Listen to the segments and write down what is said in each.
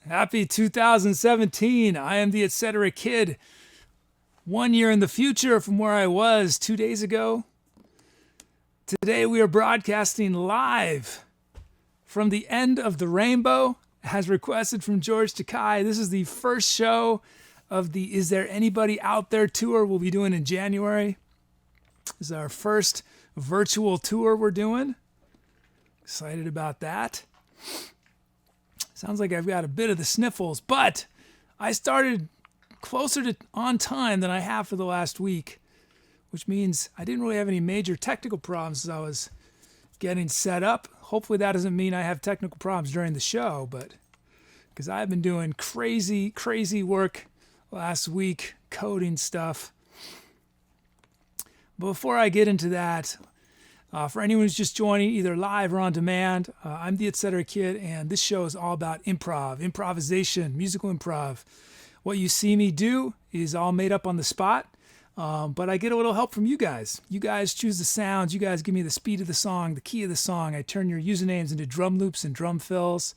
Happy 2017. I am the Etcetera Kid. 1 year in the future from where I was 2 days ago. Today we are broadcasting live from the end of the rainbow, as requested from GeorgeTekai. This is the first show of the Is There Anybody Out There tour we'll be doing in January. This is our first virtual tour we're doing. Excited about that. Sounds like I've got a bit of the sniffles, but I started closer to on time than I have for the last week, which means I didn't really have any major technical problems as I was getting set up. Hopefully that doesn't mean I have technical problems during the show, but because I've been doing crazy work last week, coding stuff. But before I get into that, for anyone who's just joining, either live or on demand, I'm the Etcetera Kid, and this show is all about improv, improvisation, musical improv. What you see me do is all made up on the spot, but I get a little help from you guys. You guys choose the sounds. You guys give me the speed of the song, the key of the song. I turn your usernames into drum loops and drum fills.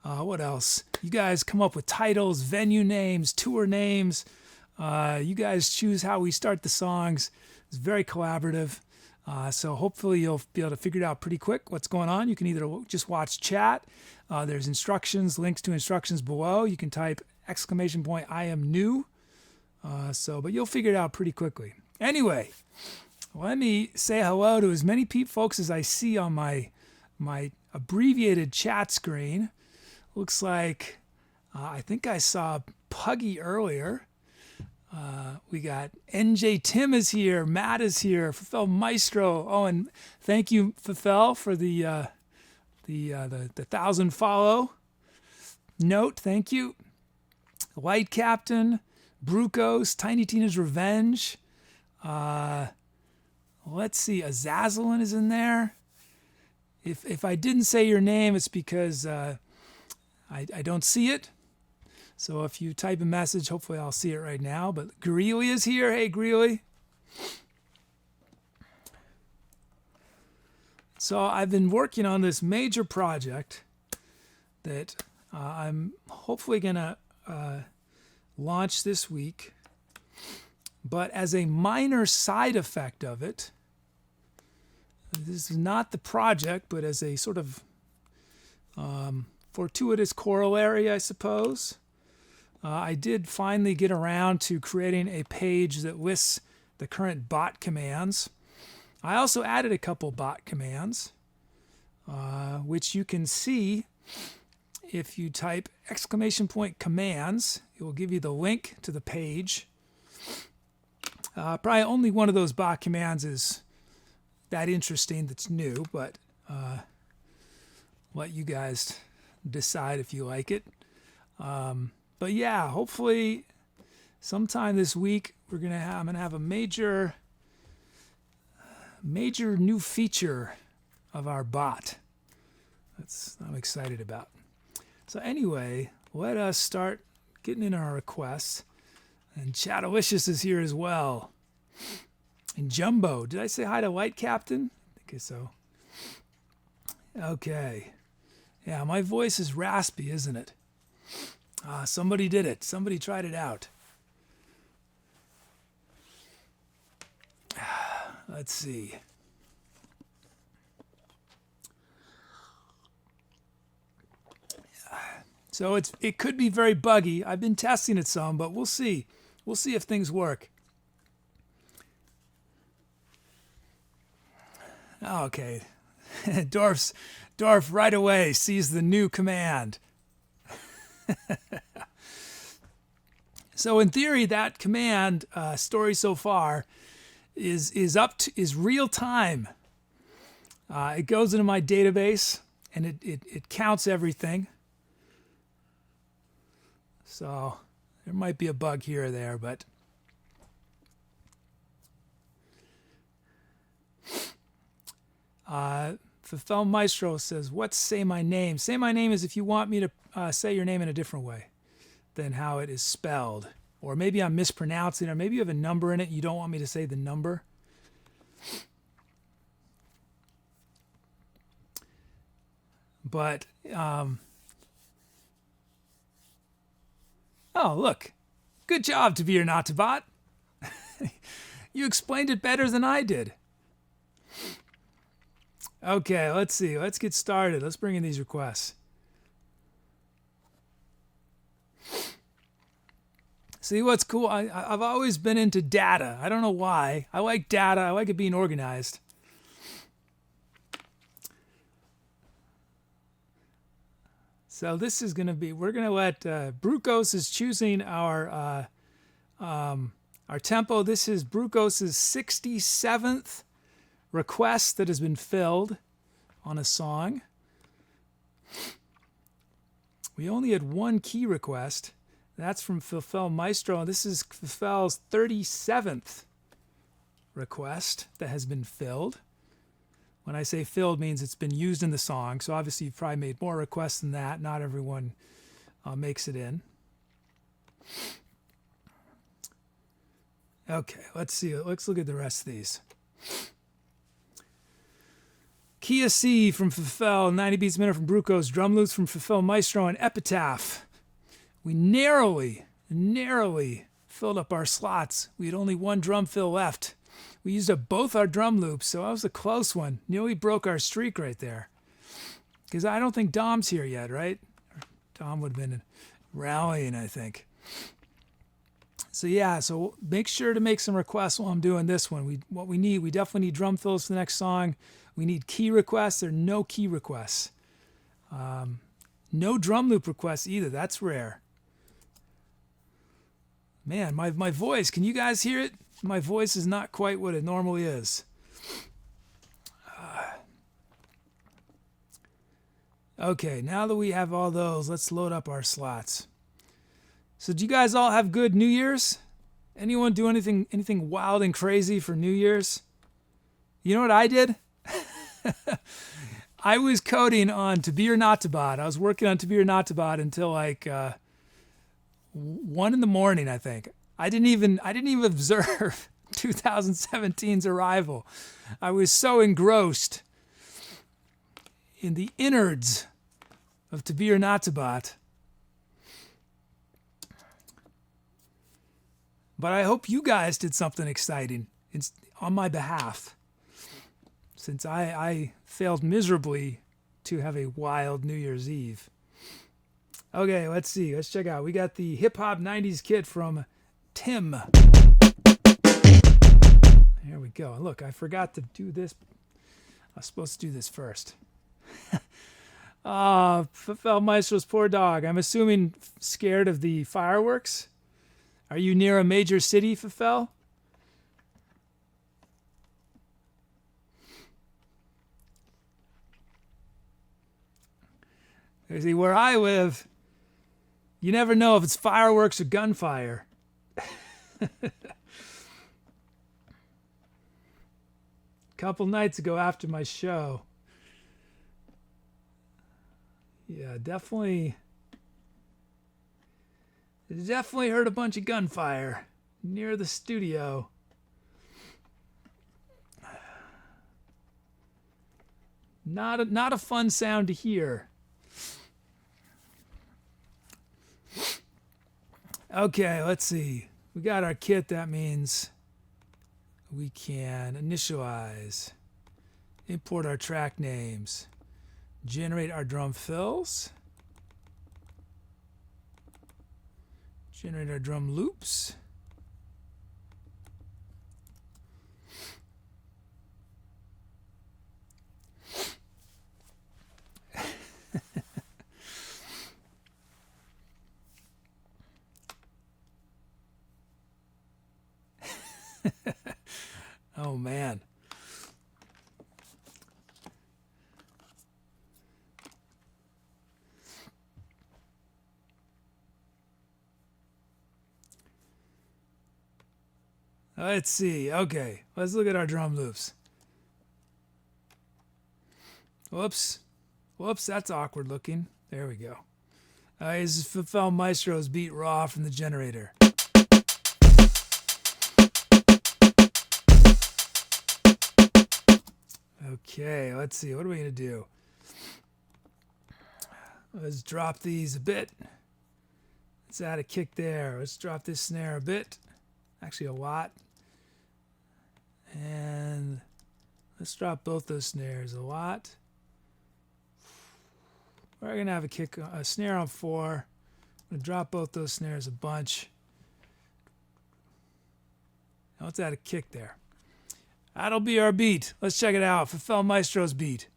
What else? You guys come up with titles, venue names, tour names. You guys choose how we start the songs. It's very collaborative. So hopefully you'll be able to figure it out pretty quick what's going on. You can either just watch chat. There's instructions, links to instructions below. You can type ! I am new. But you'll figure it out pretty quickly. Anyway, let me say hello to as many folks as I see on my abbreviated chat screen. Looks like I think I saw Puggy earlier. We got NJ Tim is here, Matt is here, Fafel Maestro. Oh, and thank you, Fafel, for the 1,000 follow note. Thank you. White Captain, Brucos, Tiny Tina's Revenge. Let's see, Azazalin is in there. If I didn't say your name, it's because I don't see it. So if you type a message, hopefully I'll see it right now. But Greeley is here. Hey, Greeley. So I've been working on this major project that I'm hopefully going to launch this week. But as a minor side effect of it, this is not the project, but as a sort of fortuitous corollary, I suppose. I did finally get around to creating a page that lists the current bot commands. I also added a couple bot commands, which you can see if you type ! commands. It will give you the link to the page. Probably only one of those bot commands is that interesting that's new, but let you guys decide if you like it. But yeah, hopefully sometime this week I'm gonna have a major new feature of our bot. I'm excited about. So anyway, let us start getting in our requests. And Chatawicious is here as well. And Jumbo, did I say hi to White Captain? I think so. Okay. Yeah, my voice is raspy, isn't it? Somebody did it. Somebody tried it out. Let's see. So it could be very buggy. I've been testing it some, but we'll see. We'll see if things work. Okay. Dorf right away sees the new command. So in theory, that command story so far is real time. It goes into my database and it counts everything. So there might be a bug here or there, but Fafel Maestro says, "What's say my name?" Say my name is if you want me to say your name in a different way than how it is spelled. Or maybe I'm mispronouncing, or maybe you have a number in it. You don't want me to say the number. But Oh, look. Good job, to be or not to bot. You explained it better than I did. Okay, let's see. Let's get started. Let's bring in these requests. See what's cool? I've always been into data. I don't know why. I like data. I like it being organized. So this is going to be, we're going to let, Brucos is choosing our tempo. This is Brucos' 67th request that has been filled on a song. We only had one key request. That's from Fifel Maestro. This is Fifel's 37th request that has been filled. When I say filled, means it's been used in the song. So obviously you've probably made more requests than that. Not everyone makes it in. Okay, let's see. Let's look at the rest of these. Kia C from Fifel, 90 beats a minute from Brucos, drum loops from Fifel Maestro, and Epitaph. We narrowly filled up our slots. We had only one drum fill left. We used up both our drum loops, so that was a close one. Nearly broke our streak right there. Because I don't think Dom's here yet, right? Dom would have been rallying, I think. So yeah, so make sure to make some requests while I'm doing this one. We definitely need drum fills for the next song. We need key requests. There are no key requests. No drum loop requests either. That's rare. Man, my voice, can you guys hear it? My voice is not quite what it normally is. Okay, now that we have all those, let's load up our slots. So do you guys all have good New Year's? Anyone do anything wild and crazy for New Year's? You know what I did? I was coding on To Be or Not to Bot. I was working on To Be or Not to Bot until like 1 in the morning, I think. I didn't even observe 2017's arrival. I was so engrossed in the innards of To Be or Not to Bot. But I hope you guys did something exciting on my behalf, since I failed miserably to have a wild New Year's Eve. Okay, let's see. Let's check out. We got the Hip Hop 90s kit from Tim. Here we go. Look, I forgot to do this. I was supposed to do this first. Fifel Maestro's poor dog. I'm assuming scared of the fireworks. Are you near a major city, Fifel? See, where I live, you never know if it's fireworks or gunfire. Couple nights ago after my show, yeah, definitely heard a bunch of gunfire near the studio. Not a fun sound to hear. Okay, let's see. We got our kit. That means we can initialize, import our track names, generate our drum fills, generate our drum loops, oh man. Let's see. Okay, let's look at our drum loops. Whoops, that's awkward looking. There we go. This is Fifel Maestro's beat raw from the generator. Okay, let's see. What are we going to do? Let's drop these a bit. Let's add a kick there. Let's drop this snare a bit. Actually, a lot. And let's drop both those snares a lot. We're going to have a snare on 4. I'm going to drop both those snares a bunch. Now let's add a kick there. That'll be our beat. Let's check it out. Fefel Maestro's beat.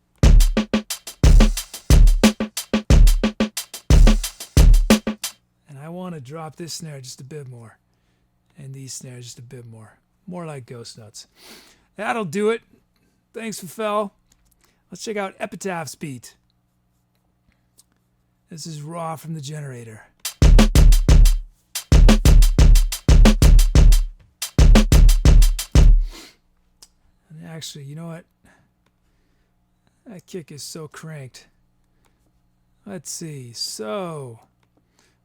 And I want to drop this snare just a bit more. And these snares just a bit more. More like ghost notes. That'll do it. Thanks, Fefel. Let's check out Epitaph's beat. This is raw from the generator. And actually, you know what? That kick is so cranked. Let's see. So,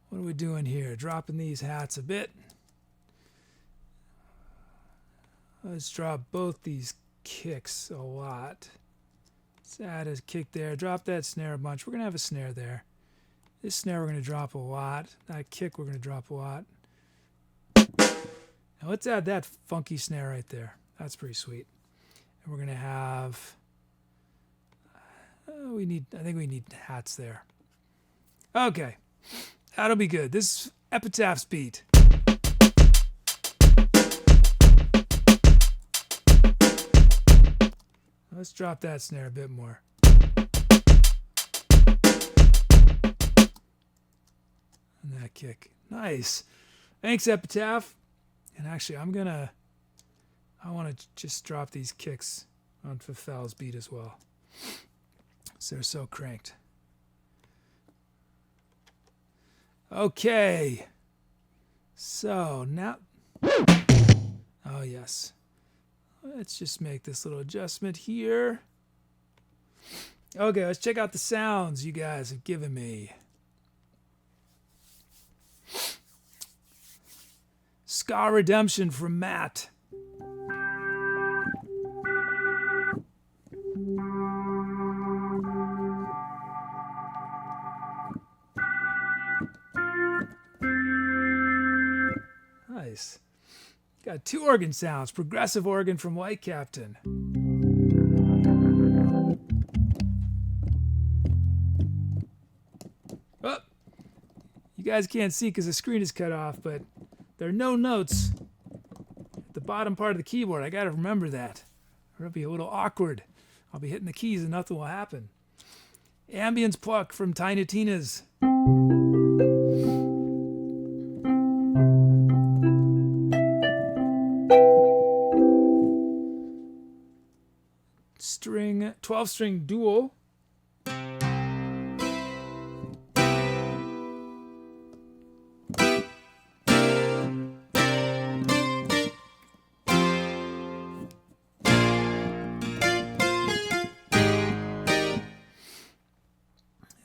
what are we doing here? Dropping these hats a bit. Let's drop both these kicks a lot. Let's add a kick there. Drop that snare a bunch. We're going to have a snare there. This snare we're going to drop a lot. That kick we're going to drop a lot. Now let's add that funky snare right there. That's pretty sweet. And we're going to have... I think we need hats there. Okay. That'll be good. This is Epitaph's beat. Let's drop that snare a bit more. And that kick. Nice. Thanks, Epitaph. And actually, I want to just drop these kicks on Fefel's beat as well. So they're so cranked. Okay. So now... Oh, yes. Let's just make this little adjustment here. Okay, let's check out the sounds you guys have given me. Ska Redemption from Matt. Nice. Got 2 organ sounds. Progressive organ from White Captain. Oh, you guys can't see because the screen is cut off, but there are no notes at the bottom part of the keyboard. I got to remember that. Or it'll be a little awkward. I'll be hitting the keys and nothing will happen. Ambience Pluck from Tiny Tina's. String, 12-string dual.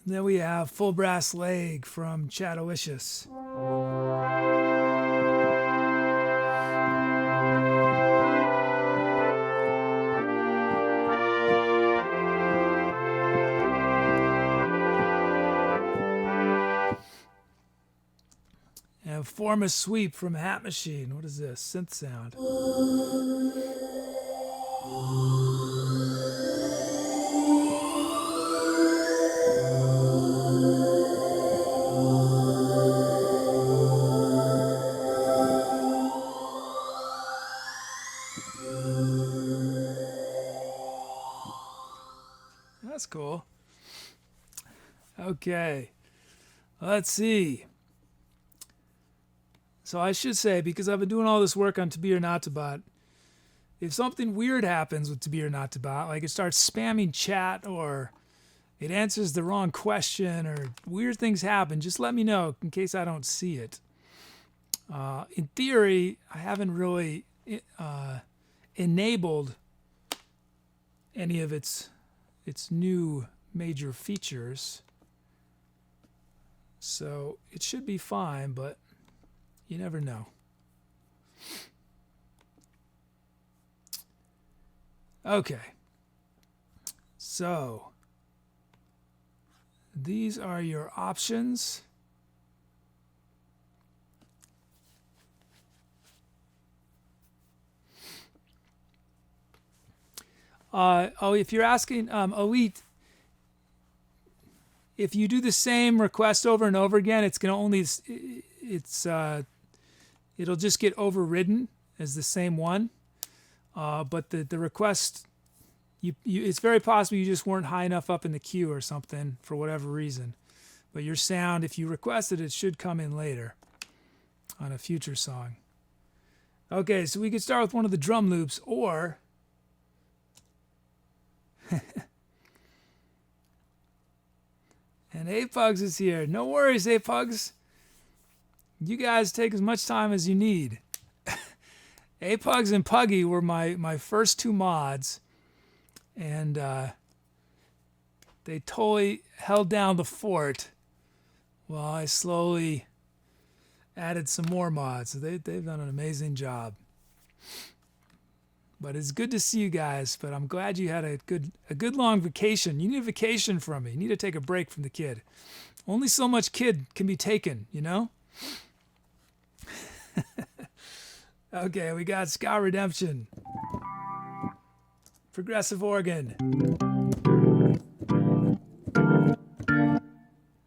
And then we have Full Brass Leg from Chatowicious. And Form a Sweep from Hat Machine. What is this? Synth sound. That's cool. Okay. Let's see. So I should say, because I've been doing all this work on To Be or Not to Bot, if something weird happens with To Be or Not to Bot, like it starts spamming chat or it answers the wrong question or weird things happen, just let me know in case I don't see it. In theory, I haven't really enabled any of its new major features. So it should be fine, but you never know. Okay. So these are your options. If you're asking, if you do the same request over and over again, it's gonna only it'll just get overridden as the same one. But the request, it's very possible you just weren't high enough up in the queue or something for whatever reason. But your sound, if you requested it, should come in later on a future song. Okay, so we could start with one of the drum loops, or and A-Pugs is here. No worries, A-Pugs. You guys take as much time as you need. A-Pugs and Puggy were my first two mods, and they totally held down the fort while I slowly added some more mods. So they've done an amazing job. But it's good to see you guys, but I'm glad you had a good long vacation. You need a vacation from me. You need to take a break from the kid. Only so much kid can be taken, you know? Okay, we got Ska Redemption. Progressive organ.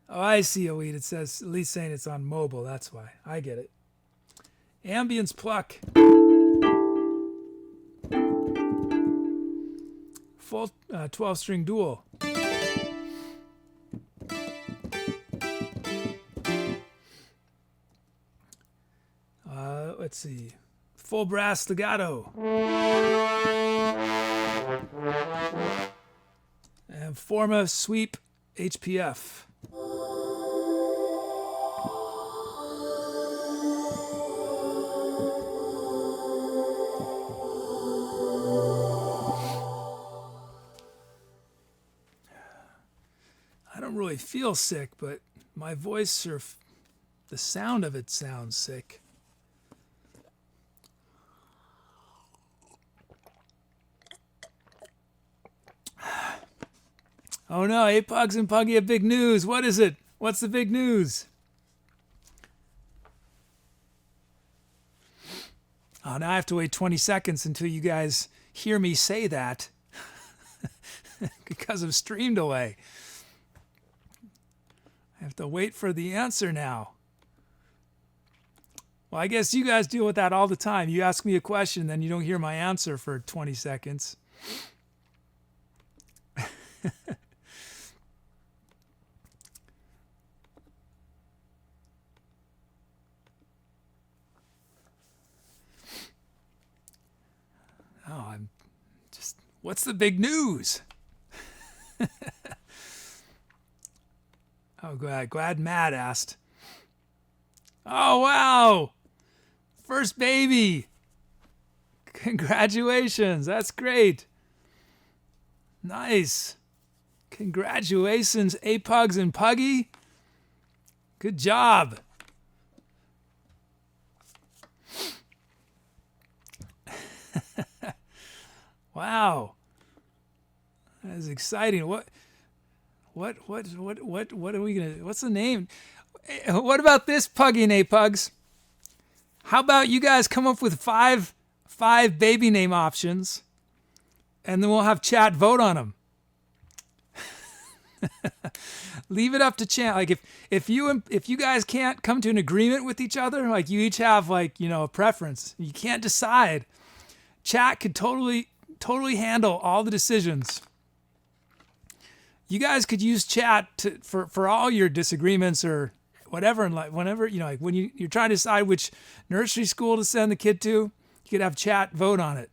Oh, I see, Oweed. It says, at least saying it's on mobile. That's why. I get it. Ambience Pluck. Full 12-string dual. Let's see. Full brass legato. And Forma Sweep HPF. I don't really feel sick, but my voice, or the sound of it sounds sick. Oh no, A-Pugs and Puggy have big news. What is it? What's the big news? Oh, now I have to wait 20 seconds until you guys hear me say that because of stream delay. I have to wait for the answer now. Well, I guess you guys deal with that all the time. You ask me a question, then you don't hear my answer for 20 seconds. Oh, I'm just, what's the big news? Oh, glad Matt asked. Oh, wow. First baby. Congratulations. That's great. Nice. Congratulations, A-Pugs and Puggy. Good job. Wow. That is exciting. What are we gonna, what's the name? What about this, Puggy and A-Pugs? How about you guys come up with five baby name options, and then we'll have chat vote on them. Leave it up to chat. Like if you guys can't come to an agreement with each other, like you each have like, you know, a preference, you can't decide. Chat could totally handle all the decisions. You guys could use chat for all your disagreements or whatever, and like whenever, you know, like when you're trying to decide which nursery school to send the kid to, you could have chat vote on it.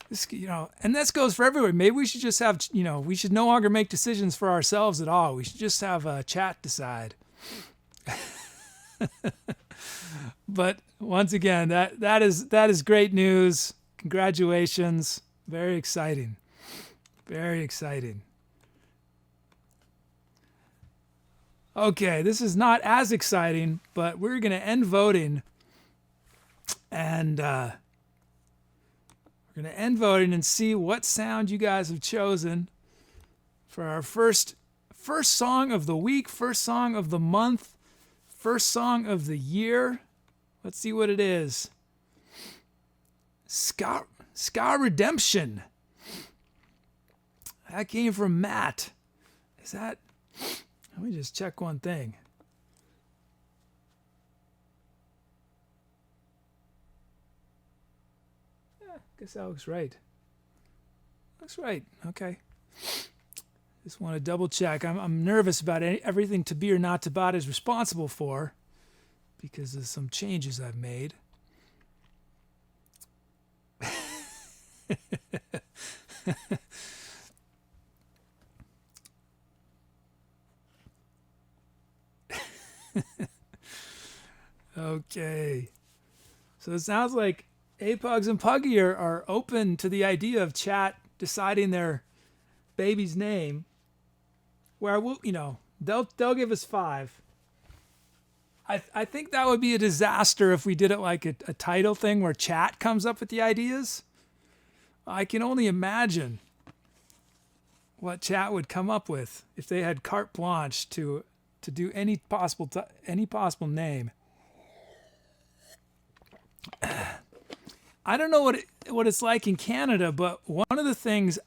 This, you know, and this goes for everywhere. Maybe we should just have, you know, we should no longer make decisions for ourselves at all. We should just have chat decide. But once again, that is great news. Congratulations. Very exciting. Very exciting. Okay, this is not as exciting, but we're going to end voting, and we're going to end voting and see what sound you guys have chosen for our first song of the week, first song of the month, first song of the year. Let's see what it is. Ska Redemption. That came from Matt. Is that... Let me just check one thing. Yeah, guess that looks right. Looks right. Okay. Just want to double check. I'm nervous about everything To Be or Not To Bot is responsible for because of some changes I've made. Okay. So it sounds like Apugs and Puggy are open to the idea of chat deciding their baby's name. Where we'll, they'll give us 5. I think that would be a disaster if we did it like a title thing where chat comes up with the ideas. I can only imagine what chat would come up with if they had carte blanche to do any possible name. I don't know what it's like in Canada, but one of the things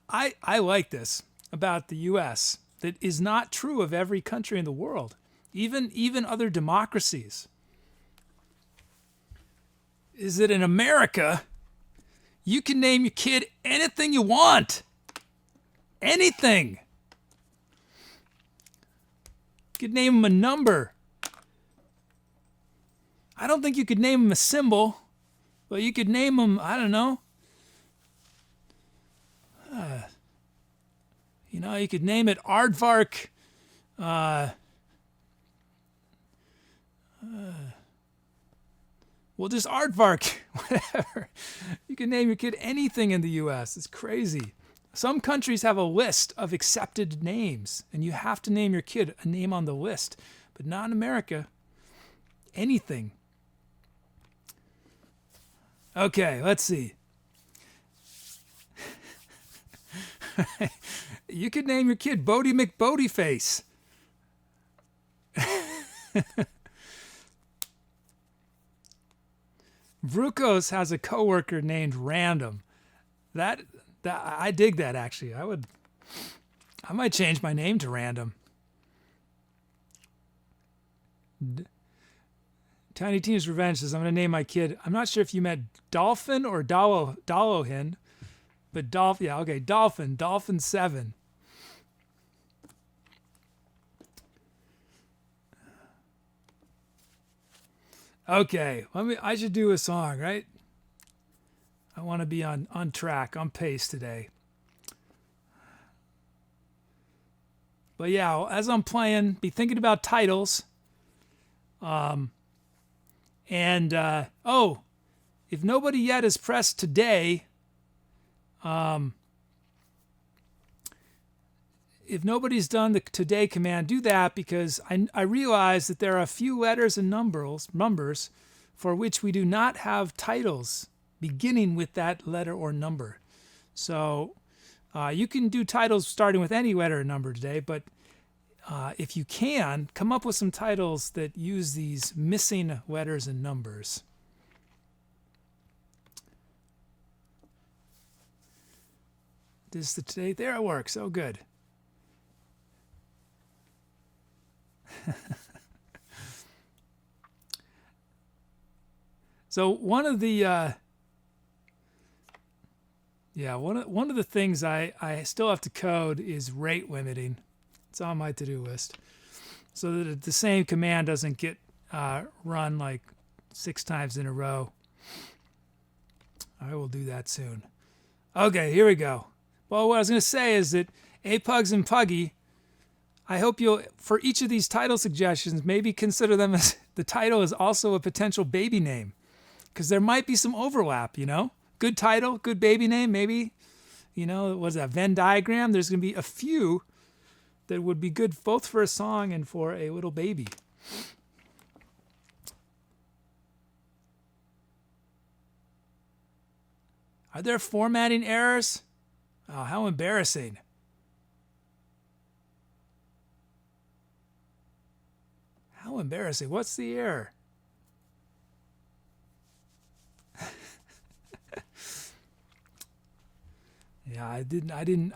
I like this about the U.S. that is not true of every country in the world, even other democracies, is that in America, you can name your kid anything you want. Anything. You could name him a number. I don't think you could name him a symbol, but you could name him, I don't know. You could name it Aardvark. Well, just Aardvark, whatever. You can name your kid anything in the U.S. It's crazy. Some countries have a list of accepted names, and you have to name your kid a name on the list, but not in America. Anything. Okay, let's see. You could name your kid Bodie McBodieface. Vrukos has a coworker named Random. That I dig that actually. I might change my name to Random. Tiny Tina's Revenge says, I'm going to name my kid, I'm not sure if you meant Dolphin or Dolohin, but Dolphin, yeah, okay, Dolphin 7. Okay, I should do a song, right? I want to be on track, on pace today. But yeah, as I'm playing, be thinking about titles. If nobody yet has pressed today, if nobody's done the today command, do that, because I realize that there are a few letters and numbers for which we do not have titles beginning with that letter or number. So you can do titles starting with any letter or number today, but if you can, come up with some titles that use these missing letters and numbers. This is the today. There it works. Oh, good. So one of the one of the things I still have to code is rate limiting. It's on my to-do list, so that the same command doesn't get run like 6 times in a row. I will do that soon. Okay, here we go. Well, what I was going to say is that Apugs and Puggy, I hope you'll, for each of these title suggestions, maybe consider them as the title is also a potential baby name, because there might be some overlap, Good title, good baby name, maybe, what's that, Venn diagram? There's going to be a few that would be good both for a song and for a little baby. Are there formatting errors? Oh, how embarrassing. How embarrassing. What's the error? Yeah,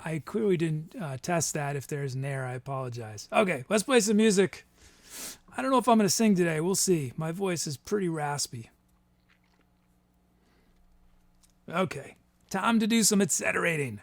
I clearly didn't test that. If there's an error, I apologize. Okay, let's play some music. I don't know if I'm going to sing today. We'll see. My voice is pretty raspy. Okay, time to do some etceterating.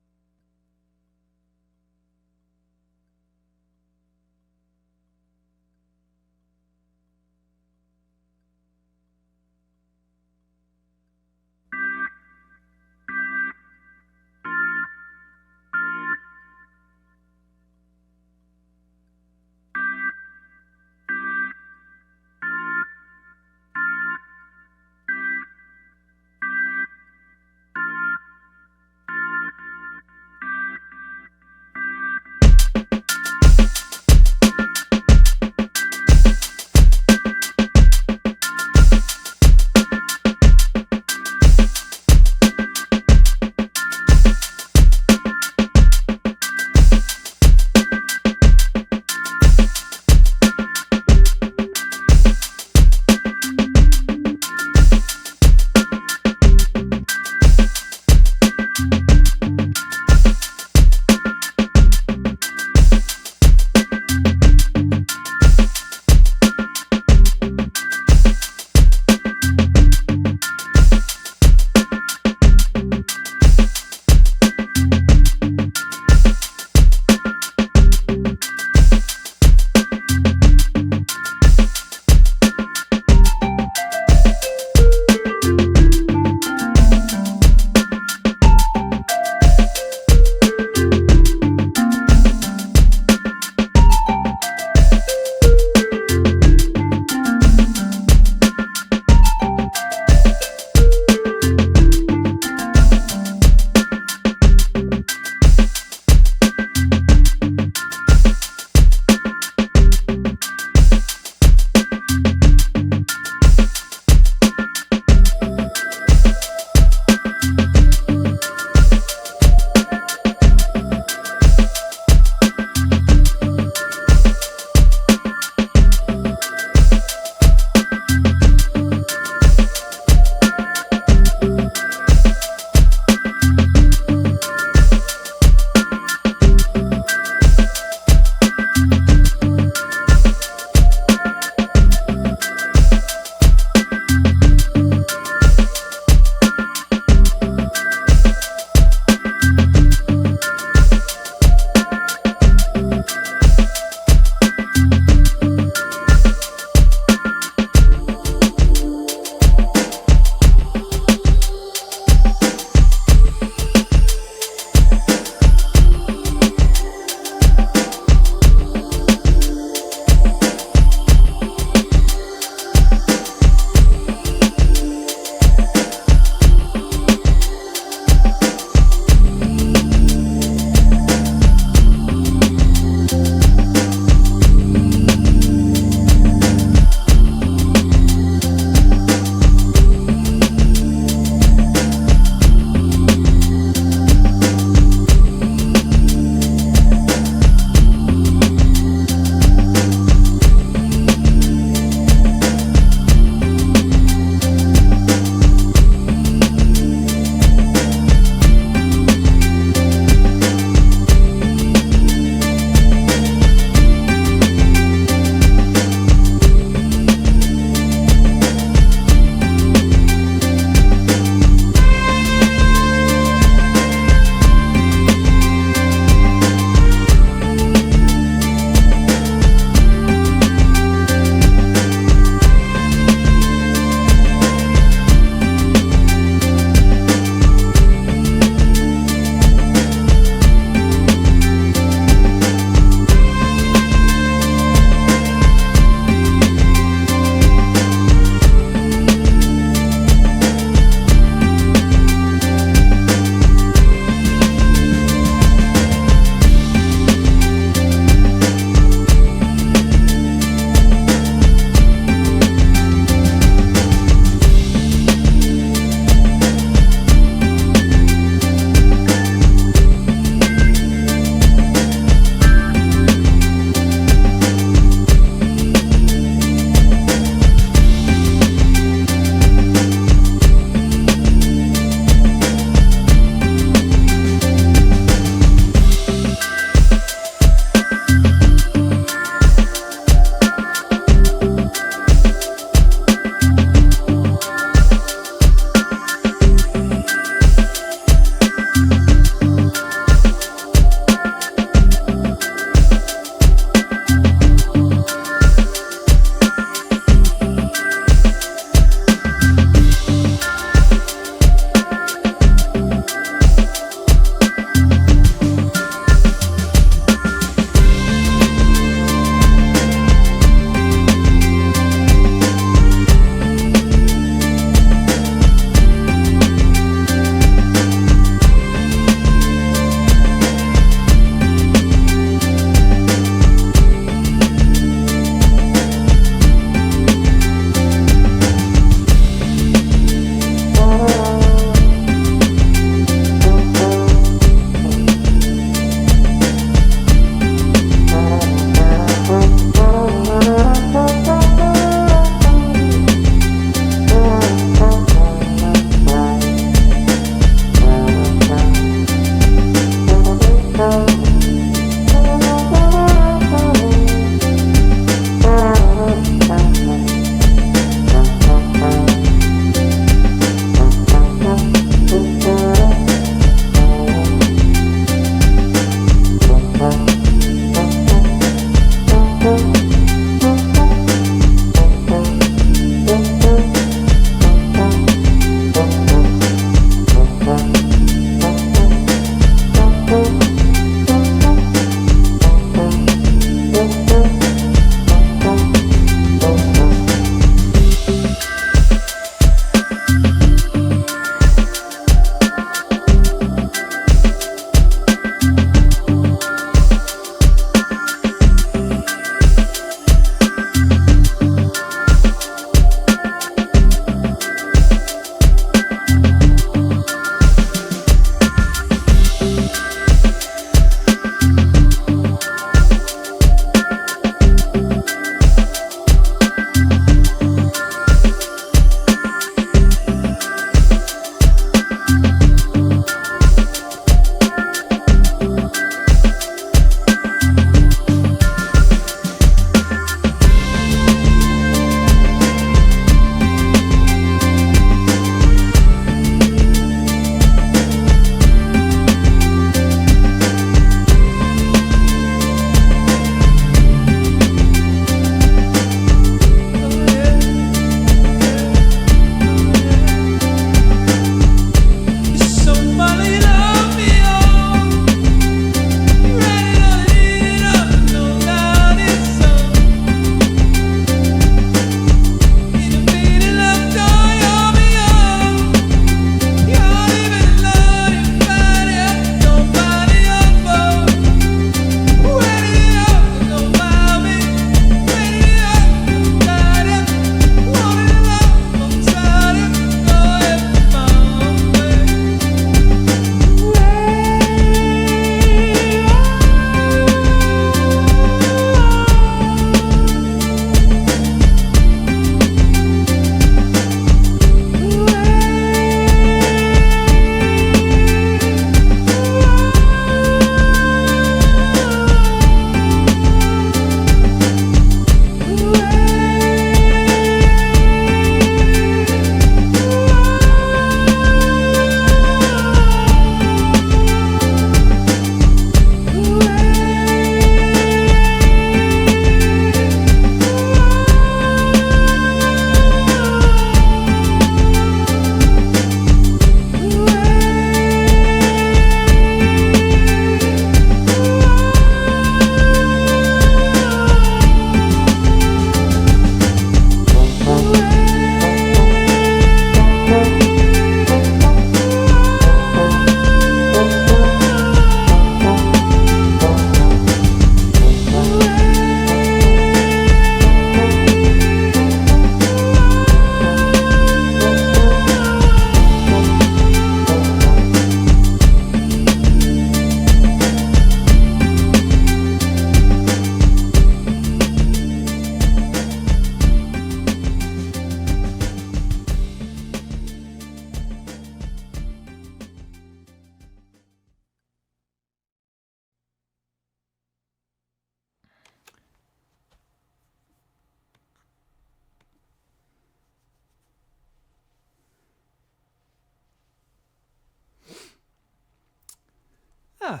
Yeah.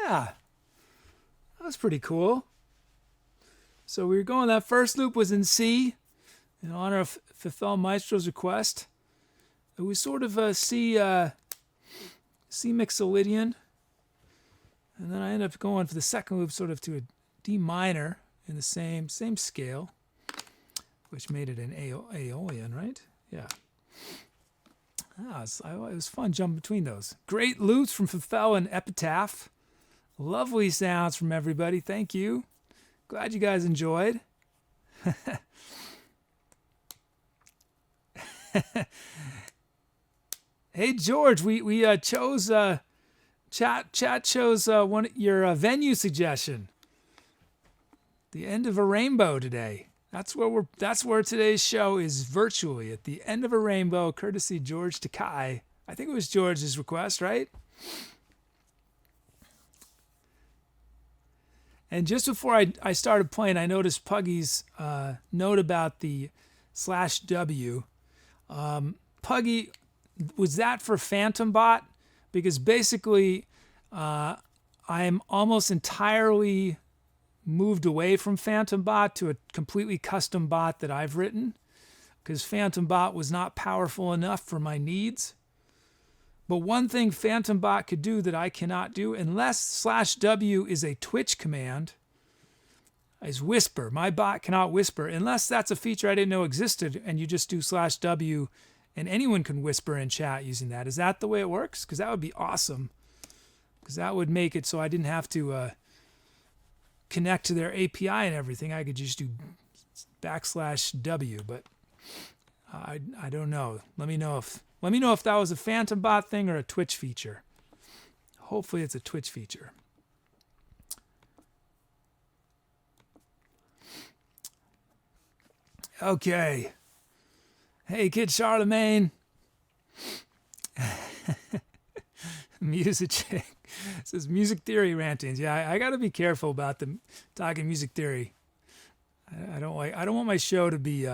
Yeah. That was pretty cool. So we were going, that first loop was in C, in honor of Fifel Maestro's request. It was sort of a C mixolydian. And then I ended up going for the second loop sort of to a D minor in the same scale, which made it an Aeolian, right? Yeah. It was fun jumping between those. Great loops from Fifel and Epitaph. Lovely sounds from everybody. Thank you. Glad you guys enjoyed. Hey George, we chose chat chose one your venue suggestion. The end of a rainbow today. That's where today's show is, virtually at the end of a rainbow, courtesy GeorgeTekai. I think it was George's request, right? And just before I started playing, I noticed Puggy's note about the /W. Puggy, was that for Phantom Bot? Because basically, I am almost entirely moved away from Phantom Bot to a completely custom bot that I've written, because Phantom Bot was not powerful enough for my needs. But one thing Phantom Bot could do that I cannot do, unless /W is a Twitch command, is whisper. My bot cannot whisper, unless that's a feature I didn't know existed, and you just do /W, and anyone can whisper in chat using that. Is that the way it works? Because that would be awesome. Because that would make it so I didn't have to connect to their API and everything. I could just do /W, but I don't know. Let me know if that was a Phantom Bot thing or a Twitch feature. Hopefully it's a Twitch feature. Okay. Hey, Kid Charlemagne. Music chick. It says music theory rantings. Yeah, I got to be careful about them talking music theory. I don't want my show to be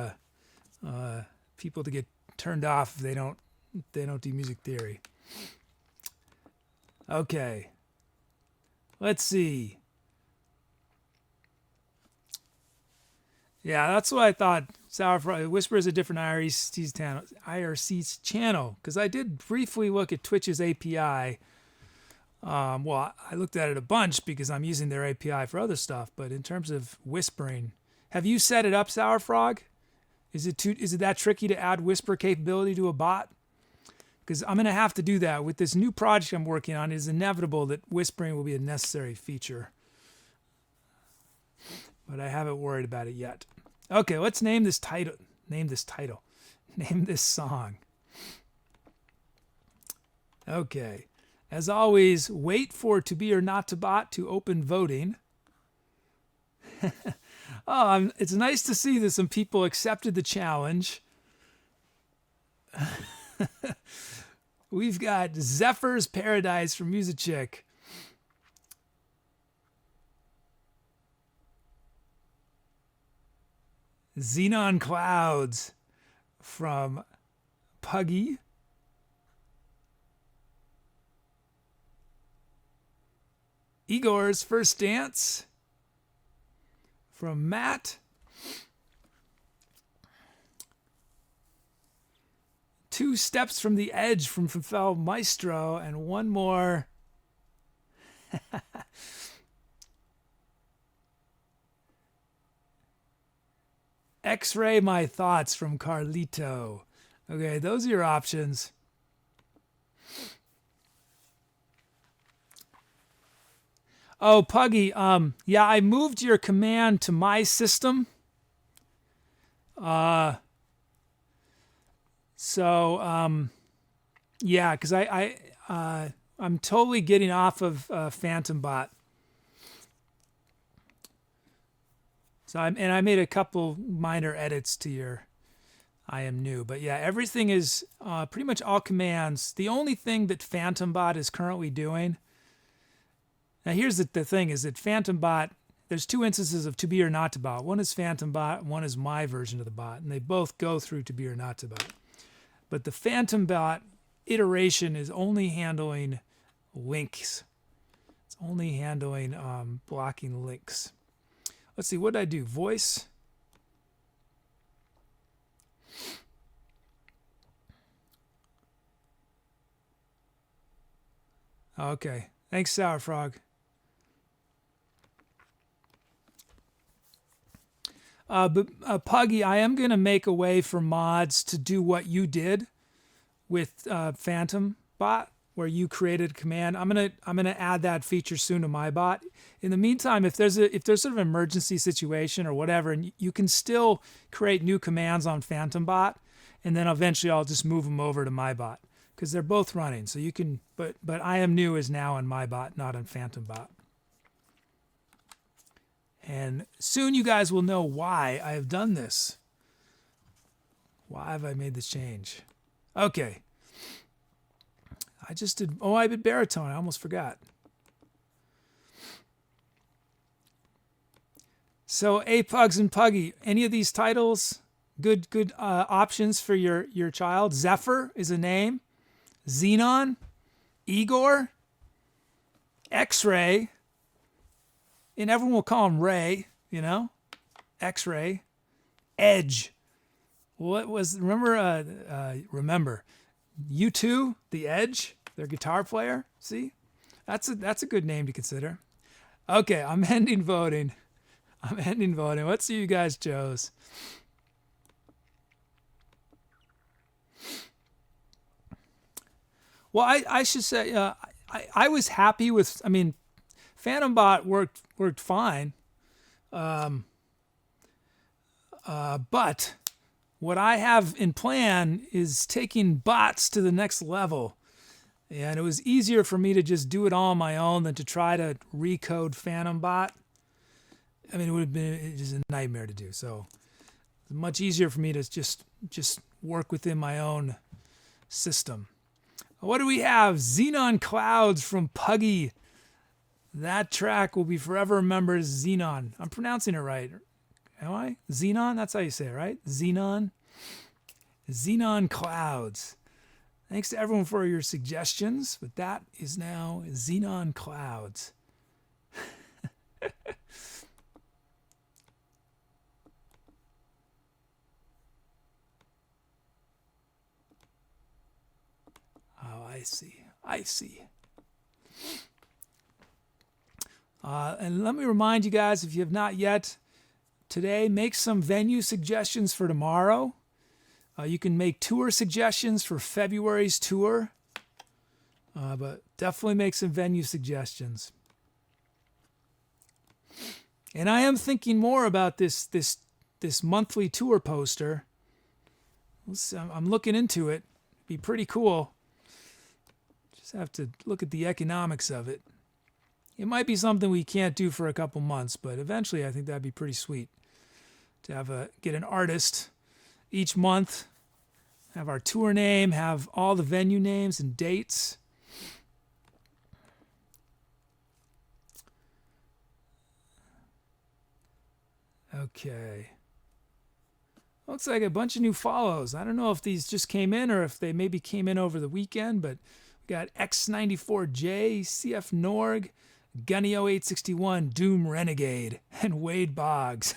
people to get turned off if they don't do music theory. Okay. Let's see. Yeah, that's what I thought. Sour Fry Whisper is a different IRC channel, because I did briefly look at Twitch's API. Well, I looked at it a bunch because I'm using their API for other stuff. But in terms of whispering, have you set it up, Sour Frog? Is it that tricky to add whisper capability to a bot? Because I'm going to have to do that with this new project I'm working on. It is inevitable that whispering will be a necessary feature, but I haven't worried about it yet. Okay, let's name this title. Name this song. Okay. As always, wait for To Be or Not to Bot to open voting. It's nice to see that some people accepted the challenge. We've got Zephyr's Paradise from Music Chick. Xenon Clouds from Puggy. Igor's First Dance from Matt. Two Steps from the Edge from Fifel Maestro, and one more. X-Ray My Thoughts from Carlito. Okay, those are your options. Oh, Puggy, yeah, I moved your command to my system. Yeah, because I'm totally getting off of PhantomBot. So I made a couple minor edits to your I am new, but yeah, everything is pretty much all commands. The only thing that PhantomBot is currently doing. Now here's the thing: is that PhantomBot. There's two instances of to be or not to bot. One is PhantomBot, one is my version of the bot, and they both go through to be or not to bot. But the PhantomBot iteration is only handling links. It's only handling blocking links. Let's see, what did I do? Voice. Okay. Thanks, Sour Frog. But Puggy, I am going to make a way for mods to do what you did with PhantomBot, where you created a command. I'm gonna add that feature soon to my bot. In the meantime, if there's sort of an emergency situation or whatever, and you can still create new commands on PhantomBot, and then eventually I'll just move them over to my bot because they're both running. So you can, but I am new is now on my bot, not on PhantomBot. And soon you guys will know why I have done this. Why have I made this change? Okay. I just did, I did Baritone. I almost forgot. So, Pugs and Puggy, any of these titles, good options for your child? Zephyr is a name. Xenon, Igor, X-Ray, and everyone will call him Ray, you know, X-Ray, Edge. What was, remember, U2, The Edge, their guitar player, see? That's a good name to consider. Okay, I'm ending voting. Let's see you guys chose. Well, I should say, I was happy with, PhantomBot worked fine. But what I have in plan is taking bots to the next level. And it was easier for me to just do it all on my own than to try to recode PhantomBot. It would have been just a nightmare to do. So it's much easier for me to just work within my own system. What do we have? Xenon Clouds from Puggy. That track will be forever remembered as Xenon. I'm pronouncing it right. Am I? Xenon? That's how you say it, right? Xenon Clouds. Thanks to everyone for your suggestions, but that is now Xenon Clouds. Oh, I see. And let me remind you guys, if you have not yet, today, make some venue suggestions for tomorrow. You can make tour suggestions for February's tour, but definitely make some venue suggestions. And I am thinking more about this monthly tour poster. I'm looking into it. It'd be pretty cool. Just have to look at the economics of it. It might be something we can't do for a couple months, but eventually I think that'd be pretty sweet to get an artist each month, have our tour name, have all the venue names and dates. Okay. Looks like a bunch of new follows. I don't know if these just came in or if they maybe came in over the weekend, but we got X94J, CF Norg, Gunnio861, Doom Renegade, and Wade Boggs.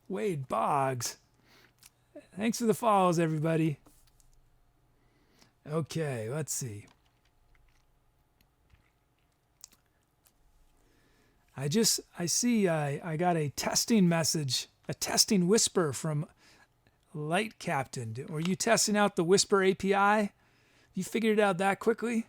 Wade Boggs. Thanks for the follows, everybody. Okay, let's see. I see I got a testing message A testing whisper from Light Captain. Were you testing out the Whisper API? You figured it out that quickly?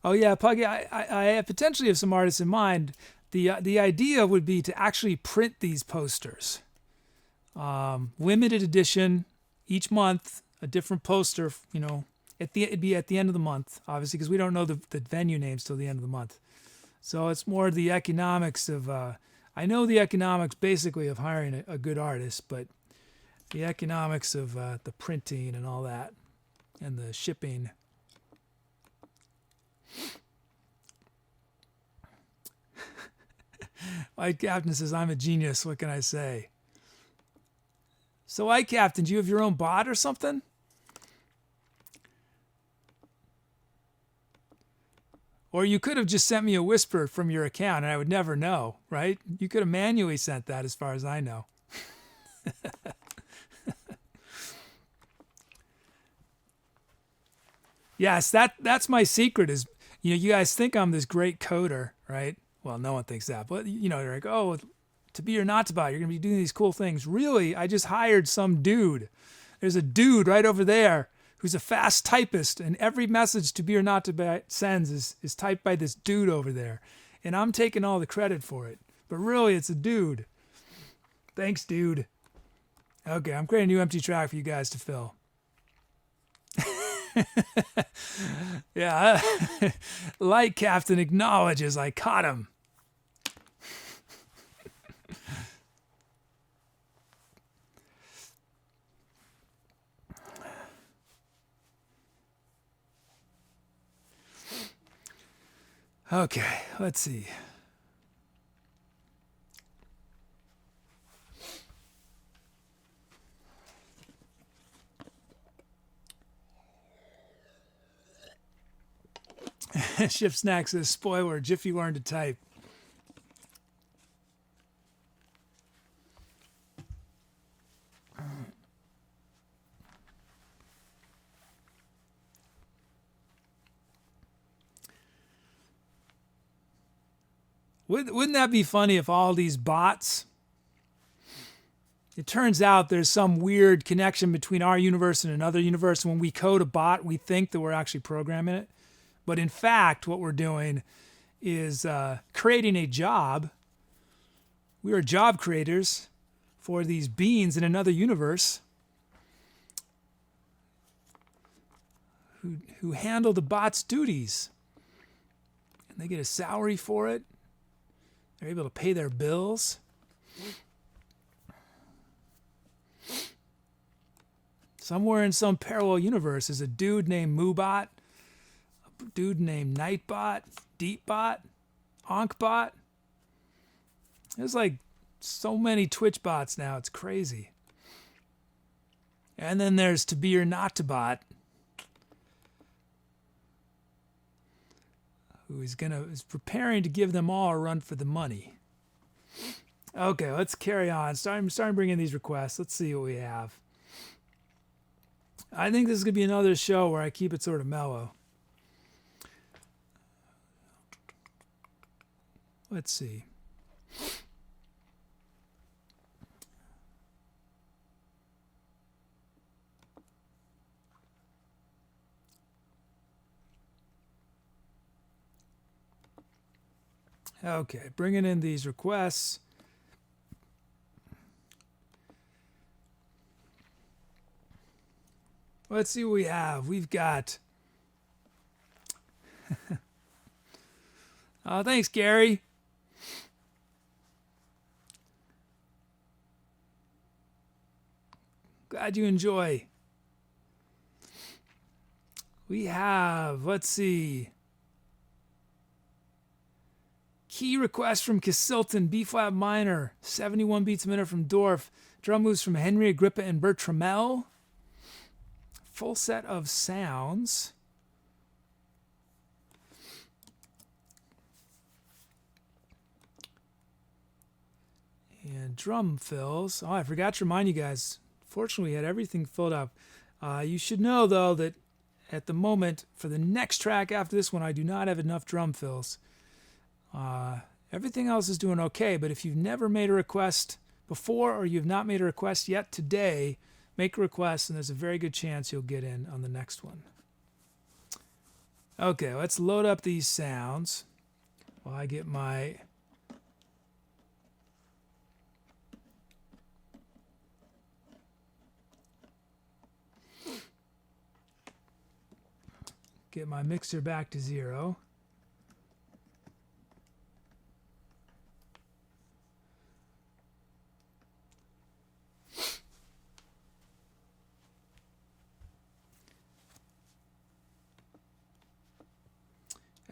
Oh yeah, Puggy, I potentially have some artists in mind. The idea would be to actually print these posters. Limited edition, each month, a different poster, you know, it'd be at the end of the month, obviously, because we don't know the venue names till the end of the month. So it's more the economics of, I know the economics basically of hiring a good artist, but the economics of the printing and all that, and the shipping. White Captain says, I'm a genius. What can I say? So, White Captain, do you have your own bot or something? Or you could have just sent me a whisper from your account and I would never know, right? You could have manually sent that as far as I know. Yes, that's my secret is, you know, you guys think I'm this great coder, right? Well, no one thinks that, but you know, they're like, oh, to be or not to buy, you're going to be doing these cool things. Really, I just hired some dude. There's a dude right over there who's a fast typist, and every message to be or not to buy sends is typed by this dude over there. And I'm taking all the credit for it. But really, it's a dude. Thanks, dude. Okay, I'm creating a new empty track for you guys to fill. Yeah, Light Captain acknowledges I caught him. Okay, let's see. Shift Snack says, spoiler, Jiffy learned to type. Wouldn't that be funny if all these bots, it turns out there's some weird connection between our universe and another universe. When we code a bot, we think that we're actually programming it. But in fact, what we're doing is creating a job. We are job creators for these beings in another universe who handle the bot's duties. And they get a salary for it. They're able to pay their bills. Somewhere in some parallel universe is a dude named Moobot, a dude named Nightbot, Deepbot, Honkbot. There's like so many Twitch bots now, it's crazy. And then there's To Be or Not to Bot, who is preparing to give them all a run for the money. Okay, let's carry on. Starting bringing these requests. Let's see what we have. I think this is going to be another show where I keep it sort of mellow. Let's see. Okay, bringing in these requests. Let's see what we have. We've got... Oh, thanks, Gary. Glad you enjoy. We have, let's see... Key request from Casilton, B-flat minor, 71 beats a minute from Dorf, drum moves from Henry Agrippa and Bertramel, full set of sounds, and drum fills. Oh, I forgot to remind you guys, Fortunately, we had everything filled up. You should know, though, that at the moment, for the next track after this one, I do not have enough drum fills. Everything else is doing okay, but if you've never made a request before or you've not made a request yet today, make a request and there's a very good chance you'll get in on the next one. Okay, let's load up these sounds while I get my... Get my mixer back to 0.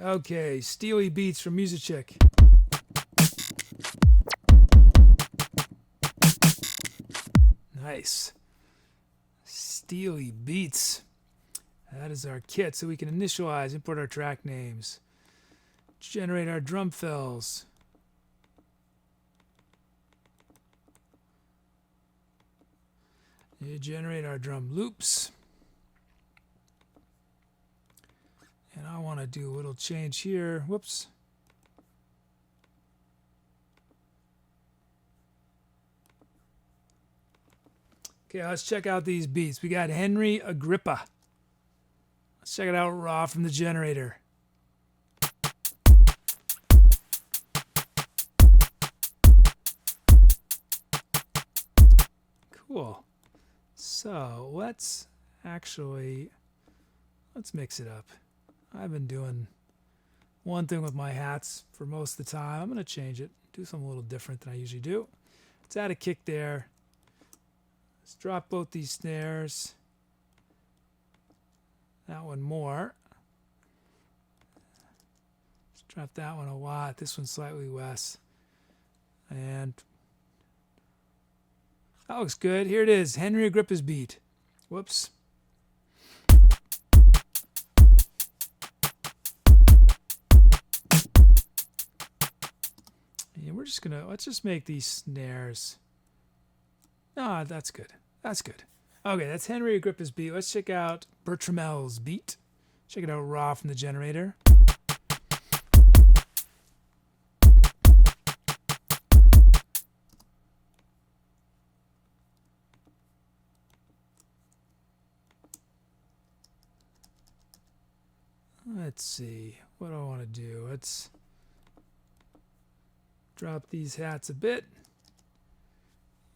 Okay, Steely Beats from Musichick. Nice. Steely Beats. That is our kit, so we can initialize, import our track names, generate our drum fills. Generate our drum loops. And I want to do a little change here. Whoops. Okay, let's check out these beats. We got Henry Agrippa. Let's check it out raw from the generator. Cool. So let's mix it up. I've been doing one thing with my hats for most of the time. I'm going to change it, do something a little different than I usually do. Let's add a kick there. Let's drop both these snares. That one more. Let's drop that one a lot. This one slightly less. And that looks good. Here it is, Henry Agrippa's beat. Whoops. And we're just gonna, let's just make these snares. Ah, that's good. That's good. Okay, that's Henry Agrippa's beat. Let's check out Bertramel's beat. Check it out raw from the generator. Let's see. What do I want to do? Let's drop these hats a bit.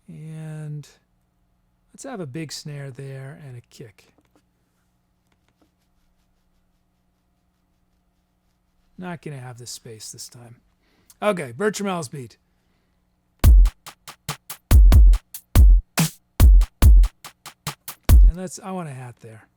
And let's have a big snare there and a kick. Not going to have this space this time. Okay, Bertramel's beat. And I want a hat there.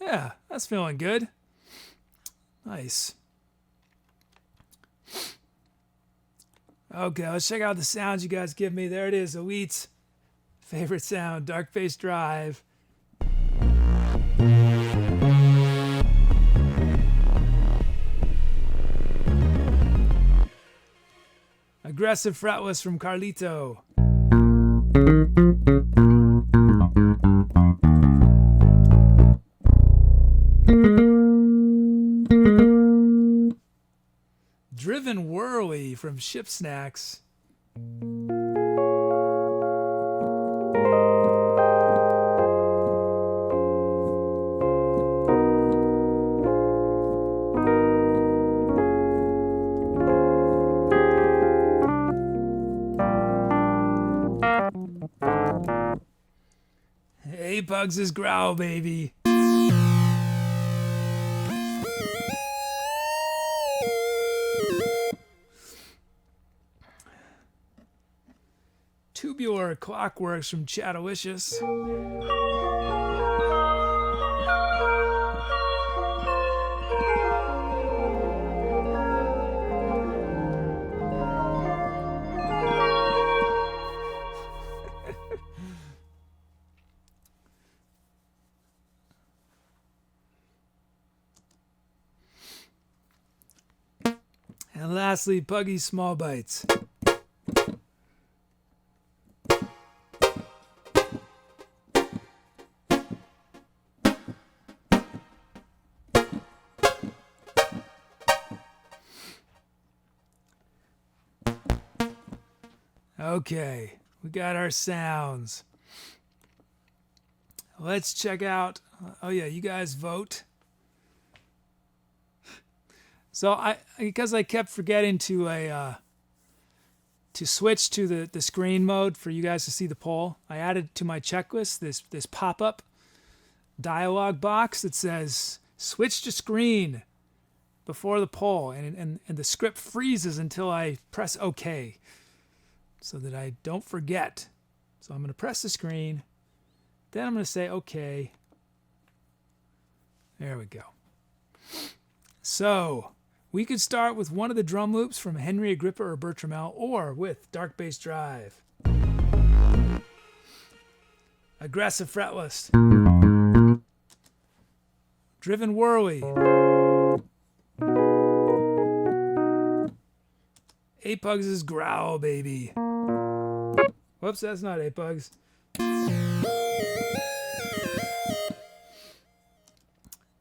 Yeah, that's feeling good. Nice. Okay, let's check out the sounds you guys give me. There it is, Elite's favorite sound, Dark Bass Drive. Aggressive Fretless from Carlito. Driven Whirly from Ship Snacks. Hey, Pugs' Growl, baby. Tubular Clockworks from Chatowicious. And lastly, Puggy's Small Bites. Okay, we got our sounds. Let's check out. Oh yeah, you guys vote. So because I kept forgetting to switch to the screen mode for you guys to see the poll, I added to my checklist this pop-up dialog box that says switch to screen before the poll, and the script freezes until I press OK, so that I don't forget. So I'm going to press the screen, then I'm going to say OK. There we go. So we could start with one of the drum loops from Henry Agrippa or Bertram L, or with Dark Bass Drive, Aggressive Fretless, Driven Whirly, Apugs' Growl Baby. Whoops, that's not Apugs.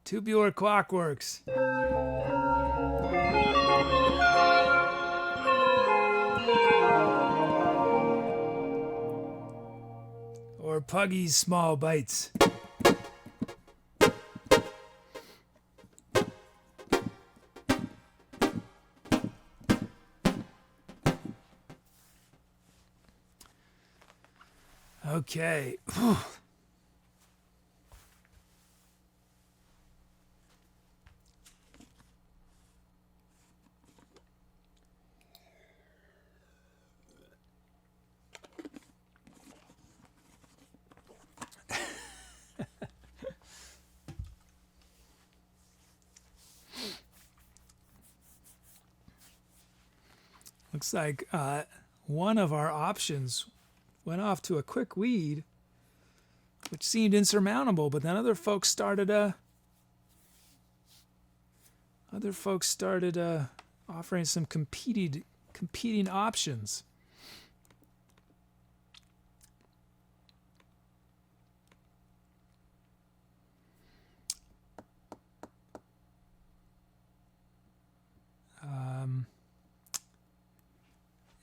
Tubular Clockworks. Or Puggy's Small Bites. Okay. Looks like one of our options went off to a quick weed, which seemed insurmountable, but then other folks started offering some competing options.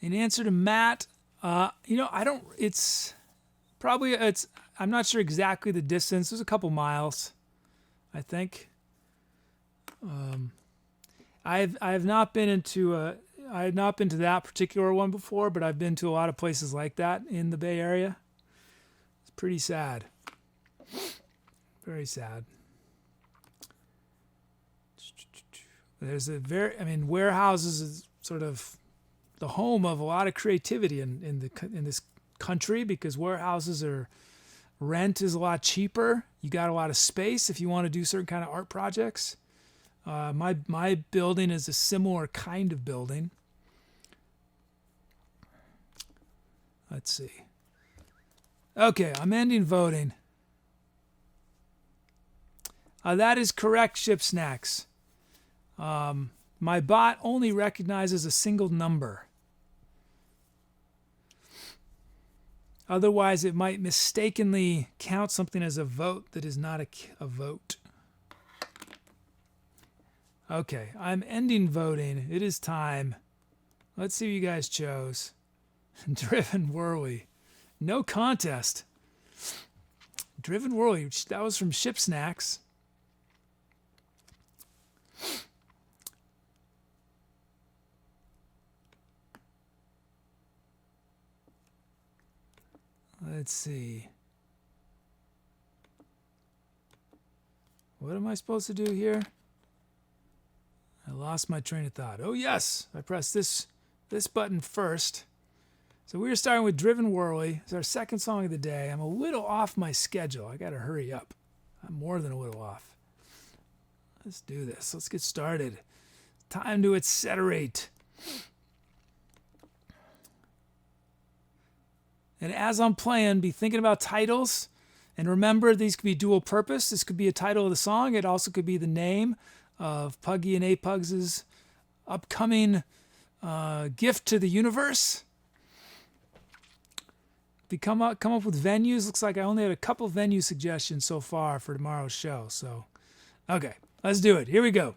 In answer to Matt, I'm not sure exactly the distance. It was a couple miles, I think. I have not been to that particular one before, but I've been to a lot of places like that in the Bay Area. It's pretty sad. Very sad. There's warehouses is sort of the home of a lot of creativity in this country, because warehouses rent is a lot cheaper. You got a lot of space if you want to do certain kind of art projects. My building is a similar kind of building. Let's see. Okay, I'm ending voting. That is correct, Ship Snacks. My bot only recognizes a single number. Otherwise, it might mistakenly count something as a vote that is not a vote. Okay, I'm ending voting. It is time. Let's see what you guys chose. Driven Whirly. No contest. Driven Whirly. That was from Ship Snacks. Let's see. What am I supposed to do here? I lost my train of thought. Oh yes, I pressed this button first. So we're starting with Driven Whirly. It's our second song of the day. I'm a little off my schedule. I gotta hurry up. I'm more than a little off. Let's do this. Let's get started. Time to etceterate. And as I'm playing, be thinking about titles. And remember, these could be dual purpose. This could be a title of the song. It also could be the name of Puggy and Apugs' upcoming gift to the universe. Come up with venues. Looks like I only had a couple venue suggestions so far for tomorrow's show. So, okay, let's do it. Here we go.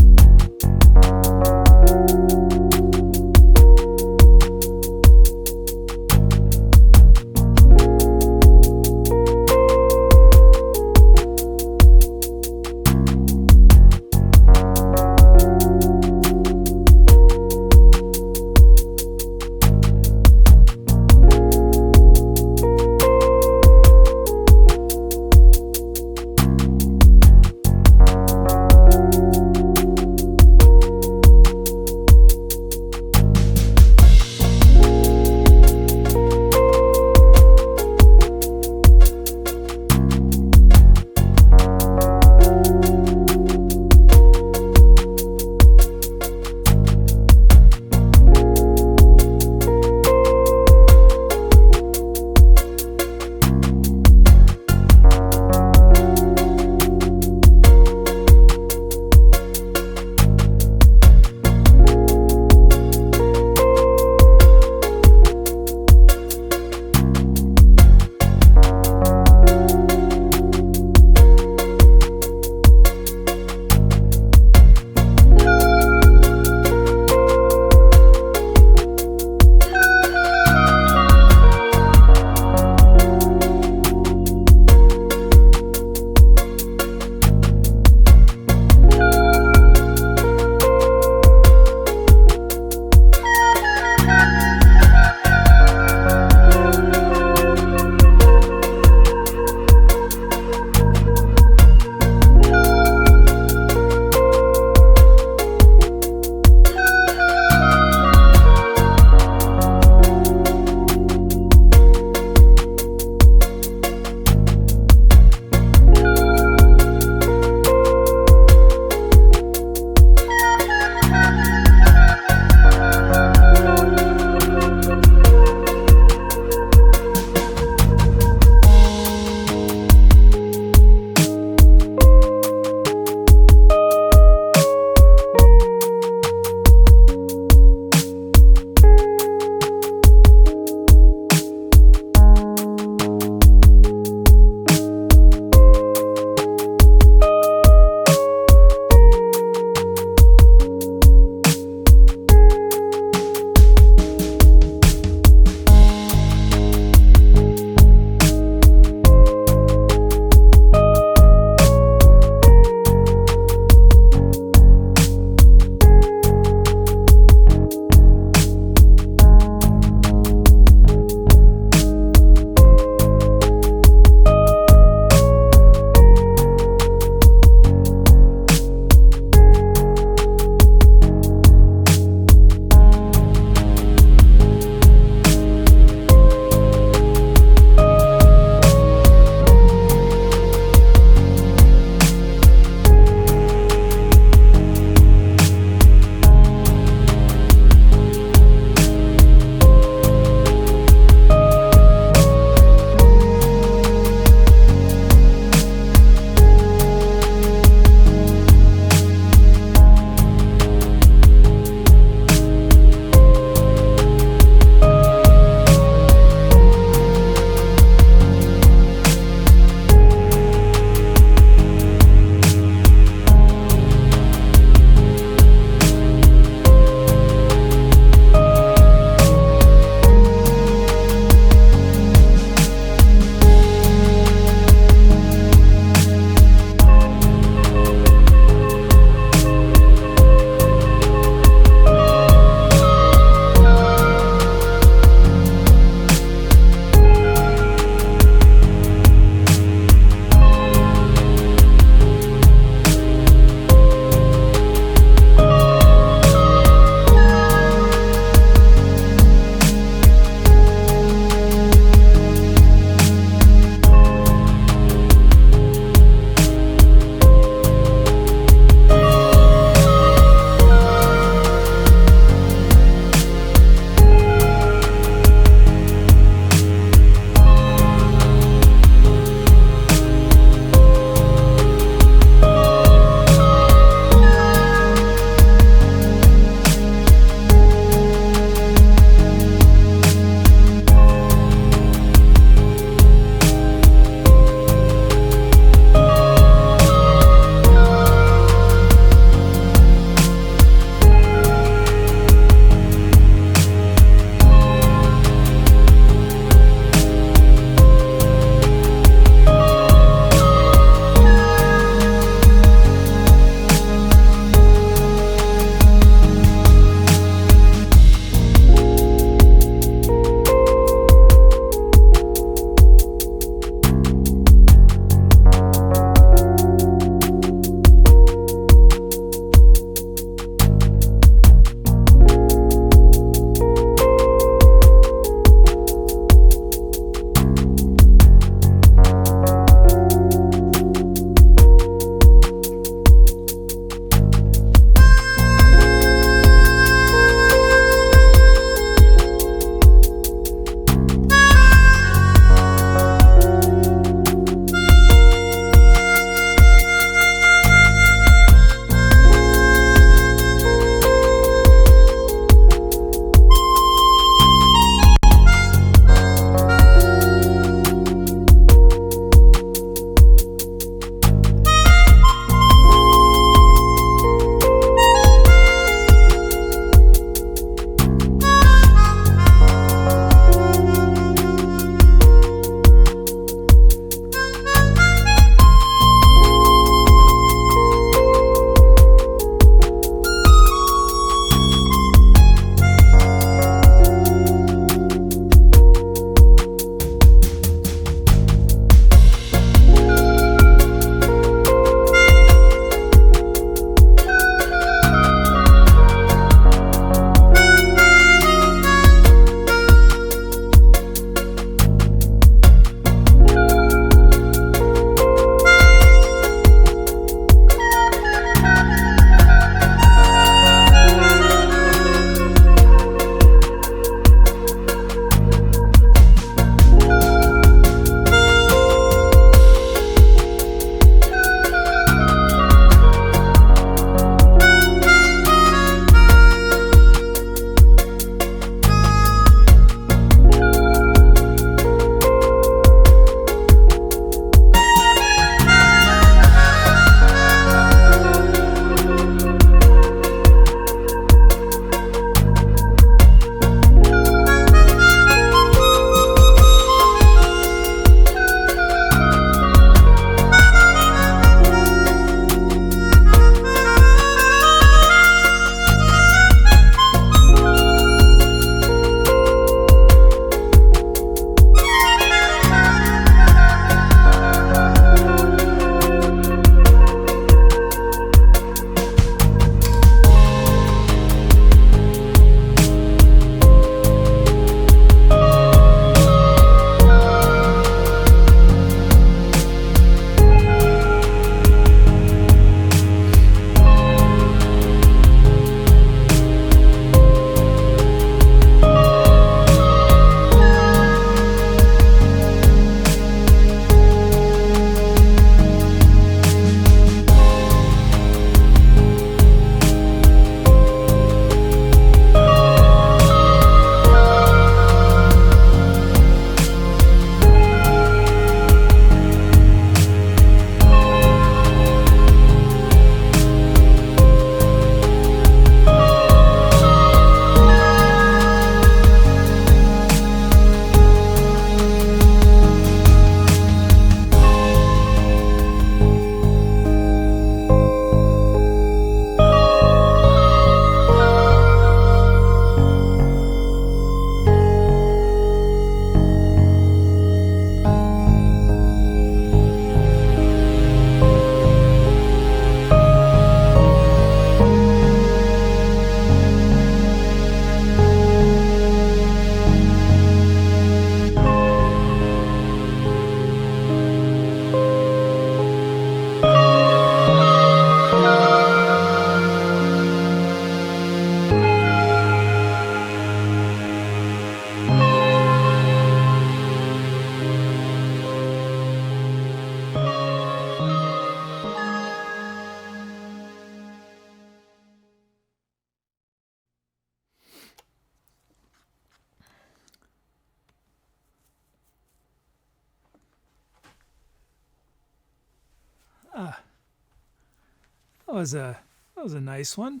that was a nice one.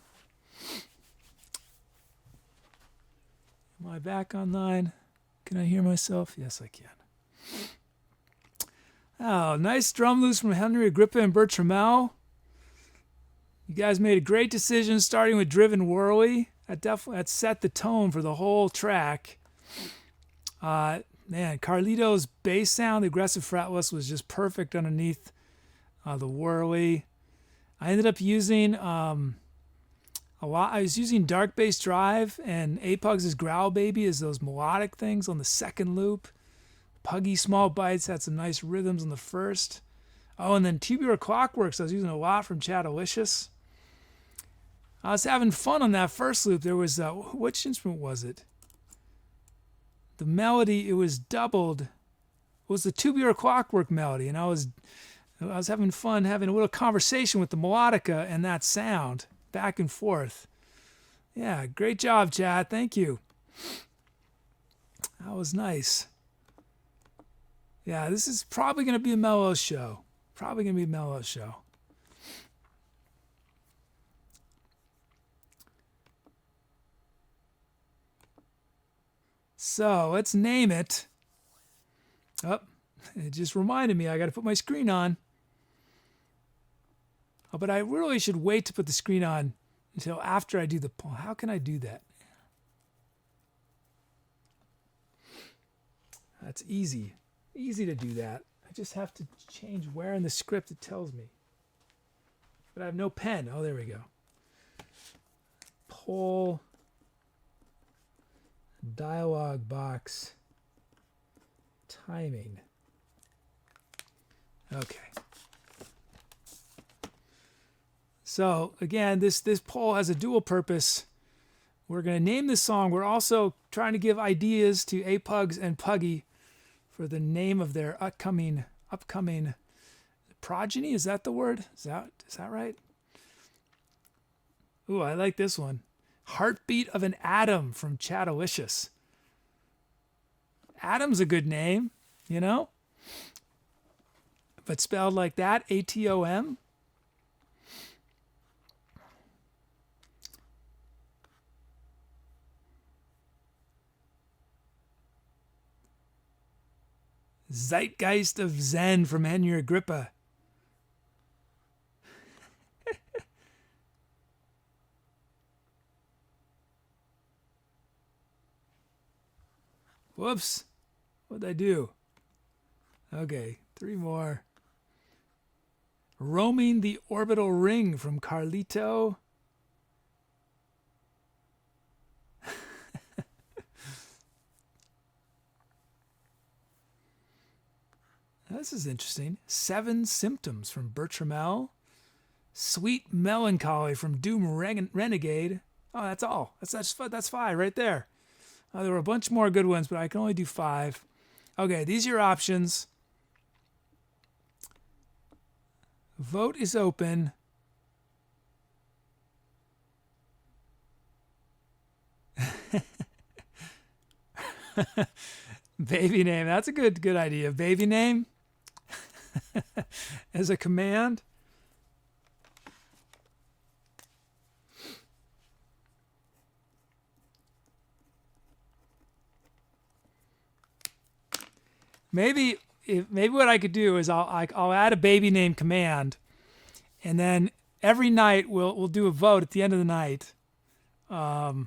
Am I back online? Can I hear myself? Yes, I can. Oh, nice drum loops from Henry Agrippa and Bert Trammell. You guys made a great decision starting with Driven Whirly. That set the tone for the whole track. Man, Carlito's bass sound, the aggressive fretless, was just perfect underneath the Whirly. I ended up using a lot. I was using Dark Bass Drive and A-Pugs' Growl Baby as those melodic things on the second loop. Puggy Small Bites had some nice rhythms on the first. Oh, and then Tubular Clockworks I was using a lot from Chatterlicious. I was having fun on that first loop. There was, which instrument was it? The melody, it was doubled. It was the Tubular Clockwork melody, and I was having fun having a little conversation with the melodica and that sound, back and forth. Yeah, great job, Chad. Thank you. That was nice. Yeah, this is probably going to be a mellow show. So let's name it. Oh, it just reminded me I got to put my screen on. Oh, but I really should wait to put the screen on until after I do the poll. How can I do that? That's easy. Easy to do that. I just have to change where in the script it tells me. But I have no pen. Oh, there we go. Poll. Dialog box. Timing. Okay. So again, this poll has a dual purpose. We're going to name this song. We're also trying to give ideas to A-Pugs and Puggy for the name of their upcoming progeny. Is that the word? Is that right? Ooh, I like this one. Heartbeat of an Atom from Chatterlicious. Atom's a good name, you know? But spelled like that, A-T-O-M. Zeitgeist of Zen from Henry Agrippa. Whoops. What'd I do? Okay, 3 more. Roaming the Orbital Ring from Carlito. This is interesting. 7 Symptoms from Bertramel. Sweet Melancholy from Doom Renegade. Oh, that's all. That's 5 right there. There were a bunch more good ones, but I can only do 5. Okay, these are your options. Vote is open. Baby name. That's a good idea. Baby name as a command. Maybe what I could do is I'll add a baby name command, and then every night we'll do a vote at the end of the night. I'll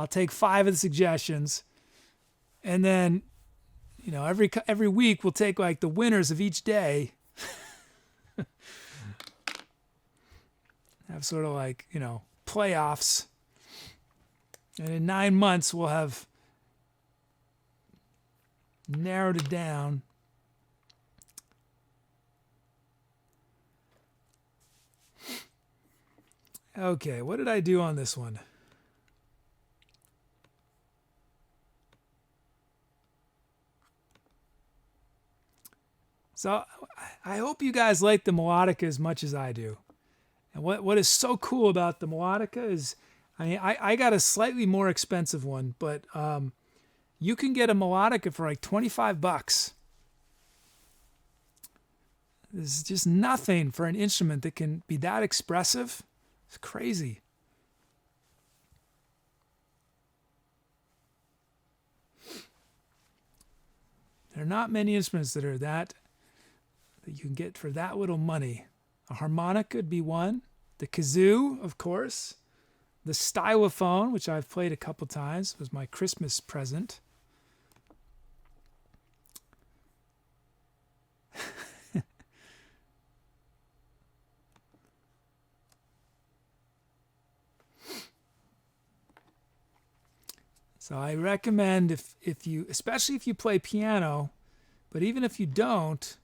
take 5 of the suggestions, and then every week we'll take like the winners of each day. Have sort of like playoffs, and in 9 months we'll have narrowed it down. Okay, what did I do on this one? So I hope you guys like the melodica as much as I do. And what is so cool about the melodica is, I got a slightly more expensive one, but you can get a melodica for like $25. There's just nothing for an instrument that can be that expressive. It's crazy. There are not many instruments that are that you can get for that little money. A harmonica would be one. The kazoo, of course. The stylophone, which I've played a couple times, was my Christmas present. So I recommend if you, especially if you play piano, but even if you don't,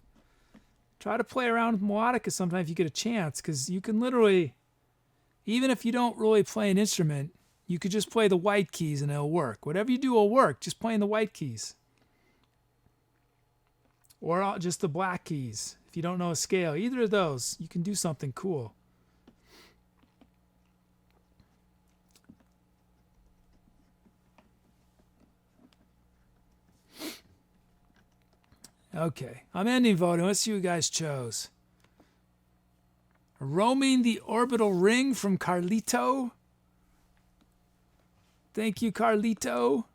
try to play around with melodica sometime if you get a chance, because you can literally, even if you don't really play an instrument, you could just play the white keys and it'll work. Whatever you do will work, just playing the white keys. Or just the black keys. If you don't know a scale, either of those, you can do something cool. Okay, I'm ending voting. Let's see who you guys chose. Roaming the Orbital Ring from Carlito. Thank you, Carlito.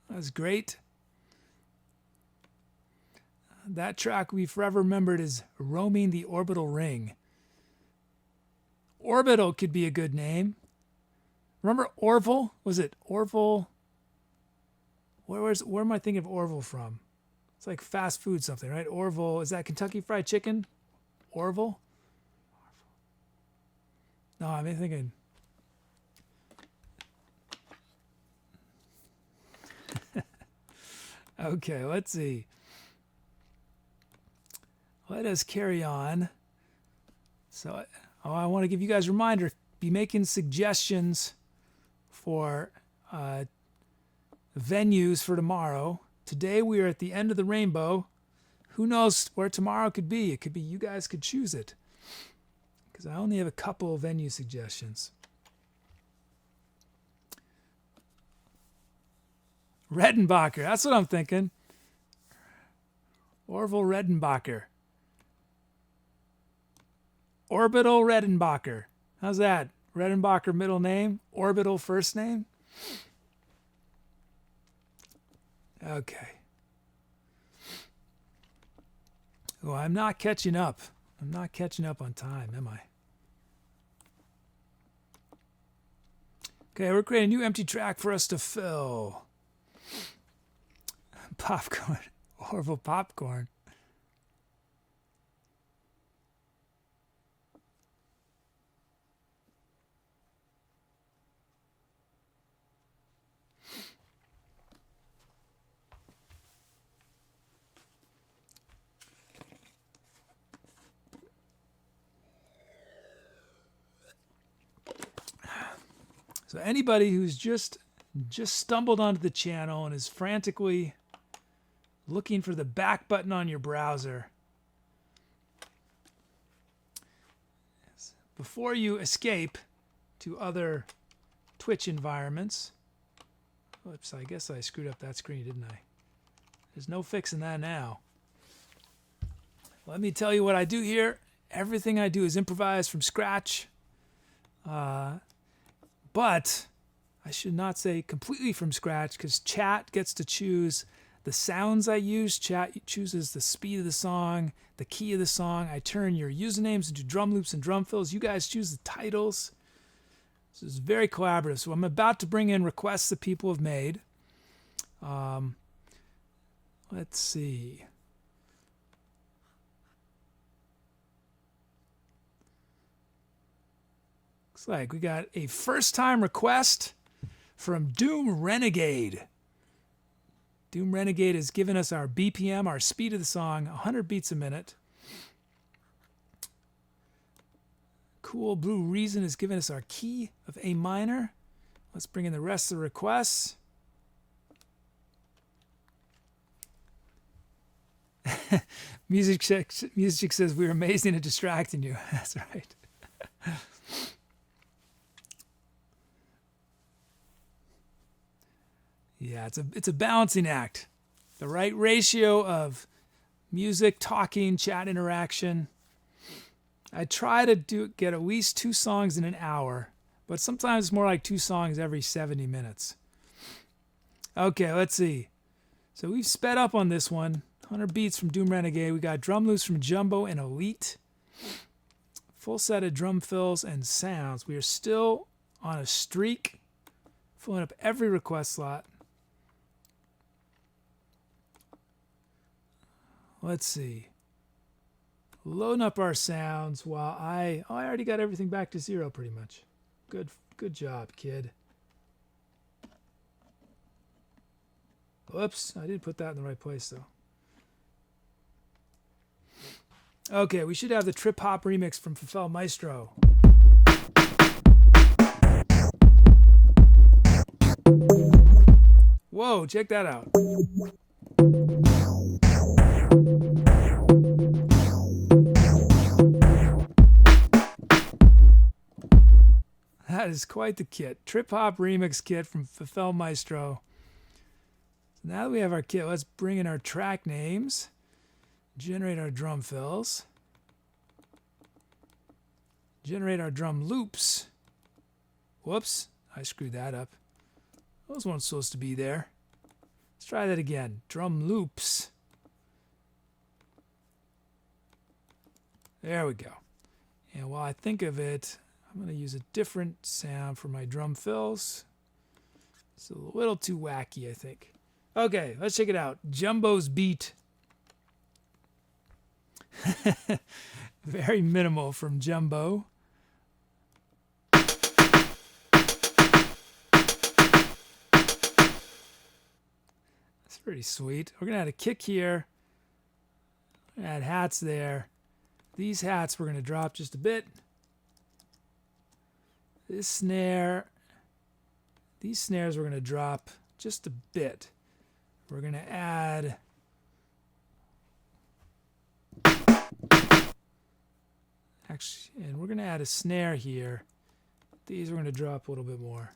That was great. That track we forever remembered is Roaming the Orbital Ring. Orbital could be a good name. Remember Orville? Was it Orville? Where am I thinking of Orville from? It's like fast food something, right? Orville. Is that Kentucky Fried Chicken? Orville? No, I'm thinking. Okay, let's see. Let us carry on. So, I want to give you guys a reminder. Be making suggestions for venues for tomorrow. Today we are at the end of the rainbow. Who knows where tomorrow could be? It could be you guys could choose it. Because I only have a couple of venue suggestions. Redenbacher, that's what I'm thinking. Orville Redenbacher. Orbital Redenbacher. How's that? Redenbacher middle name, Orbital first name. Okay. Oh, I'm not catching up. I'm not catching up on time, am I? Okay, we're creating a new empty track for us to fill. Popcorn. Orville Popcorn. So anybody who's just stumbled onto the channel and is frantically looking for the back button on your browser, before you escape to other Twitch environments, oops, I guess I screwed up that screen, didn't I? There's no fixing that now. Let me tell you what I do here. Everything I do is improvised from scratch. But I should not say completely from scratch, because chat gets to choose the sounds I use. Chat chooses the speed of the song, the key of the song. I turn your usernames into drum loops and drum fills. You guys choose the titles. This is very collaborative. So I'm about to bring in requests that people have made. Let's see. Looks like we got a first-time request from Doom Renegade. Doom Renegade has given us our BPM, our speed of the song, 100 beats a minute. Cool Blue Reason has given us our key of A minor. Let's bring in the rest of the requests. Music Chick says, we're amazing at distracting you. That's right. Yeah, it's a balancing act. The right ratio of music, talking, chat interaction. I try to get at least 2 songs in an hour, but sometimes it's more like 2 songs every 70 minutes. Okay, let's see. So we've sped up on this one. 100 beats from Doom Renegade. We got drum loops from Jumbo and Elite. Full set of drum fills and sounds. We are still on a streak, filling up every request slot. Let's see. Loading up our sounds while I already got everything back to 0 pretty much. Good job, kid. Whoops, I didn't put that in the right place though. Okay, we should have the trip hop remix from Fafel Maestro. Whoa, check that out. That is quite the kit. Trip hop remix kit from Fafel Maestro. So now that we have our kit, let's bring in our track names. Generate our drum fills. Generate our drum loops. Whoops, I screwed that up. Those weren't supposed to be there. Let's try that again. Drum loops. There we go. And while I think of it, I'm going to use a different sound for my drum fills. It's a little too wacky, I think. Okay, let's check it out. Jumbo's beat. Very minimal from Jumbo. That's pretty sweet. We're going to add a kick here. Add hats there. These hats we're going to drop just a bit. This snare, these snares we're going to drop just a bit. We're going to add and we're going to add a snare here. These we're going to drop a little bit more.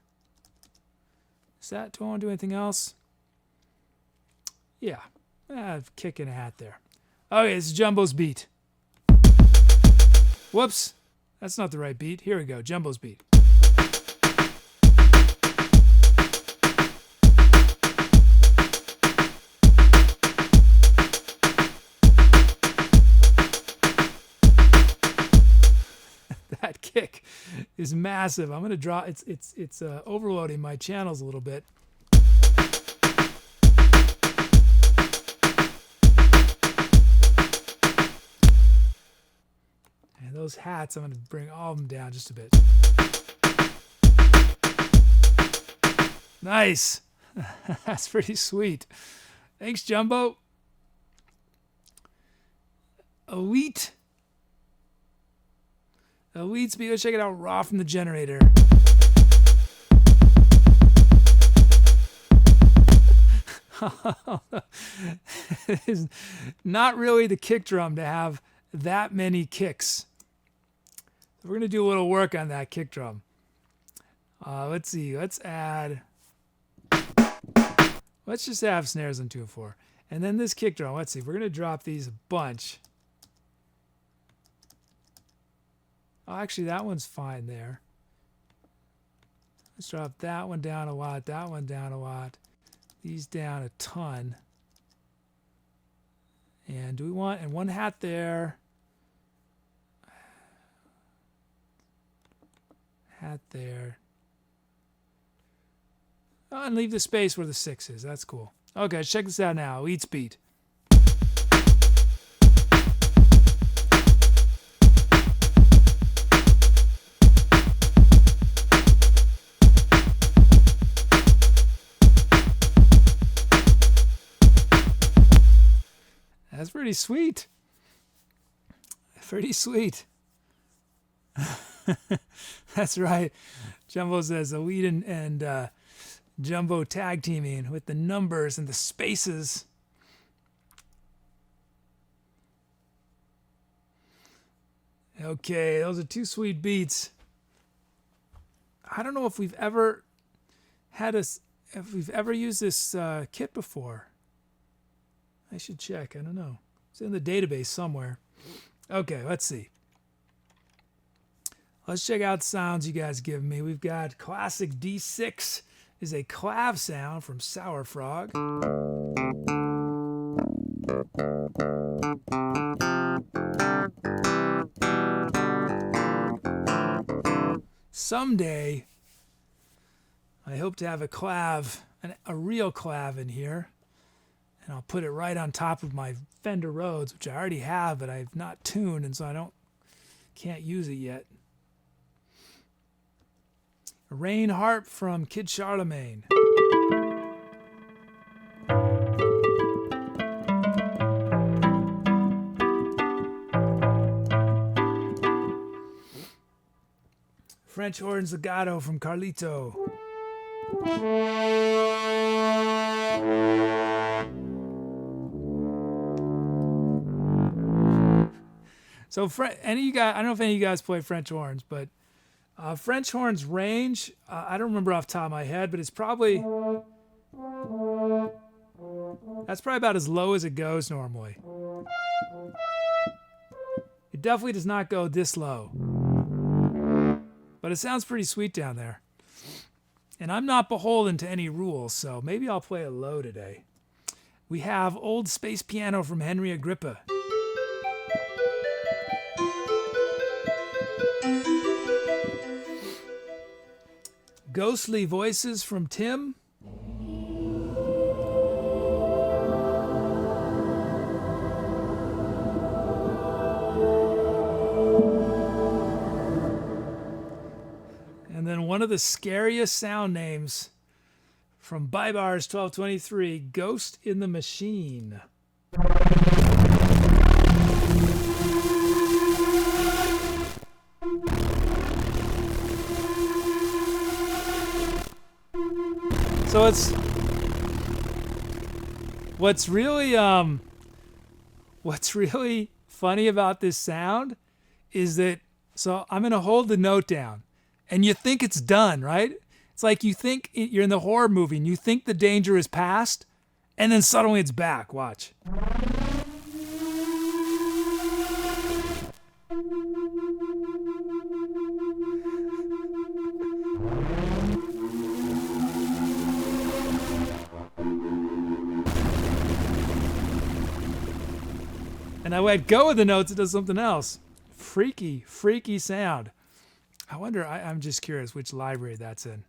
Do I want to do anything else? Yeah, kick and a hat there. Okay, this is Jumbo's beat. Whoops, that's not the right beat. Here we go, Jumbo's beat. That kick is massive. I'm going to draw. It's overloading my channels a little bit. And those hats, I'm going to bring all of them down just a bit. Nice. That's pretty sweet. Thanks, Jumbo. Elite. Elite speed. Let's check it out raw from the generator. It is not really the kick drum to have that many kicks. So we're going to do a little work on that kick drum. Let's see. Let's just have snares on 2 and 4. And then this kick drum. Let's see. We're going to drop these a bunch. Oh, actually, that one's fine there. Let's drop that one down a lot, that one down a lot, these down a ton. And do we want, and one hat there, hat there. Oh, and leave the space where the 6 is. That's cool. Okay, check this out now. Elite speed. That's pretty sweet. Pretty sweet. That's right. Jumbo says Elite and Jumbo tag teaming with the numbers and the spaces. Okay, those are 2 sweet beats. I don't know if we've ever used this kit before. I should check. I don't know. It's in the database somewhere. Okay, let's see. Let's check out sounds you guys give me. We've got classic D6 is a clav sound from Sour Frog. Someday, I hope to have a clav, a real clav in here, and I'll put it right on top of my Fender Rhodes, which I already have, but I've not tuned, and so can't use it yet. A rain harp from Kid Charlemagne. French horns legato from Carlito. So, any of you guys, I don't know if any of you guys play French horns, but French horns range, I don't remember off the top of my head, but that's probably about as low as it goes normally. It definitely does not go this low. But it sounds pretty sweet down there. And I'm not beholden to any rules, so maybe I'll play it low today. We have Old Space Piano from Henry Agrippa. Ghostly Voices from Tim. And then one of the scariest sound names from Bybars 1223, Ghost in the Machine. So what's really funny about this sound is that, so I'm going to hold the note down and you think it's done, right? It's like you think you're in the horror movie and you think the danger is past and then suddenly it's back. Watch. And I let go of the notes, it does something else. Freaky, freaky sound. I wonder, I'm just curious which library that's in.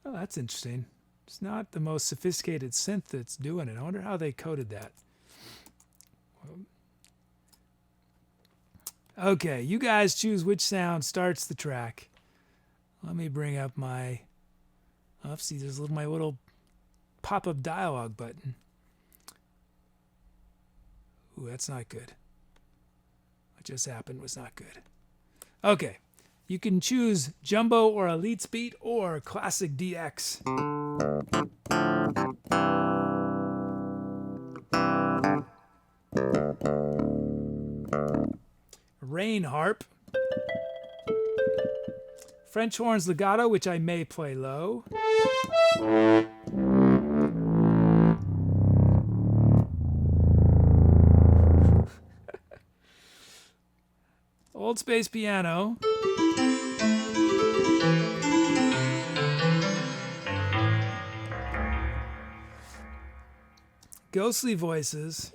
Oh, that's interesting. It's not the most sophisticated synth that's doing it. I wonder how they coded that. Okay, you guys choose which sound starts the track. Let me bring up my... Oh, see, there's my little pop-up dialogue button. Ooh, that's not good. What just happened was not good. Okay, you can choose Jumbo or Elite Speed or Classic DX. Rain harp. French horns legato, which I may play low. Old Space Piano. Ghostly Voices.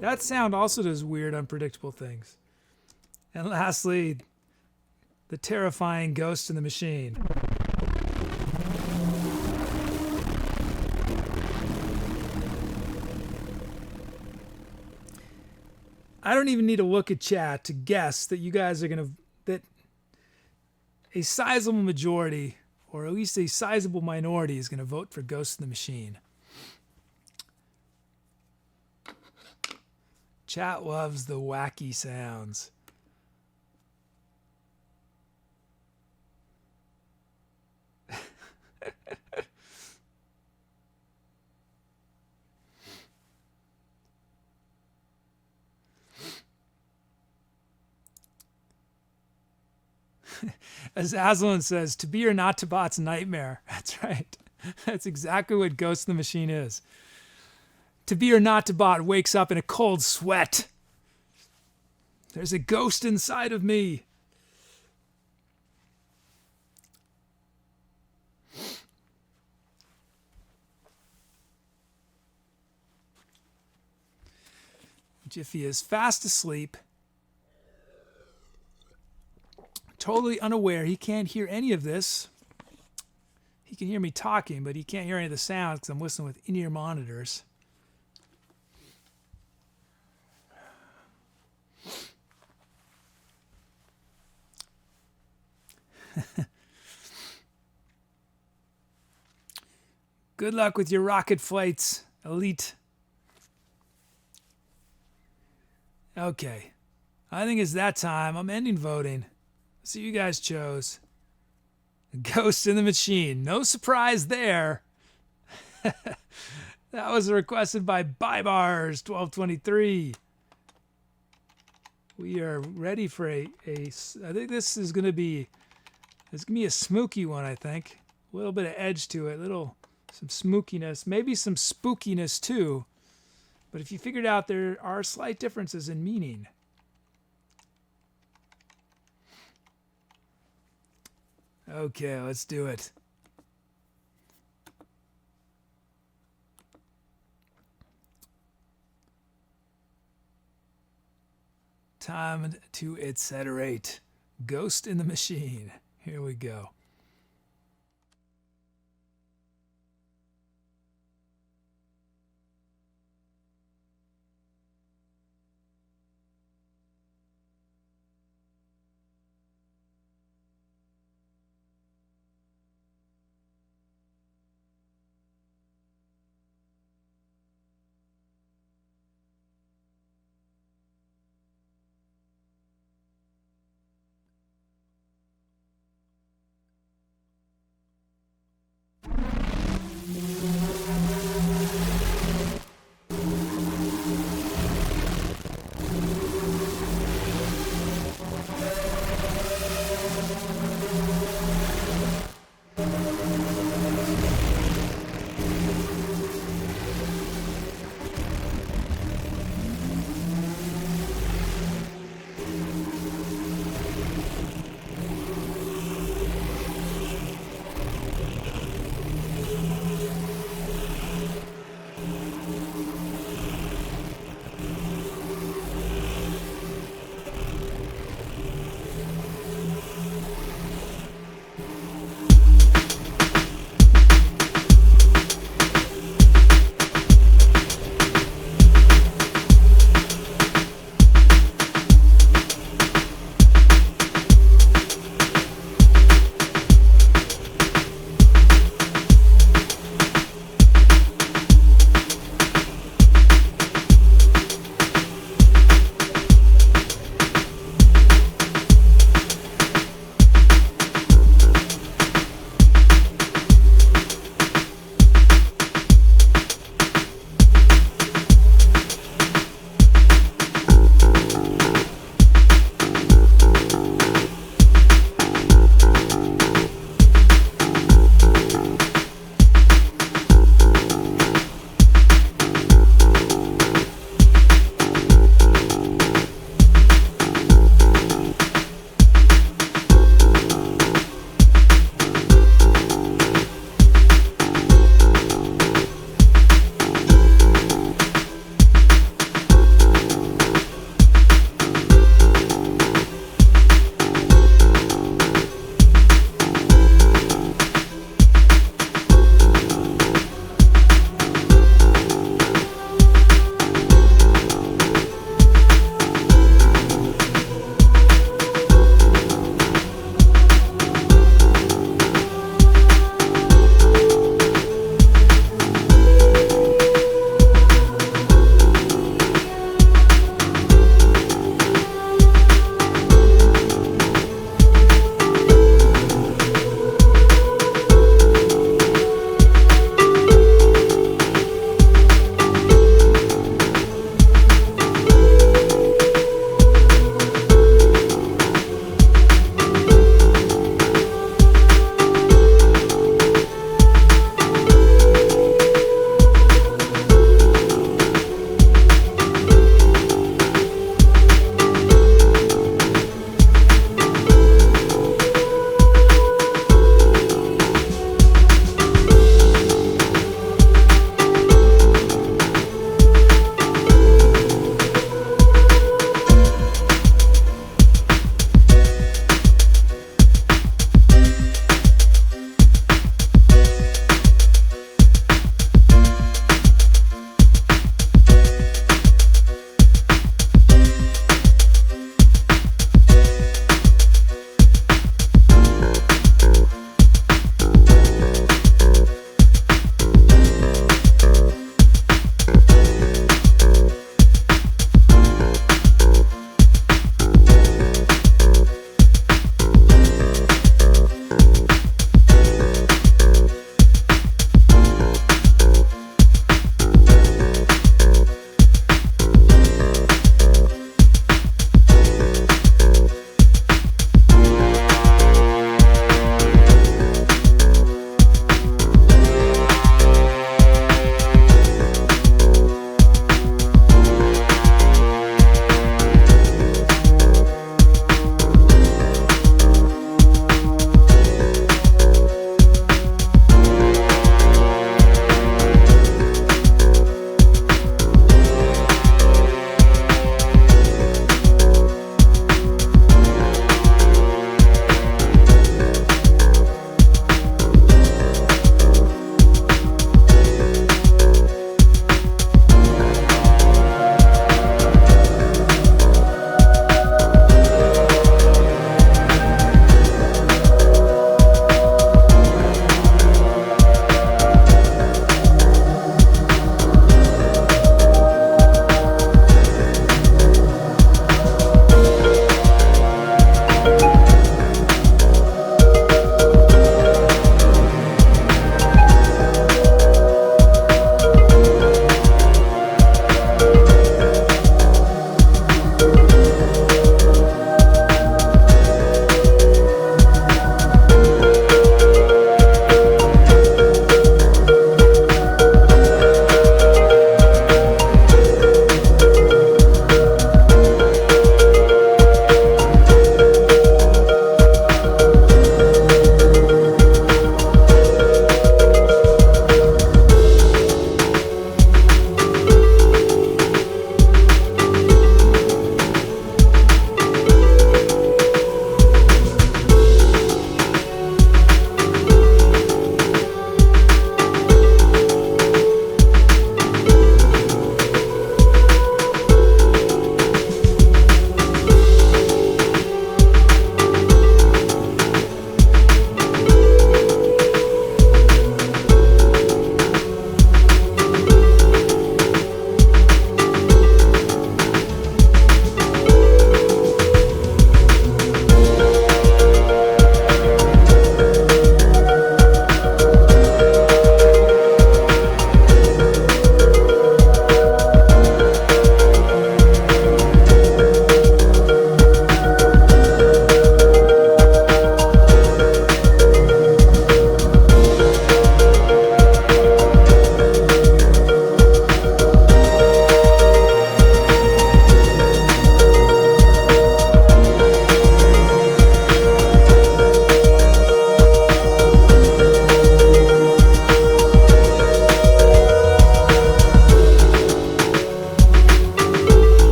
That sound also does weird, unpredictable things. And lastly, the terrifying Ghost in the Machine. I don't even need to look at chat to guess that you guys are that a sizable majority, or at least a sizable minority, is going to vote for Ghost in the Machine. Chat loves the wacky sounds. As Aslan says, to be or not to bot's nightmare. That's right. That's exactly what Ghost in the Machine is. To be or not to bot wakes up in a cold sweat. There's a ghost inside of me. Jiffy is fast asleep, totally unaware. He can't hear any of this. He can hear me talking, but he can't hear any of the sounds because I'm listening with in-ear monitors. Good luck with your rocket flights, Elite. Okay. I think it's that time. I'm ending voting. See you guys chose. Ghost in the Machine. No surprise there. That was requested by Bybars1223. We are ready for I think this is going to be, it's going to be a smooky one, I think. A little bit of edge to it, some smookiness, maybe some spookiness too. But if you figured out there are slight differences in meaning. Okay, let's do it. Time to etceterate. Ghost in the Machine. Here we go.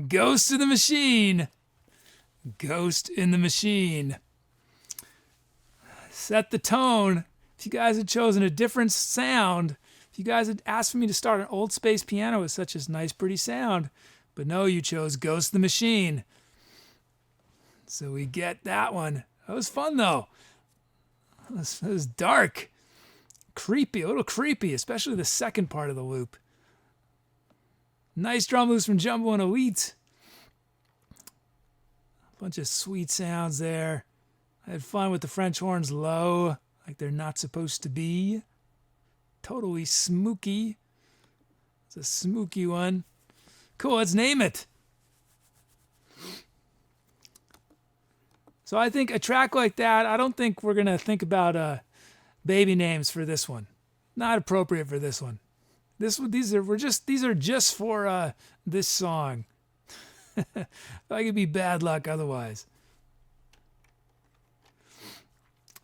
Ghost in the Machine. Ghost in the Machine. Set the tone. If you guys had chosen a different sound, if you guys had asked for me to start an old space piano with such a nice, pretty sound, but no, you chose Ghost in the Machine. So we get that one. That was fun, though. It was dark. Creepy, a little creepy, especially the second part of the loop. Nice drum loops from Jumbo and Elite. A bunch of sweet sounds there. I had fun with the French horns low, like they're not supposed to be. Totally smooky. It's a smooky one. Cool, let's name it. So I think a track like that, I don't think we're going to think about baby names for this one. Not appropriate for this one. These are just for this song. That could be bad luck otherwise.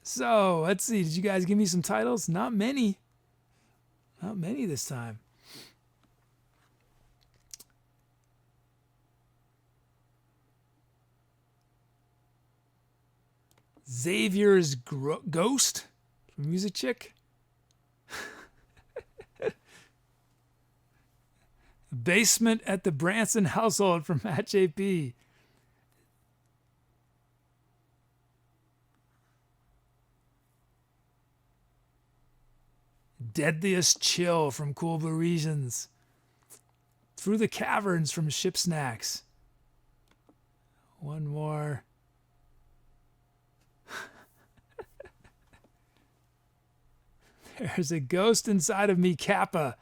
So let's see. Did you guys give me some titles? Not many. Not many this time. Xavier's Ghost from Music Chick. Basement at the Branson household from Matt JP. Deadliest Chill from Cool Blue Regions. Through the Caverns from Ship Snacks. One more. There's a ghost inside of me, Kappa.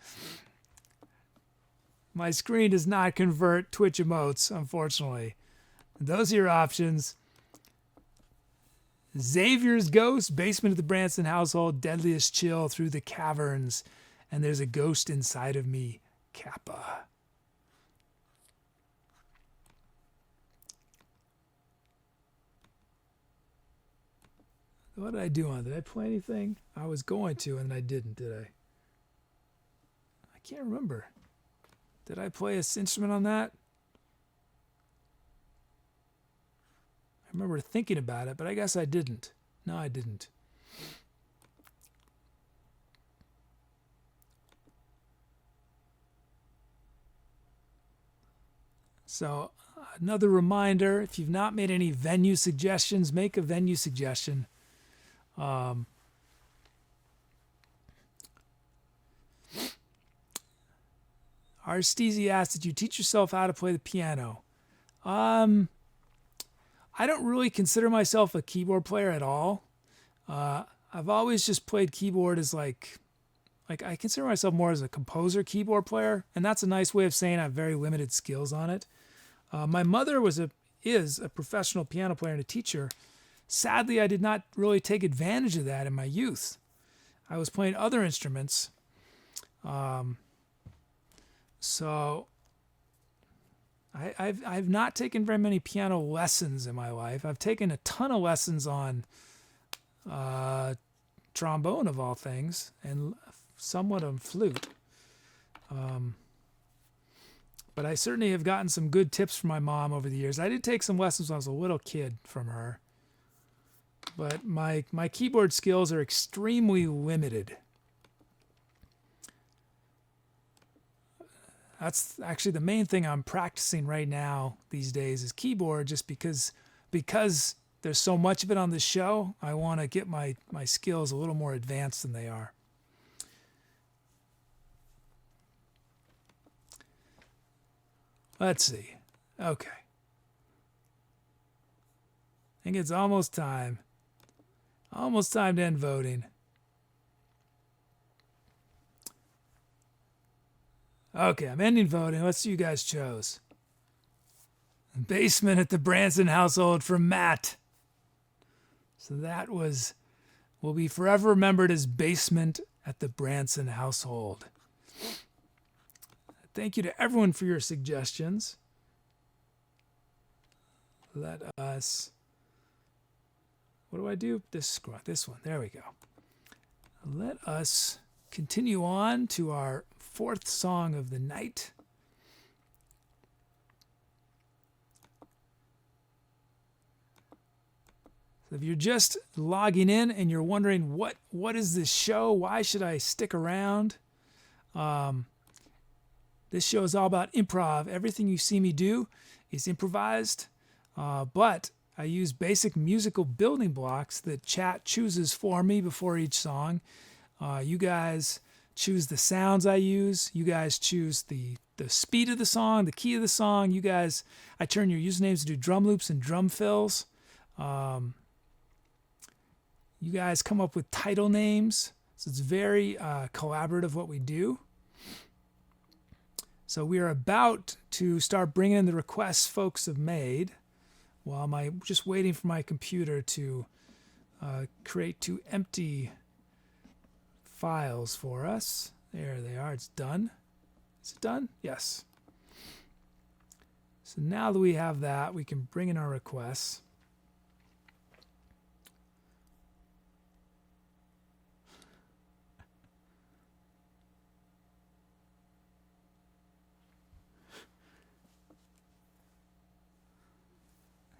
My screen does not convert Twitch emotes, unfortunately. Those are your options. Xavier's Ghost, Basement of the Branson household, Deadliest Chill, Through the Caverns, and there's a ghost inside of me, Kappa. What did I do on it? Did I play anything? I was going to, and I didn't, did I? I can't remember. Did I play an instrument on that? I remember thinking about it, but I guess I didn't. No, I didn't. So, another reminder, if you've not made any venue suggestions, make a venue suggestion. Arsteezy asked, did you teach yourself how to play the piano? I don't really consider myself a keyboard player at all. I've always just played keyboard as like I consider myself more as a composer keyboard player, and that's a nice way of saying I have very limited skills on it. My mother is a professional piano player and a teacher. Sadly, I did not really take advantage of that in my youth. I was playing other instruments. So I've not taken very many piano lessons in my life. I've taken a ton of lessons on trombone, of all things, and somewhat on flute. But I certainly have gotten some good tips from my mom over the years. I did take some lessons when I was a little kid from her. But my keyboard skills are extremely limited. That's actually the main thing I'm practicing right now these days is keyboard, just because there's so much of it on this show. I want to get my skills a little more advanced than they are. Let's see. Okay. I think it's almost time. Almost time to end voting. Okay, I'm ending voting. Let's see who you guys chose. Basement at the Branson household from Matt. So that will be forever remembered as Basement at the Branson household. Thank you to everyone for your suggestions. Let us... What do I do? This one. There we go. Let us continue on to our fourth song of the night. If you're just logging in and you're wondering what is this show, why should I stick around? This show is all about improv. Everything you see me do is improvised, but I use basic musical building blocks that chat chooses for me before each song. You guys choose the sounds I use. You guys choose the speed of the song, the key of the song. I turn your usernames to do drum loops and drum fills. You guys come up with title names. So it's very collaborative what we do. So we are about to start bringing in the requests folks have made while I'm just waiting for my computer to create 2 empty files for us. There they are. It's done. Is it done? Yes. So now that we have that, we can bring in our requests.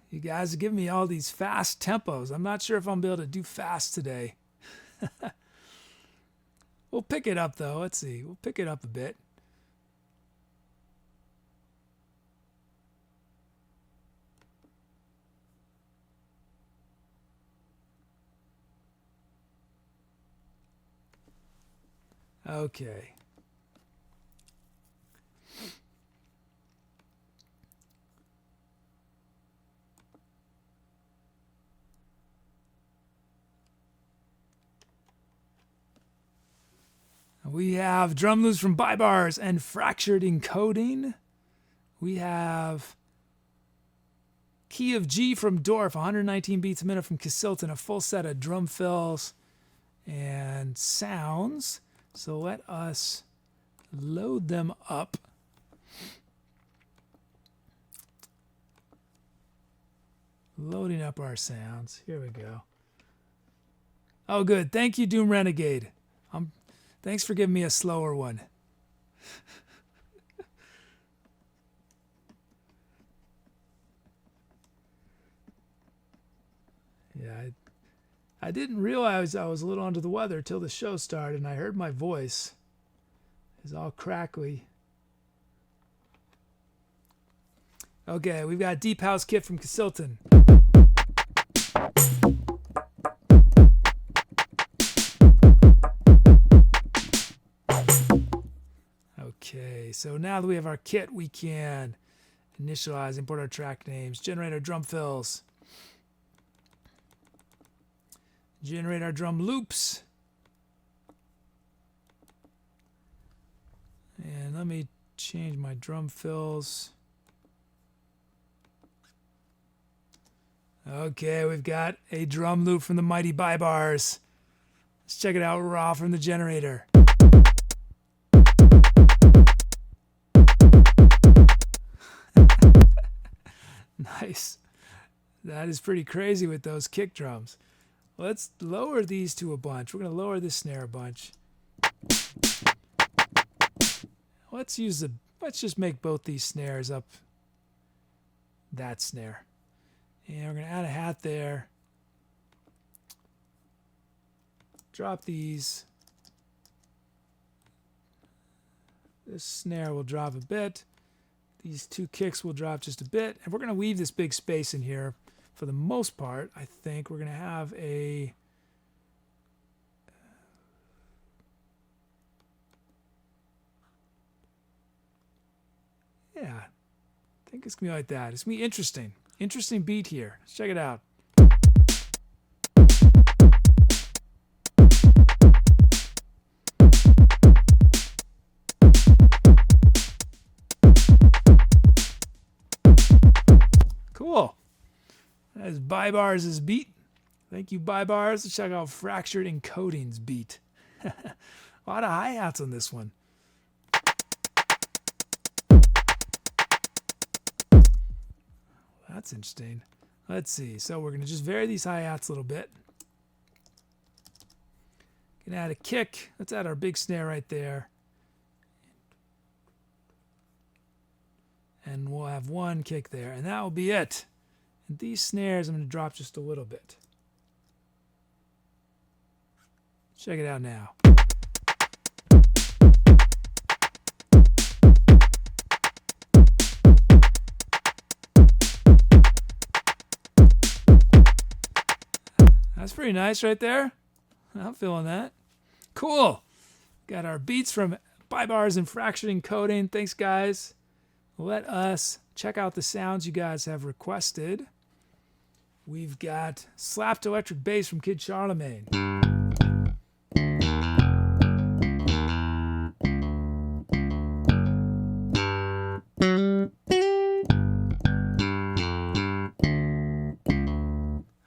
You guys are giving me all these fast tempos. I'm not sure if I'm going to be able to do fast today. We'll pick it up, though. Let's see. We'll pick it up a bit. Okay. We have drum loops from Bybars and fractured encoding. We have key of G from Dorf, 119 beats a minute from Casilton, a full set of drum fills and sounds. So let us load them up. Loading up our sounds. Here we go. Oh, good. Thank you, Doom Renegade. Thanks for giving me a slower one. Yeah, I didn't realize I was a little under the weather till the show started, and I heard my voice is all crackly. Okay, we've got Deep House Kit from Casilton. Okay, so now that we have our kit, we can initialize, import our track names, generate our drum fills, generate our drum loops. And let me change my drum fills. Okay, we've got a drum loop from the mighty Bybars. Let's check it out raw from the generator. Nice. That is pretty crazy with those kick drums. Let's lower these to a bunch. We're going to lower this snare a bunch. Let's just make both these snares up that snare. And we're going to add a hat there. Drop these. This snare will drop a bit. These 2 kicks will drop just a bit. And we're going to leave this big space in here for the most part. I think we're going to have a... Yeah, I think it's going to be like that. It's going to be interesting. Interesting beat here. Let's check it out. Cool. That is Bybars' beat. Thank you, Bybars. Let's check out Fractured Encoding's beat. A lot of hi-hats on this one. That's interesting. Let's see. So we're going to just vary these hi-hats a little bit. Going to add a kick. Let's add our big snare right there. And we'll have 1 kick there. And that will be it. And these snares I'm going to drop just a little bit. Check it out now. That's pretty nice right there. I'm feeling that. Cool. Got our beats from Bybars and Fracturing Coding. Thanks, guys. Let us check out the sounds you guys have requested. We've got Slapped Electric Bass from Kid Charlemagne.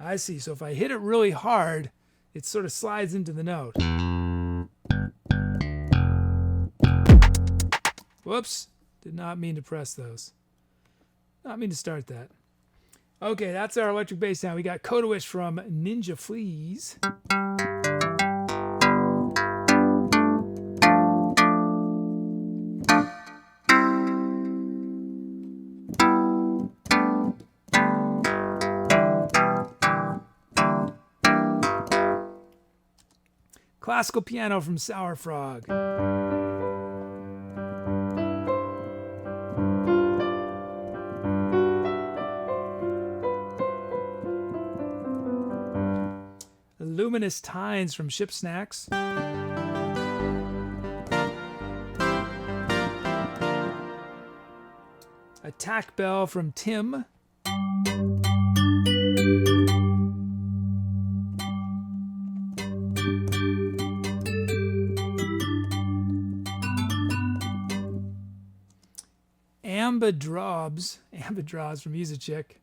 I see. So if I hit it really hard, it sort of slides into the note. Whoops. Did not mean to press those. Not mean to start that. Okay, that's our electric bass sound. We got Coda-Wish from NinjaFleas. Classical Piano from Sour Frog. Luminous Tines from Ship Snacks. Attack Bell from Tim. Ambidrobs from Use a Chick.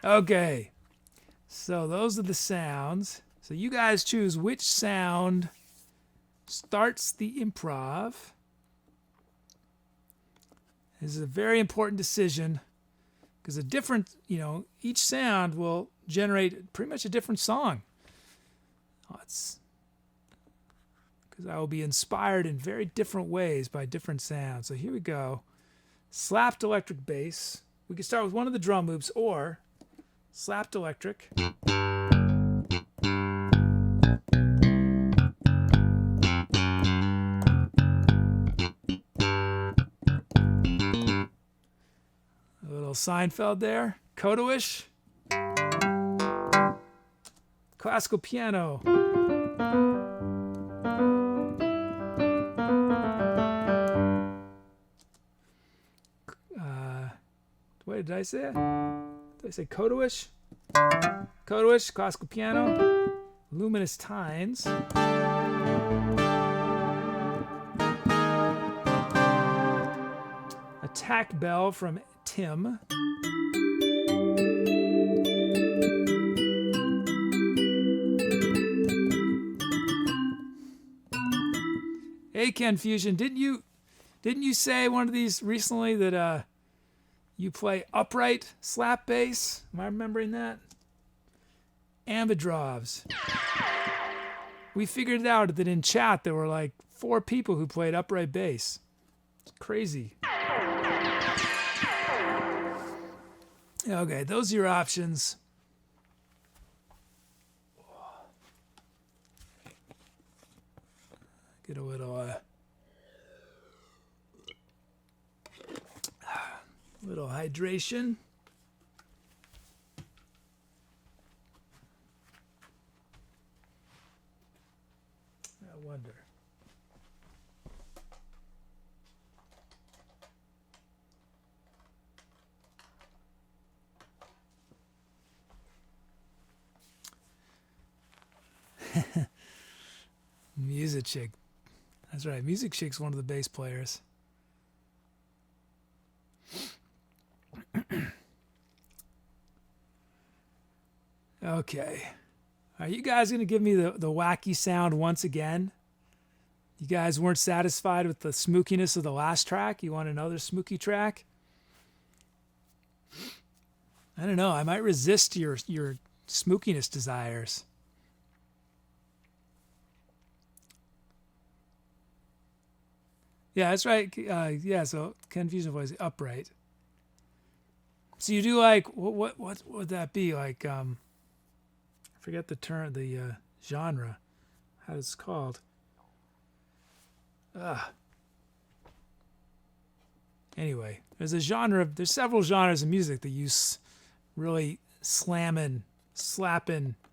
Okay, so those are the sounds. So you guys choose which sound starts the improv. This is a very important decision because each sound will generate pretty much a different song. It's because I will be inspired in very different ways by different sounds. So here we go. Slapped electric bass. We can start with one of the drum loops or slapped electric. A little Seinfeld there. Coda-Wish. Classical piano. Wait, did I say it? Did I say Coda-Wish? Coda-Wish, classical piano. Luminous Tines. Attack Bell from Tim. Hey, Ken Fusion, didn't you say one of these recently that you play upright slap bass? Am I remembering that? Ambidrobs. We figured it out that in chat there were like 4 people who played upright bass. It's crazy. Okay, those are your options. Get a little hydration. I wonder. Music Chick. That's right. Music Chick's one of the bass players. Okay. Are you guys going to give me the wacky sound once again? You guys weren't satisfied with the smookiness of the last track? You want another smooky track? I don't know. I might resist your smookiness desires. Yeah, that's right. Yeah, so confusion voice upright. So you do like what would that be like? I forget the term, the genre. How it's called. Anyway, there's several genres of music that use really slapping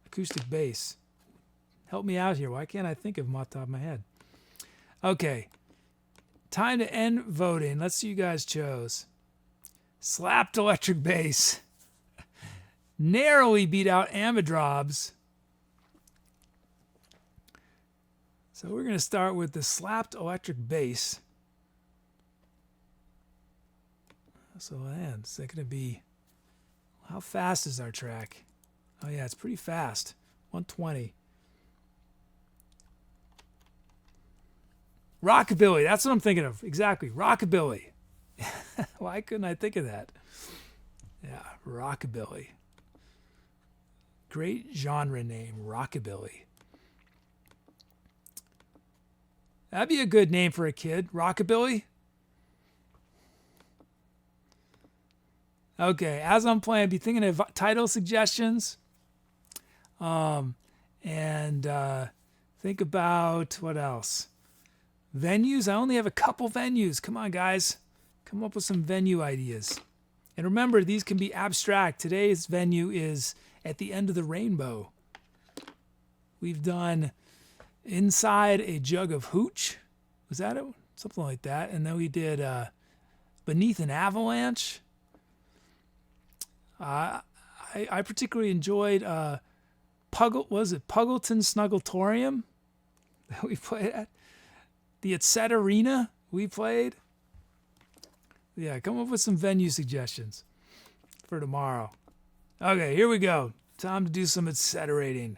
acoustic bass. Help me out here. Why can't I think of them off the top of my head? Okay. Time to end voting. Let's see, you guys chose. Slapped electric bass. Narrowly beat out Amadrobs. So we're going to start with the slapped electric bass. So man, is that going to be... How fast is our track? Oh yeah, it's pretty fast. 120. Rockabilly, that's what I'm thinking of. Exactly, rockabilly. Why couldn't I think of that? Yeah, rockabilly. Great genre name, rockabilly. That'd be a good name for a kid, rockabilly. Okay, as I'm playing, be thinking of title suggestions. And think about what else? Venues. I only have a couple venues. Come on, guys. Come up with some venue ideas. And remember, these can be abstract. Today's venue is at the end of the rainbow. We've done Inside a Jug of Hooch. Was that it? Something like that. And then we did Beneath an Avalanche. I particularly enjoyed Puggleton Snuggletorium that we played at. The Etcetera we played. Yeah, come up with some venue suggestions for tomorrow. Okay, here we go. Time to do some etceterating.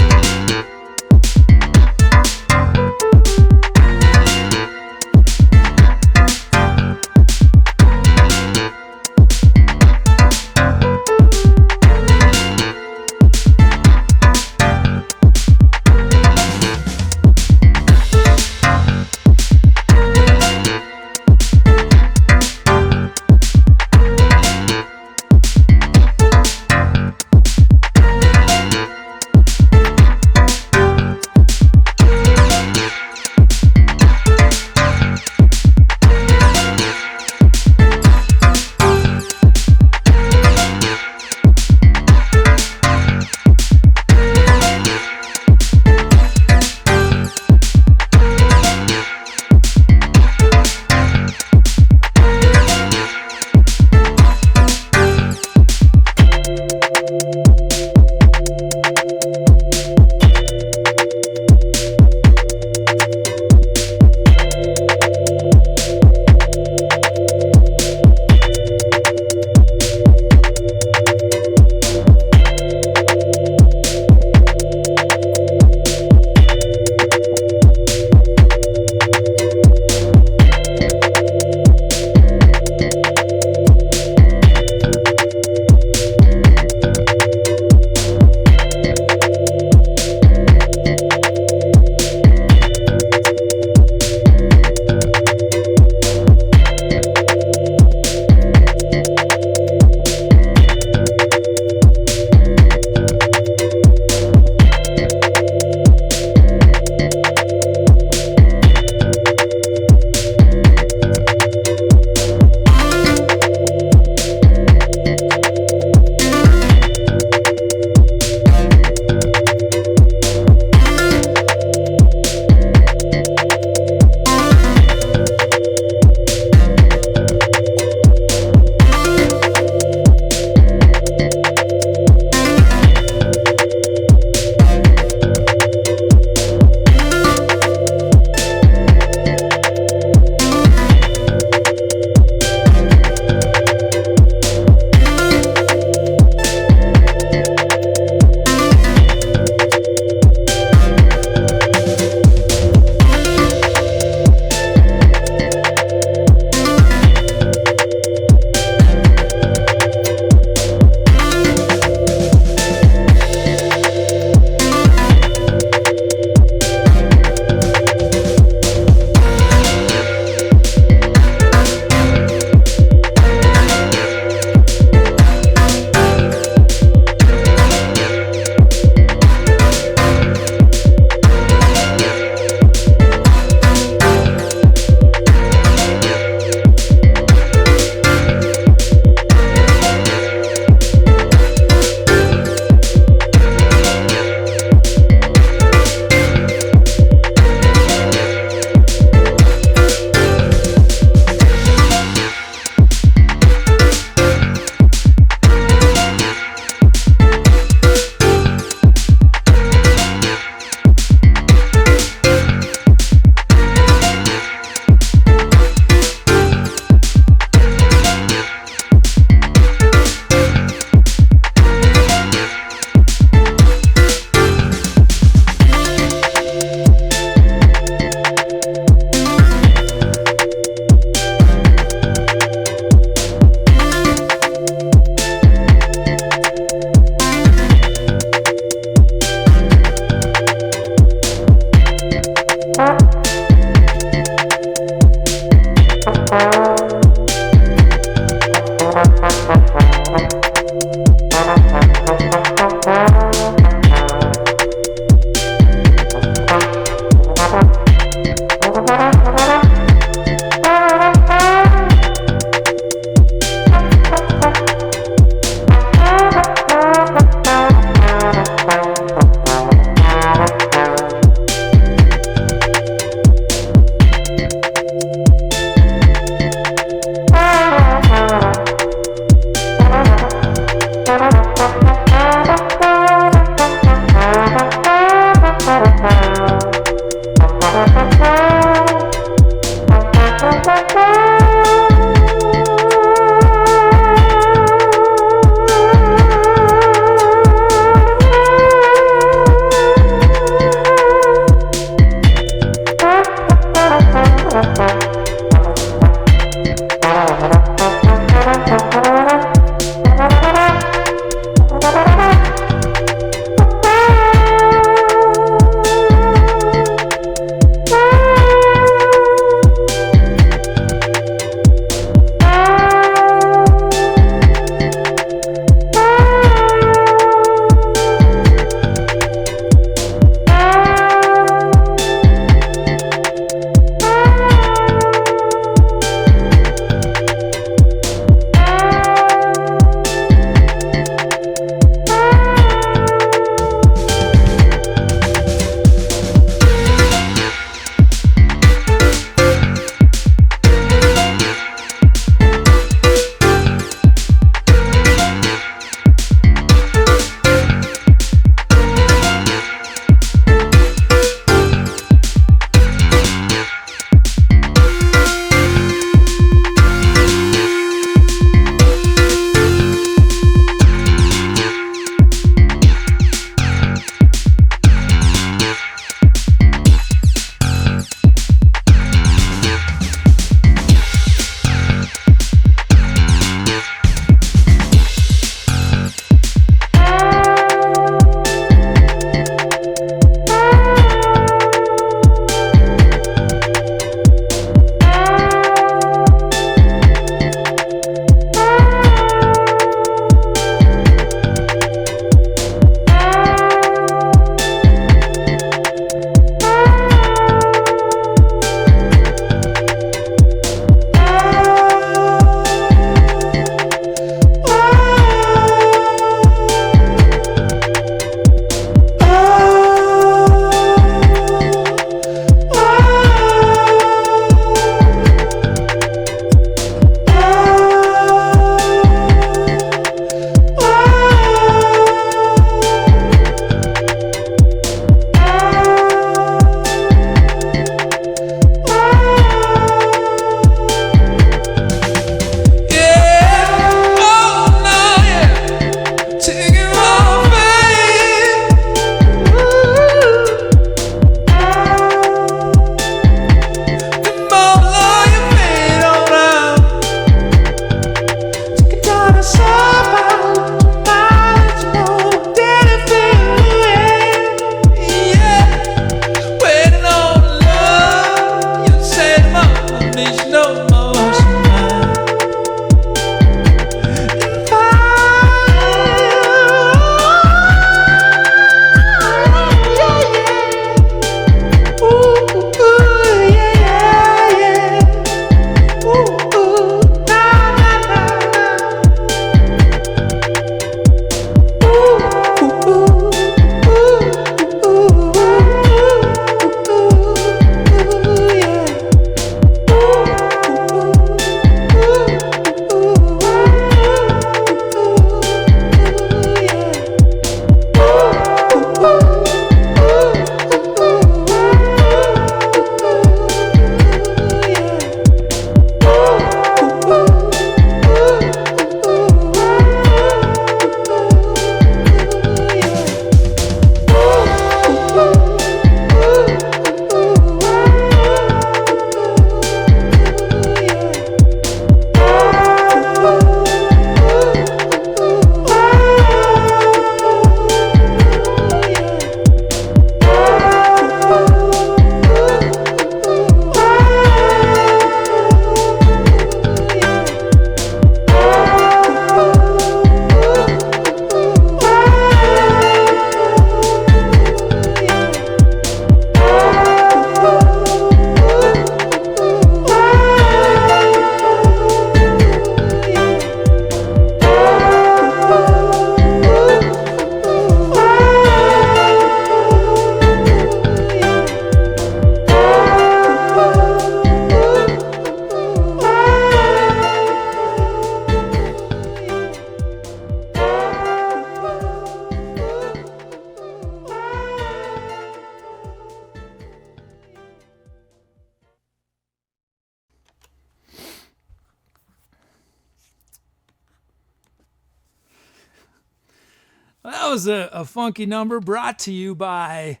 That was a funky number brought to you by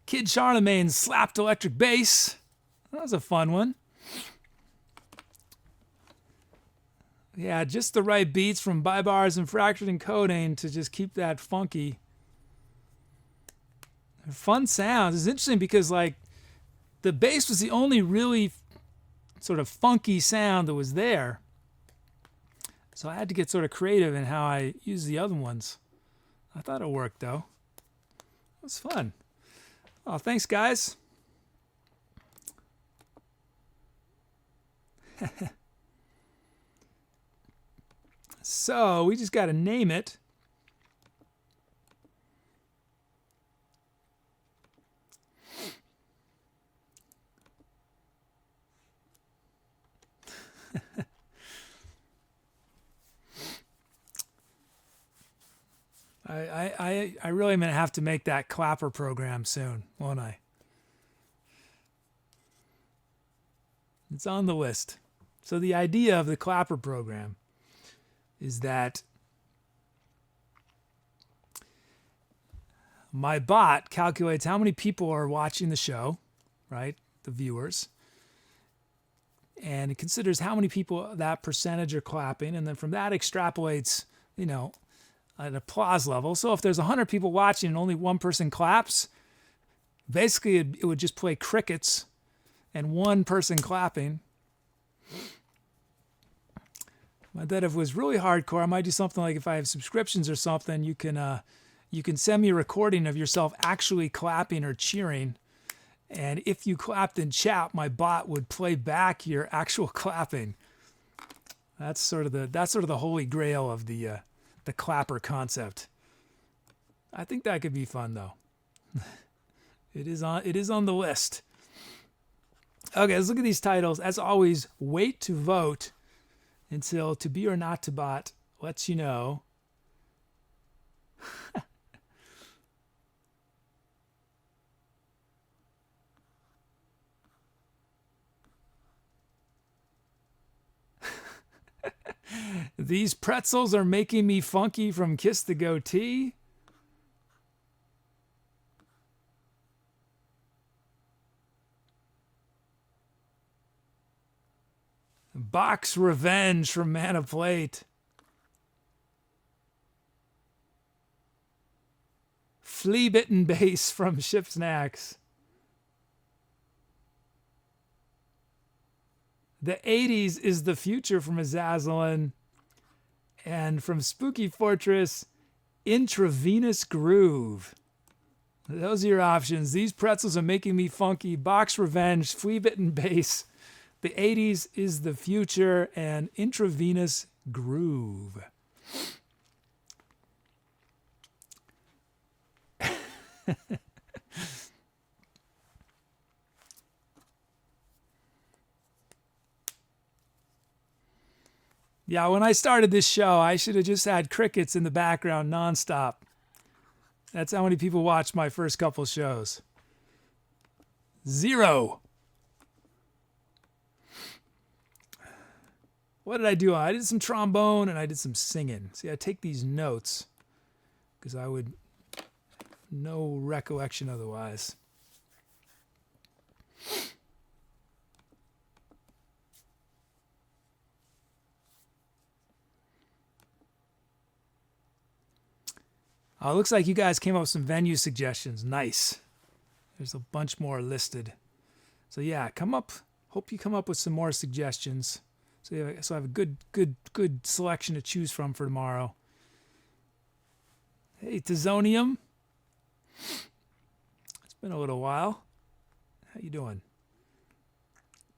Kid Charlemagne's slapped electric bass. That was a fun one. Yeah, just the right beats from Bibars and Fractured Encoding to just keep that funky. Fun sounds. It's interesting because like the bass was the only really sort of funky sound that was there. So I had to get sort of creative in how I use the other ones. I thought it worked though. It was fun. Oh, thanks guys. So we just got to name it. I really am going to have to make that clapper program soon, won't I? It's on the list. So the idea of the clapper program is that my bot calculates how many people are watching the show, right? The viewers. And it considers how many people that percentage are clapping. And then from that extrapolates, you know, an applause level. So if there's 100 people watching and only one person claps, basically it would just play crickets and one person clapping. But then if it was really hardcore, I might do something like if I have subscriptions or something, you can send me a recording of yourself actually clapping or cheering. And if you clapped in chat, my bot would play back your actual clapping. That's sort of the holy grail of the clapper concept. I think that could be fun though. It is on the list. Okay, let's look at these titles. As always, wait to vote until To Be or Not to Bot lets you know. These pretzels are making me funky from Kiss the Goatee. Box Revenge from Manofplate. Flea Bitten Bass from Ship Snacks. The 80s is the future from Azazalin. And from SpookyFortress, Intravenous Groove. Those are your options. These pretzels are making me funky. Box Revenge, Flea Bitten Bass. The 80s is the future, and Intravenous Groove. Yeah, when I started this show, I should have just had crickets in the background nonstop. That's how many people watched my first couple shows. 0. What did I do? I did some trombone and I did some singing. See, I take these notes because I would no recollection otherwise. It looks like you guys came up with some venue suggestions. Nice. There's a bunch more listed. So yeah, hope you come up with some more suggestions. So I have a good selection to choose from for tomorrow. Hey, Tizonium. It's been a little while. How you doing?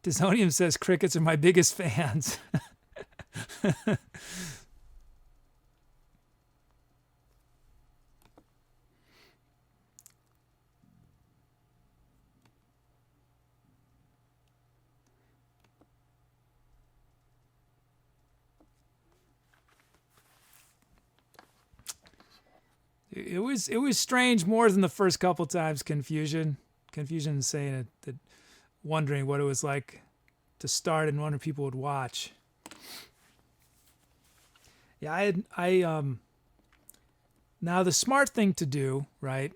Tizonium says crickets are my biggest fans. It was strange more than the first couple times. Confusion saying it, that wondering what it was like to start and wonder people would watch. Yeah, Now, the smart thing to do, right,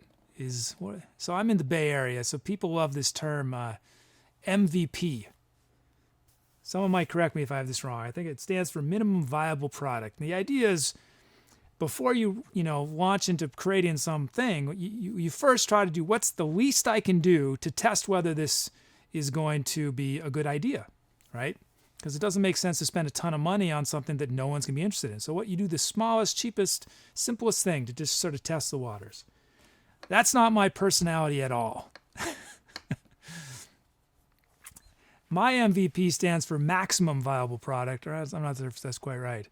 so I'm in the Bay Area, so people love this term MVP. Someone might correct me if I have this wrong. I think it stands for minimum viable product. And the idea is before you launch into creating something, you first try to do what's the least I can do to test whether this is going to be a good idea, right? Because it doesn't make sense to spend a ton of money on something that no one's going to be interested in. So what you do, the smallest, cheapest, simplest thing to just sort of test the waters. That's not my personality at all. My MVP stands for maximum viable product, or I'm not sure if that's quite right.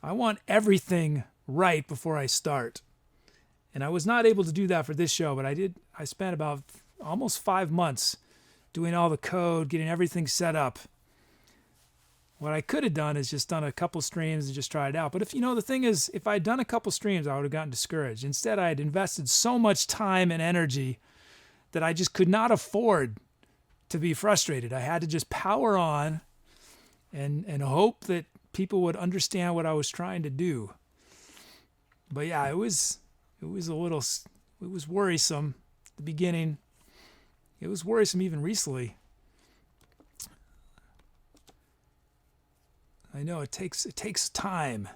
I want everything right before I start. And I was not able to do that for this show, but I spent about almost 5 months doing all the code, getting everything set up. What I could have done is just done a couple streams and just tried it out. But the thing is, if I'd done a couple streams, I would have gotten discouraged. Instead, I had invested so much time and energy that I just could not afford to be frustrated. I had to just power on and hope that people would understand what I was trying to do. But yeah, it was worrisome at the beginning. It was worrisome even recently. I know it takes time.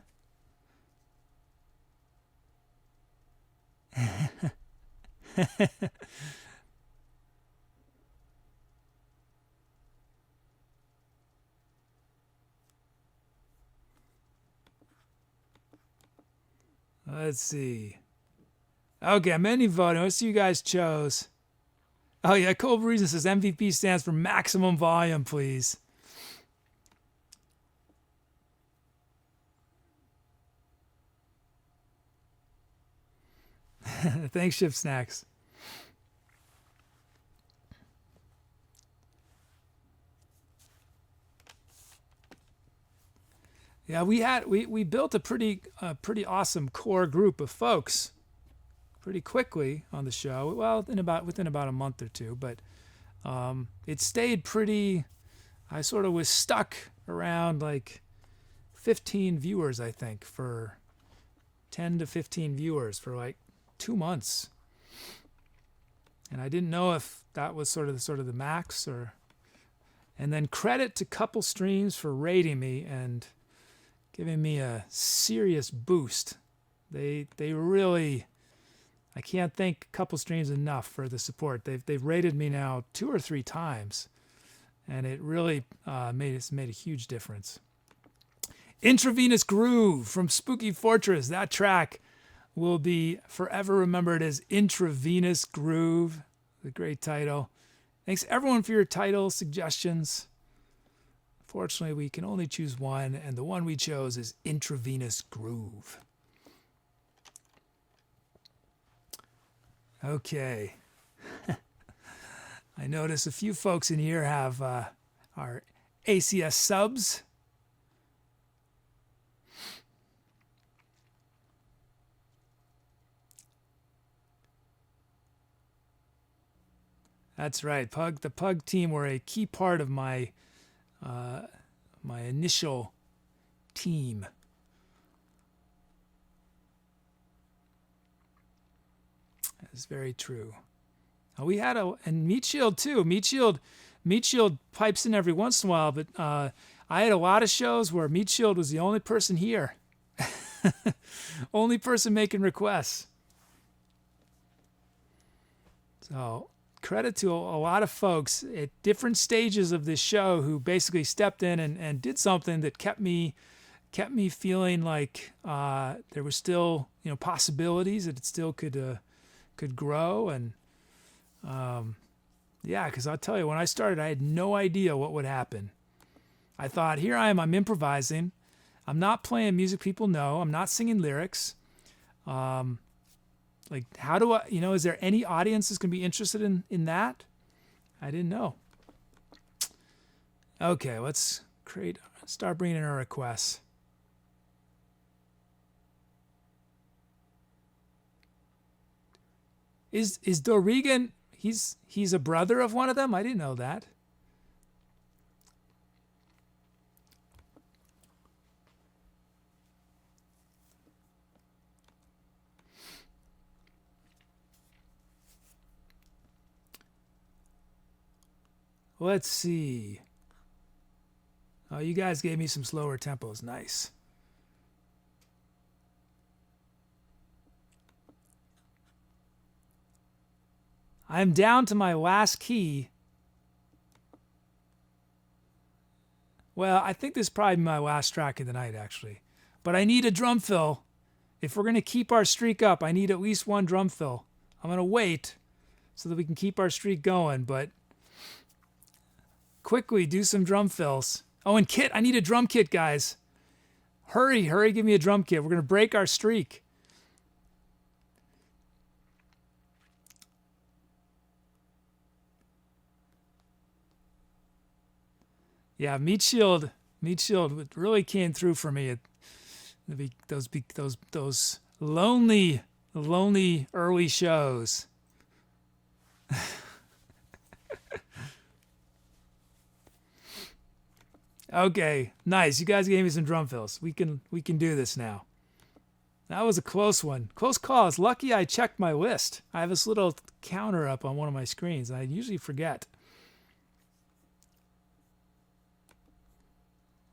Let's see. Okay, I'm ending voting. Let's see who you guys chose. Oh yeah, Cold Reason says MVP stands for maximum volume, please. Thanks, Ship Snacks. Yeah, we built a pretty awesome core group of folks pretty quickly on the show. Well, within about a month or two, but it stayed pretty. I sort of was stuck around like 15 viewers, I think, for 10 to 15 viewers for like 2 months, and I didn't know if that was sort of the max or. And then credit to Couple Streams for rating me and giving me a serious boost. They really, I can't thank Couple Streams enough for the support. They've rated me now 2 or 3 times, and it really made a huge difference. Intravenous Groove from SpookyFortress. That track will be forever remembered as Intravenous Groove. The great title. Thanks everyone for your title suggestions. Fortunately, we can only choose one, and the one we chose is Intravenous Groove. Okay. I notice a few folks in here have our ACS subs. That's right. The Pug team were a key part of my my initial team. That is very true. We had and Meat Shield too. Meat Shield pipes in every once in a while, but I had a lot of shows where Meat Shield was the only person here, only person making requests. So credit to a lot of folks at different stages of this show who basically stepped in and did something that kept me feeling like there was still possibilities, that it still could grow. And yeah, because I'll tell you, when I started, I had no idea what would happen. I thought, here I am, I'm improvising. I'm not playing music people know. I'm not singing lyrics. Like, how do I, is there any audience that's going to be interested in that? I didn't know. Okay, let's start bringing in our requests. Is Dorigan, he's a brother of one of them? I didn't know that. Let's see. Oh, you guys gave me some slower tempos. Nice. I'm down to my last key. Well, I think this is probably my last track of the night, actually. But I need a drum fill. If we're going to keep our streak up, I need at least one drum fill. I'm going to wait so that we can keep our streak going, but quickly do some drum fills. Oh, and kit. I need a drum kit, guys. Hurry, give me a drum kit. We're going to break our streak. Yeah, Meat Shield really came through for me. Those lonely early shows. Okay, nice. You guys gave me some drum fills. We can do this now. That was a close one. Close call. It's lucky I checked my list. I have this little counter up on one of my screens. I usually forget.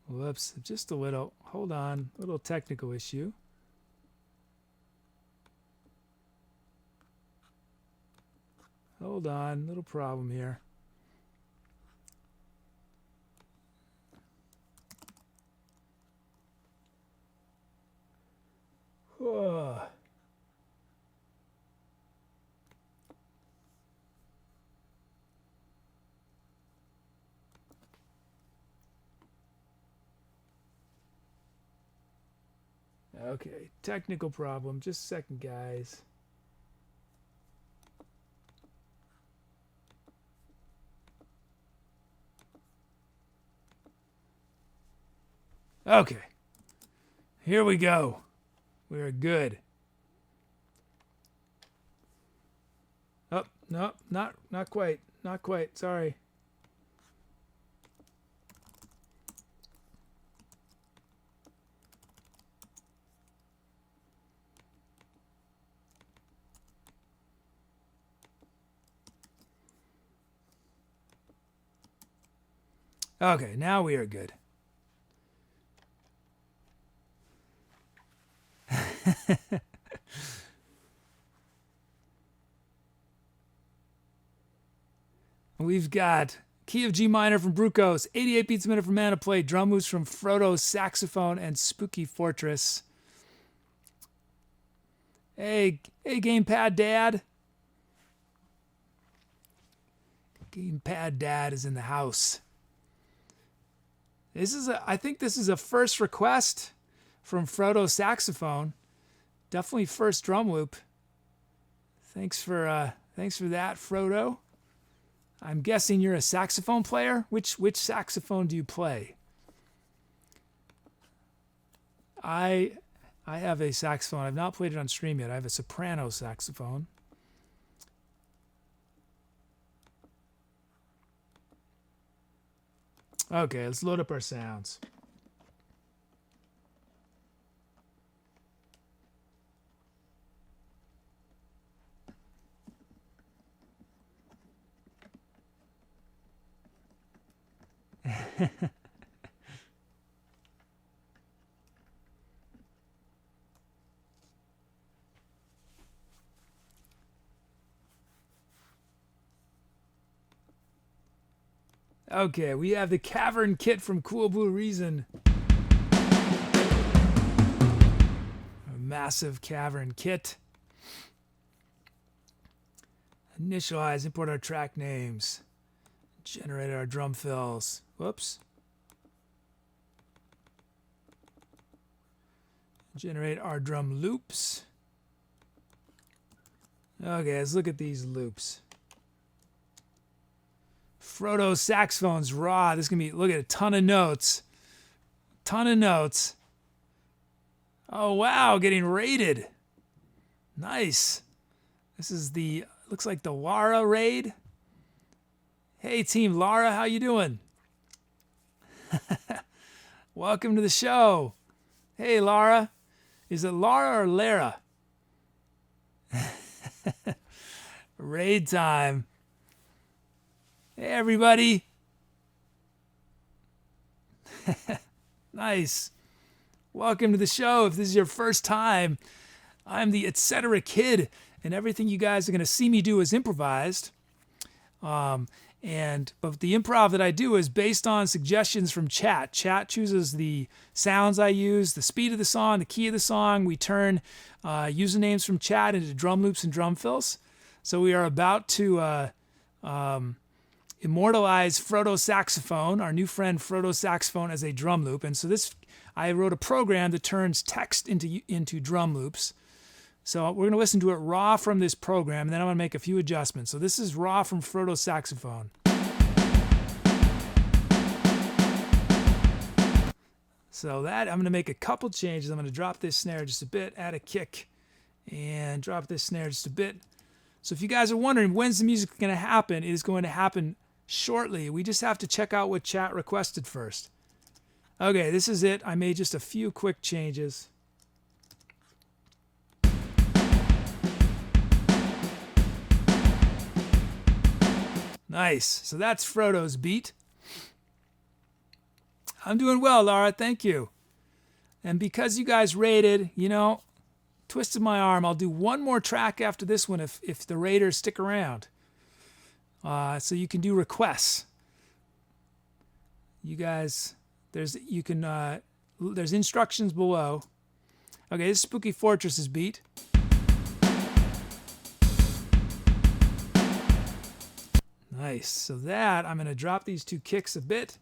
Whoops, just a little. Hold on, a little technical issue. Hold on, little problem here. Whoa. Okay, technical problem. Just a second, guys. Okay, here we go. We're good. Oh, no, not quite. Not quite. Sorry. Okay, now we are good. We've got key of G minor from Brucos, 88 beats a minute from Manofplate, drum moves from Frodo's saxophone and SpookyFortress. Hey, Gamepad Dad. Gamepad Dad is in the house. I think this is a first request from Frodo's saxophone. Definitely first drum loop. Thanks for that, Frodo. I'm guessing you're a saxophone player. Which saxophone do you play? I have a saxophone. I've not played it on stream yet. I have a soprano saxophone. Okay, let's load up our sounds. Okay, we have the Cavern Kit from Cool Blue Reason. A massive Cavern Kit. Initialize, import our track names. Generate our drum fills. Whoops. Generate our drum loops. Okay, let's look at these loops. Frodo's saxophone's raw. This is going to be, look at a ton of notes. Ton of notes. Oh, wow, getting raided. Nice. This is looks like the Lara raid. Hey, Team Lara, how you doing? Welcome to the show. Hey, Lara. Is it Lara or Lara? Raid time. Hey, everybody. Nice. Welcome to the show. If this is your first time, I'm the Etcetera Kid, and everything you guys are going to see me do is improvised. But the improv that I do is based on suggestions from chat. Chat chooses the sounds I use, the speed of the song, the key of the song. We turn usernames from chat into drum loops and drum fills. So we are about to immortalize Frodo Saxophone, our new friend Frodo Saxophone, as a drum loop. And so I wrote a program that turns text into drum loops. So we're going to listen to it raw from this program, and then I'm going to make a few adjustments. So this is raw from Frodo Saxophone. So that, I'm going to make a couple changes. I'm going to drop this snare just a bit, add a kick, and drop this snare just a bit. So if you guys are wondering when's the music going to happen, it is going to happen shortly. We just have to check out what chat requested first. Okay, this is it. I made just a few quick changes. Nice. So that's Frodo's beat. I'm doing well, Laura. Thank you. And because you guys rated, twisted my arm, I'll do one more track after this one if the raters stick around. So you can do requests. You guys, there's instructions below. Okay, this is SpookyFortress's beat. Nice. So that, I'm going to drop these two kicks a bit.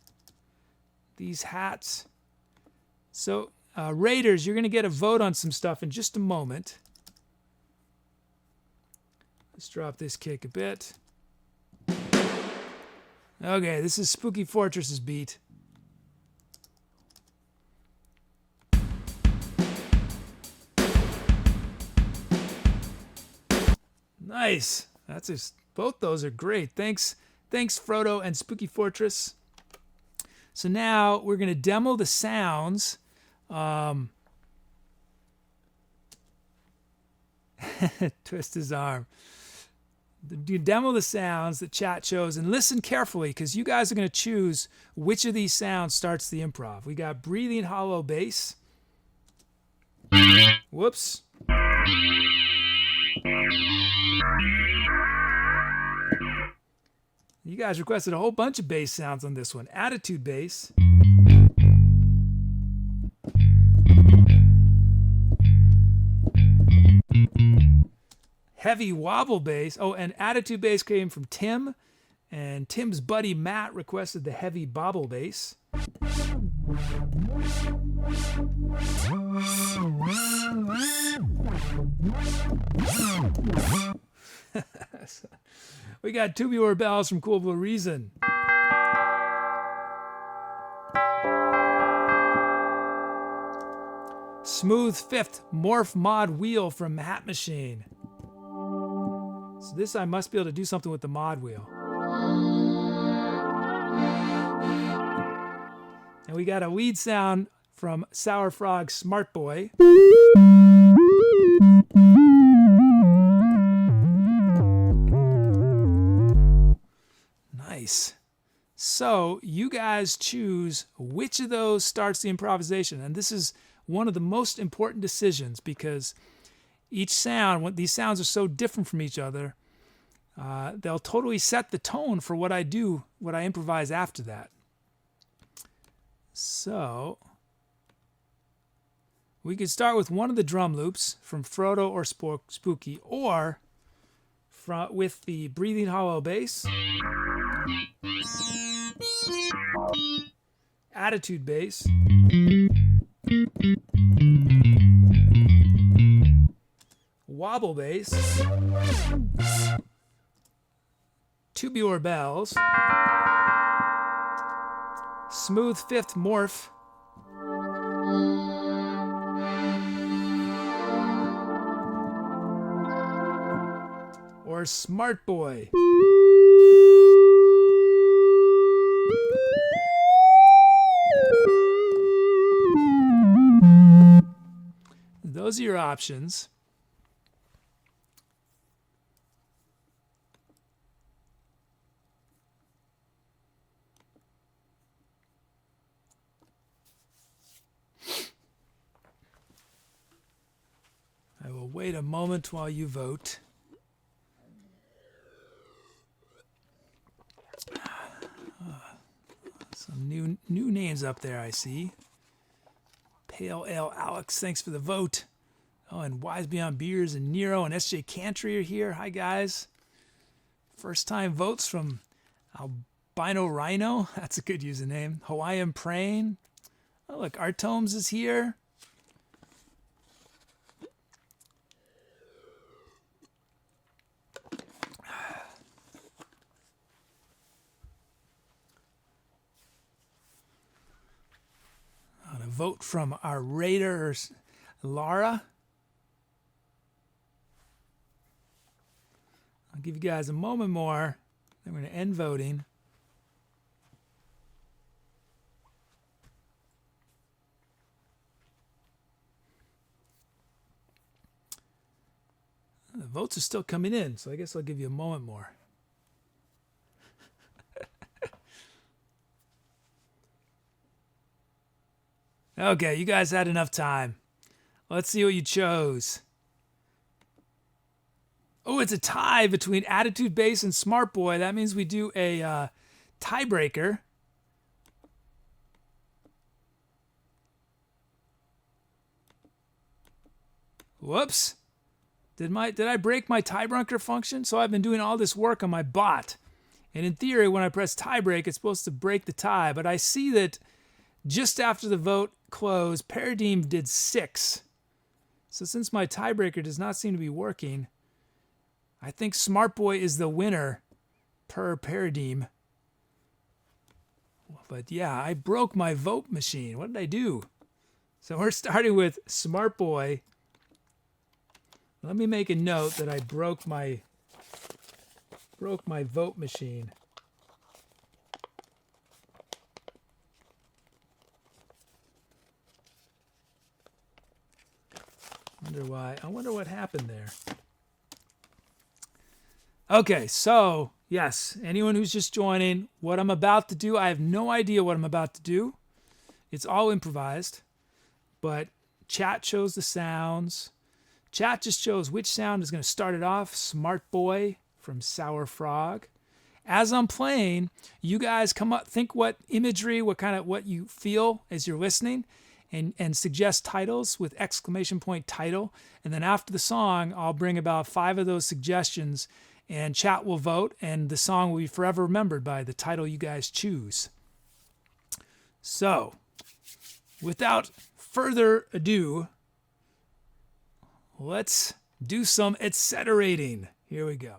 These hats. So, raters, you're going to get a vote on some stuff in just a moment. Let's drop this kick a bit. Okay, this is SpookyFortress's beat. Nice. Both those are great. Thanks, Frodo and SpookyFortress. So now we're going to demo the sounds. Twist his arm. Demo the sounds that chat chose, and listen carefully because you guys are going to choose which of these sounds starts the improv. We got breathing hollow bass. Whoops. You guys requested a whole bunch of bass sounds on this one. Attitude bass. Heavy wobble bass. Oh, and attitude bass came from Tim. And Tim's buddy Matt requested the heavy bobble bass. We got tubular bells from Cool Blue Reason. Smooth fifth morph mod wheel from Hat Machine. So this I must be able to do something with the mod wheel. And we got a lead sound from Sour Frog Smart Boy. Nice. So you guys choose which of those starts the improvisation. And this is one of the most important decisions because each sound, these sounds are so different from each other, they'll totally set the tone for what I do, what I improvise after that. So we could start with one of the drum loops from Frodo or Spooky, or with the breathing hollow bass, attitude bass, wobble bass, tubular bells, smooth fifth morph, or Smart Boy. Those are your options. wait a moment while you vote. Some new names up there, I see. Pale Ale Alex, thanks for the vote. Oh, and Wise Beyond Beers and Nero and SJ Cantry are here. Hi, guys. First time votes from Albino Rhino. That's a good username. Hawaiian Praying. Oh, look, Artomes is here. On a vote from our Raiders, Lara. I'll give you guys a moment more. Then we're going to end voting. The votes are still coming in, so I guess I'll give you a moment more. Okay, you guys had enough time. Let's see what you chose. Oh, it's a tie between Attitude Bass and Smart Boy. That means we do a tiebreaker. Whoops. Did I break my tiebreaker function? So I've been doing all this work on my bot. And in theory, when I press tiebreak, it's supposed to break the tie. But I see that just after the vote closed, Paradigm did 6. So since my tiebreaker does not seem to be working, I think Smart Boy is the winner per Paradigm. But yeah, I broke my vote machine. What did I do? So we're starting with Smart Boy. Let me make a note that I broke my vote machine. I wonder what happened there. Okay, so yes, anyone who's just joining, what I'm about to do, I have no idea what I'm about to do. It's all improvised, but chat chose the sounds. Chat just chose which sound is going to start it off. Smart Boy from Sour Frog. As I'm playing, you guys come up, think what imagery, what you feel as you're listening, and suggest titles with exclamation point title. And then after the song, I'll bring about 5 of those suggestions, and chat will vote, and the song will be forever remembered by the title you guys choose. So, without further ado, let's do some etceterating. Here we go.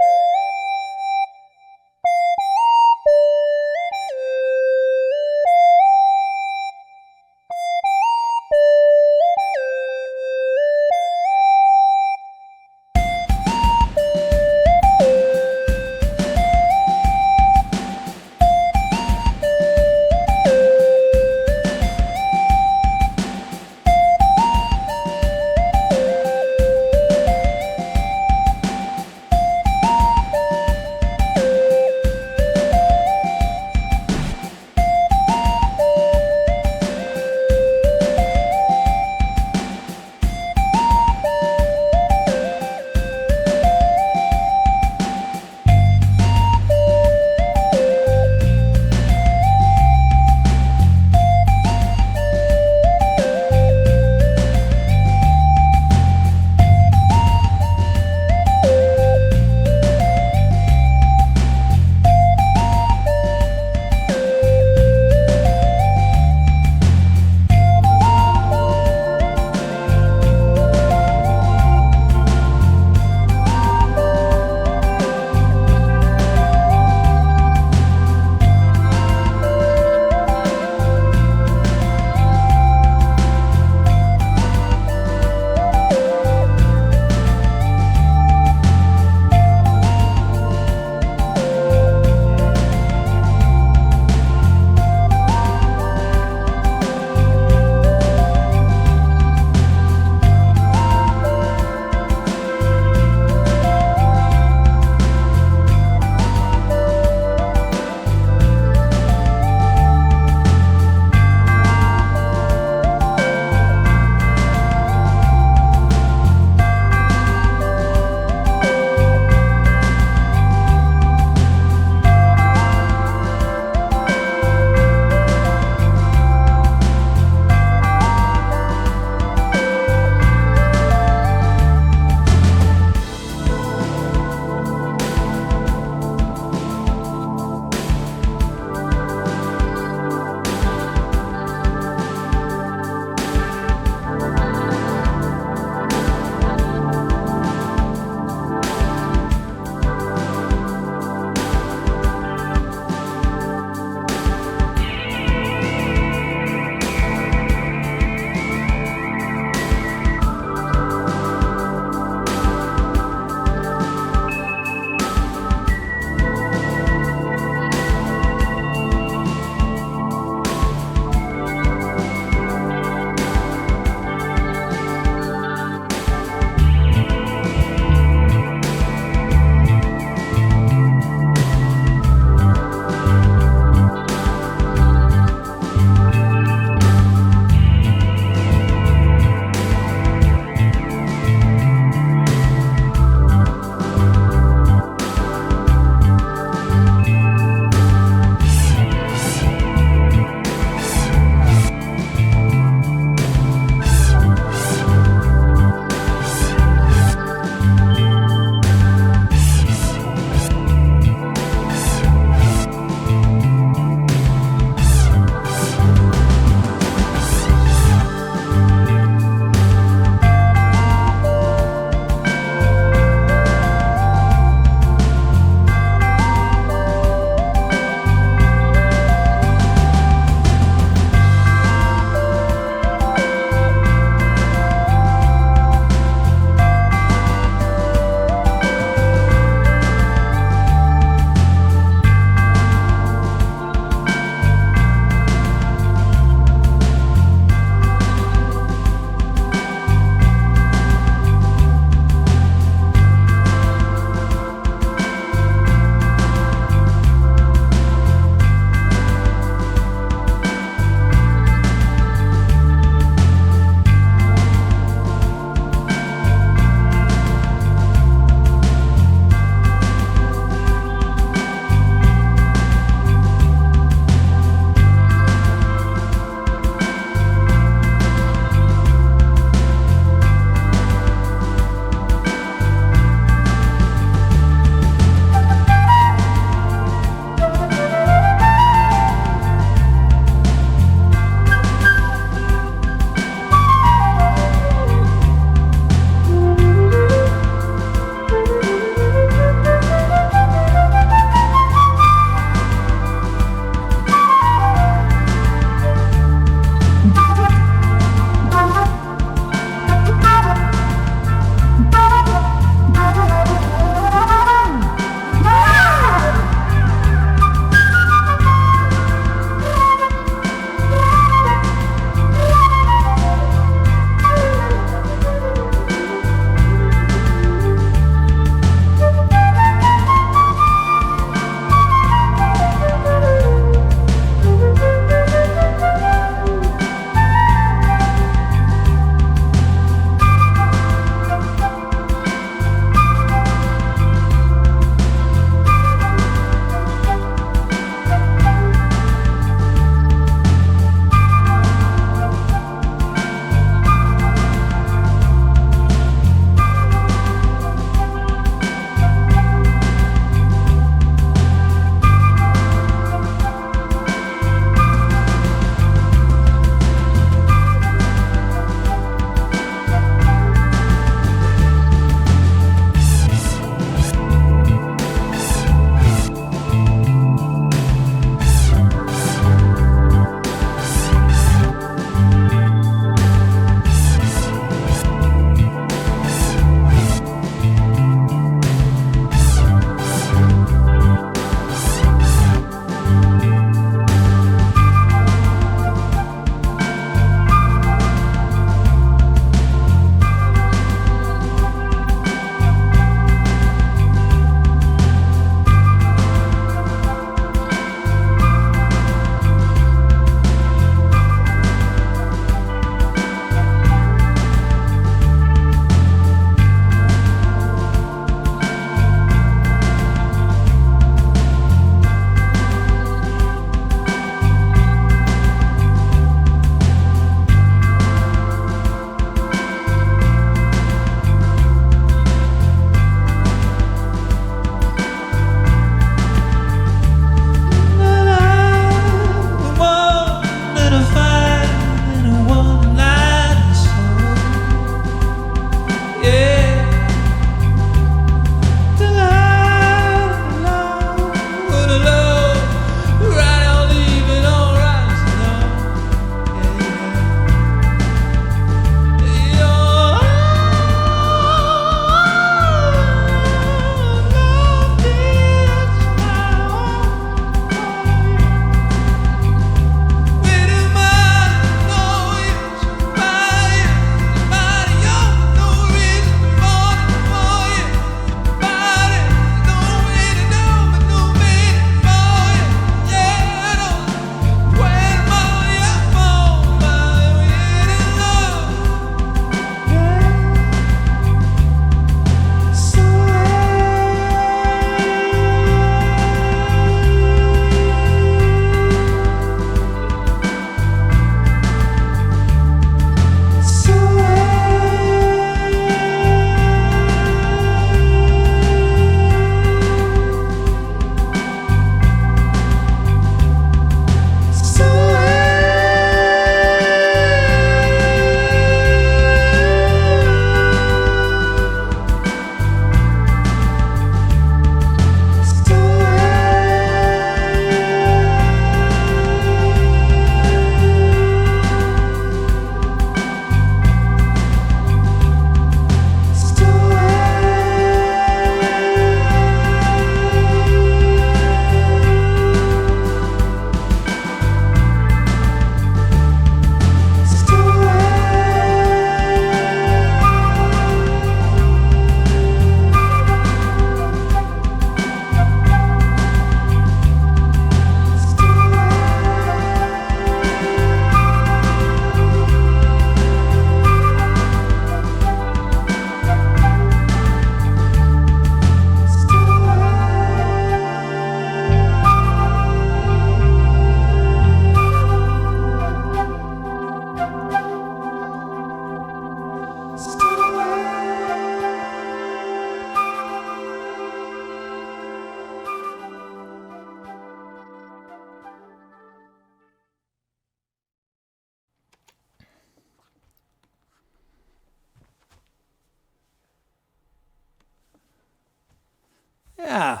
Yeah,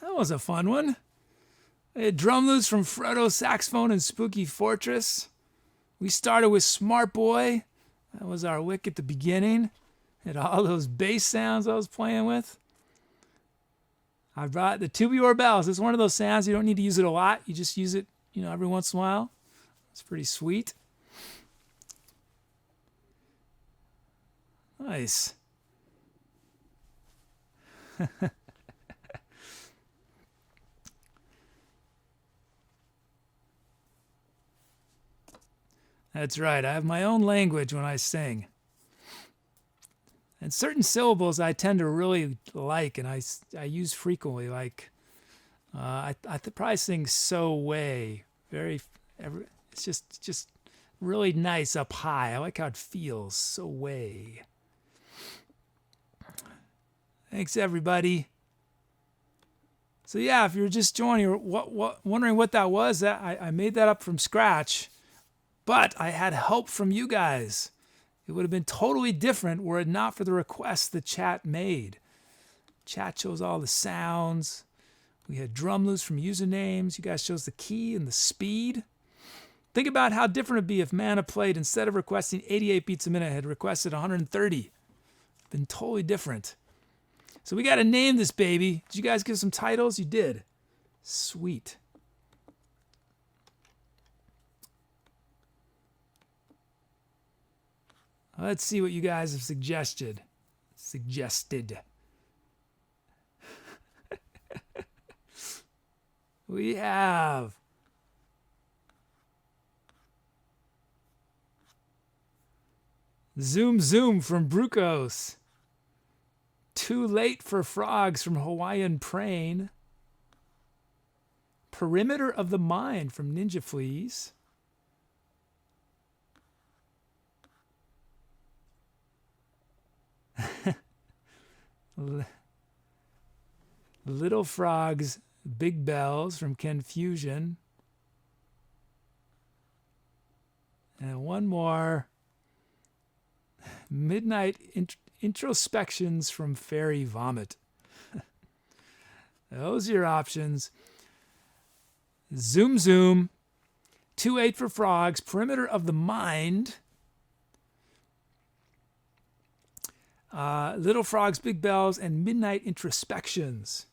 that was a fun one. I had drum loops from Frodo saxophone and SpookyFortress. We started with Smart Boy. That was our lick at the beginning. Had all those bass sounds I was playing with. I brought the tubular bells. It's one of those sounds you don't need to use it a lot. You just use it, every once in a while. It's pretty sweet. Nice. That's right. I have my own language when I sing. And certain syllables I tend to really like and I use frequently. Like, I probably sing "so way." It's just really nice up high. I like how it feels. So way. Thanks, everybody. So yeah, if you're just joining or wondering what that was, I made that up from scratch, but I had help from you guys. It would have been totally different were it not for the requests the chat made. Chat chose all the sounds. We had drum loops from usernames. You guys chose the key and the speed. Think about how different it'd be if Manofplate, instead of requesting 88 beats a minute, had requested 130. Been totally different. So we got to name this baby. Did you guys give some titles? You did. Sweet. Let's see what you guys have suggested. We have Zoom Zoom from Brucos. Too Late for Frogs from Hawaiian Prane. Perimeter of the Mind from NinjaFleas. Little Frogs, Big Bells from Confusion. And one more. Midnight Introspections from Fairy Vomit. Those are your options. Zoom Zoom. 2-8 for Frogs. Perimeter of the Mind. Little Frogs, Big Bells, and Midnight Introspections.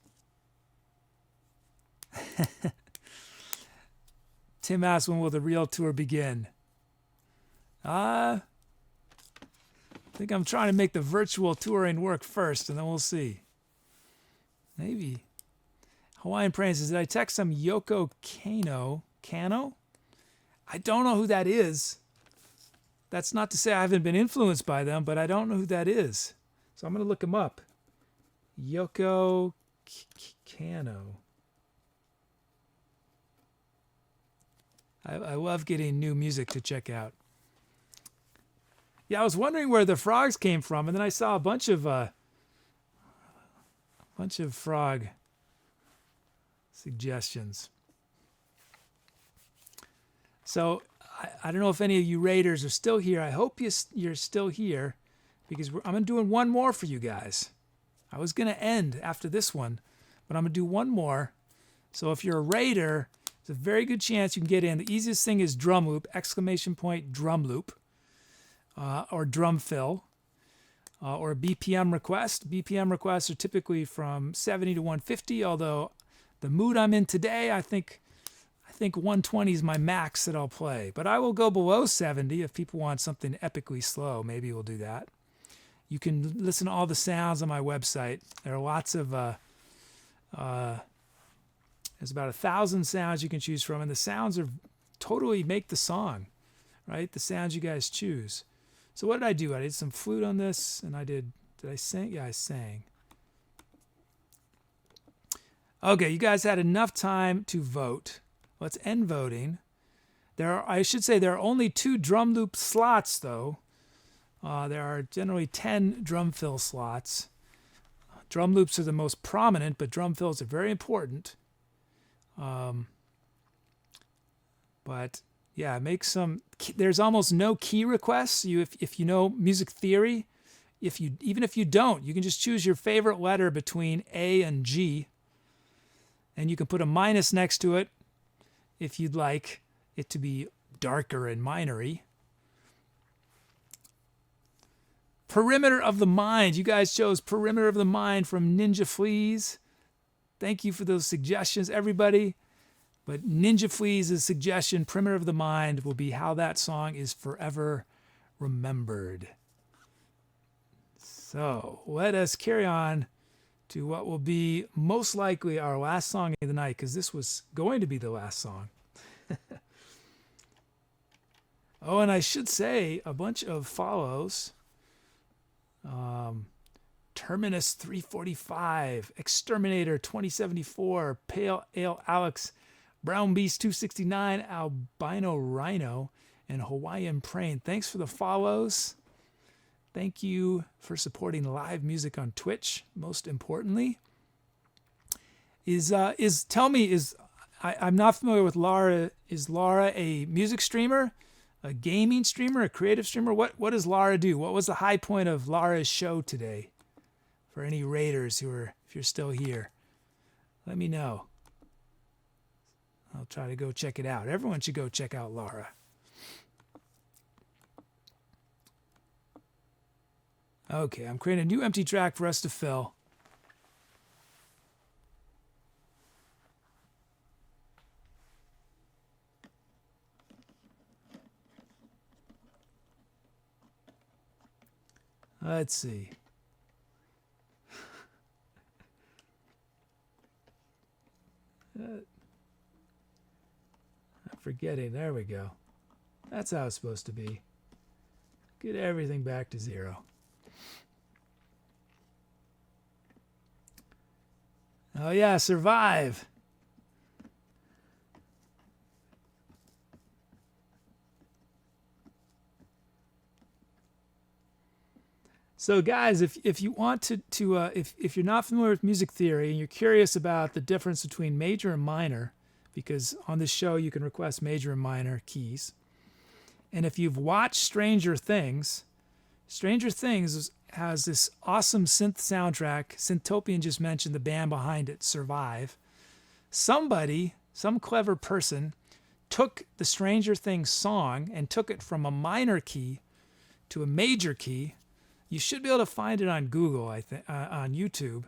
Tim asked, when will the real tour begin? I think I'm trying to make the virtual touring work first, and then we'll see. Maybe. Hawaiian Prane says, did I text some Yoko Kano? I don't know who that is. That's not to say I haven't been influenced by them, but I don't know who that is. So I'm going to look him up. Yoko Kano. I love getting new music to check out. Yeah, I was wondering where the frogs came from, and then I saw a bunch of frog suggestions. So I don't know if any of you raiders are still here. I hope you're still here, because I'm doing one more for you guys. I was going to end after this one, but I'm going to do one more. So if you're a raider, there's a very good chance you can get in. The easiest thing is drum loop, ! Drum loop. Or drum fill, or a BPM request. BPM requests are typically from 70 to 150, although the mood I'm in today, I think 120 is my max that I'll play. But I will go below 70 if people want something epically slow. Maybe we'll do that. You can listen to all the sounds on my website. There are lots of, there's about 1,000 sounds you can choose from, and the sounds are totally make the song, right? The sounds you guys choose. So what did I do? I did some flute on this, and did I sing? Yeah, I sang. Okay, you guys had enough time to vote. Let's end voting. I should say there are only 2 drum loop slots, though. There are generally 10 drum fill slots. Drum loops are the most prominent, but drum fills are very important. But yeah, make some. There's almost no key requests. If you know music theory, even if you don't, you can just choose your favorite letter between A and G, and you can put a minus next to it if you'd like it to be darker and minory. Perimeter of the Mind. You guys chose Perimeter of the Mind from NinjaFleas. Thank you for those suggestions, everybody. But NinjaFleas' suggestion, Perimeter of the Mind, will be how that song is forever remembered. So let us carry on to what will be most likely our last song of the night, because this was going to be the last song. Oh, and I should say a bunch of follows. Terminus 345, Exterminator 2074, Pale Ale Alex, Brown Beast 269, Albino Rhino, and Hawaiian Praying. Thanks for the follows. Thank you for supporting live music on Twitch. Most importantly, I'm not familiar with Lara. Is Lara a music streamer, a gaming streamer, a creative streamer? What does Lara do? What was the high point of Lara's show today? For any raiders if you're still here, let me know. I'll try to go check it out. Everyone should go check out Lara. Okay, I'm creating a new empty track for us to fill. Let's see. I'm forgetting. There we go. That's how it's supposed to be. Get everything back to 0. Oh yeah, survive. So guys, if you want to if you're not familiar with music theory and you're curious about the difference between major and minor, because on this show you can request major and minor keys, and if you've watched Stranger Things has this awesome synth soundtrack. Synthtopian just mentioned the band behind it, Survive. Some clever person took the Stranger Things song and took it from a minor key to a major key. You should be able to find it on Google, I think, on YouTube.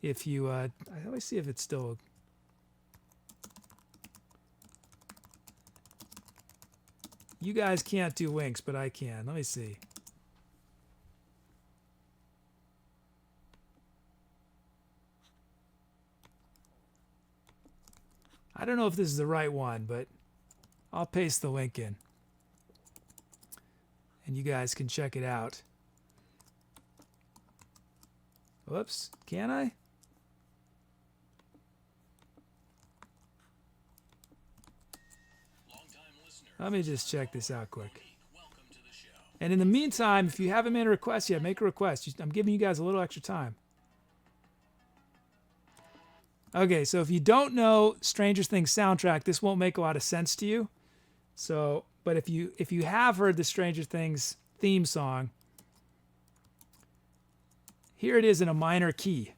If you, let me see if it's still. You guys can't do links, but I can. Let me see. I don't know if this is the right one, but I'll paste the link in. And you guys can check it out. Whoops, can I? Let me just check this out quick. And in the meantime, if you haven't made a request yet, make a request. I'm giving you guys a little extra time. Okay, so if you don't know Stranger Things soundtrack, this won't make a lot of sense to you. So, but if you have heard the Stranger Things theme song, here it is in a minor key.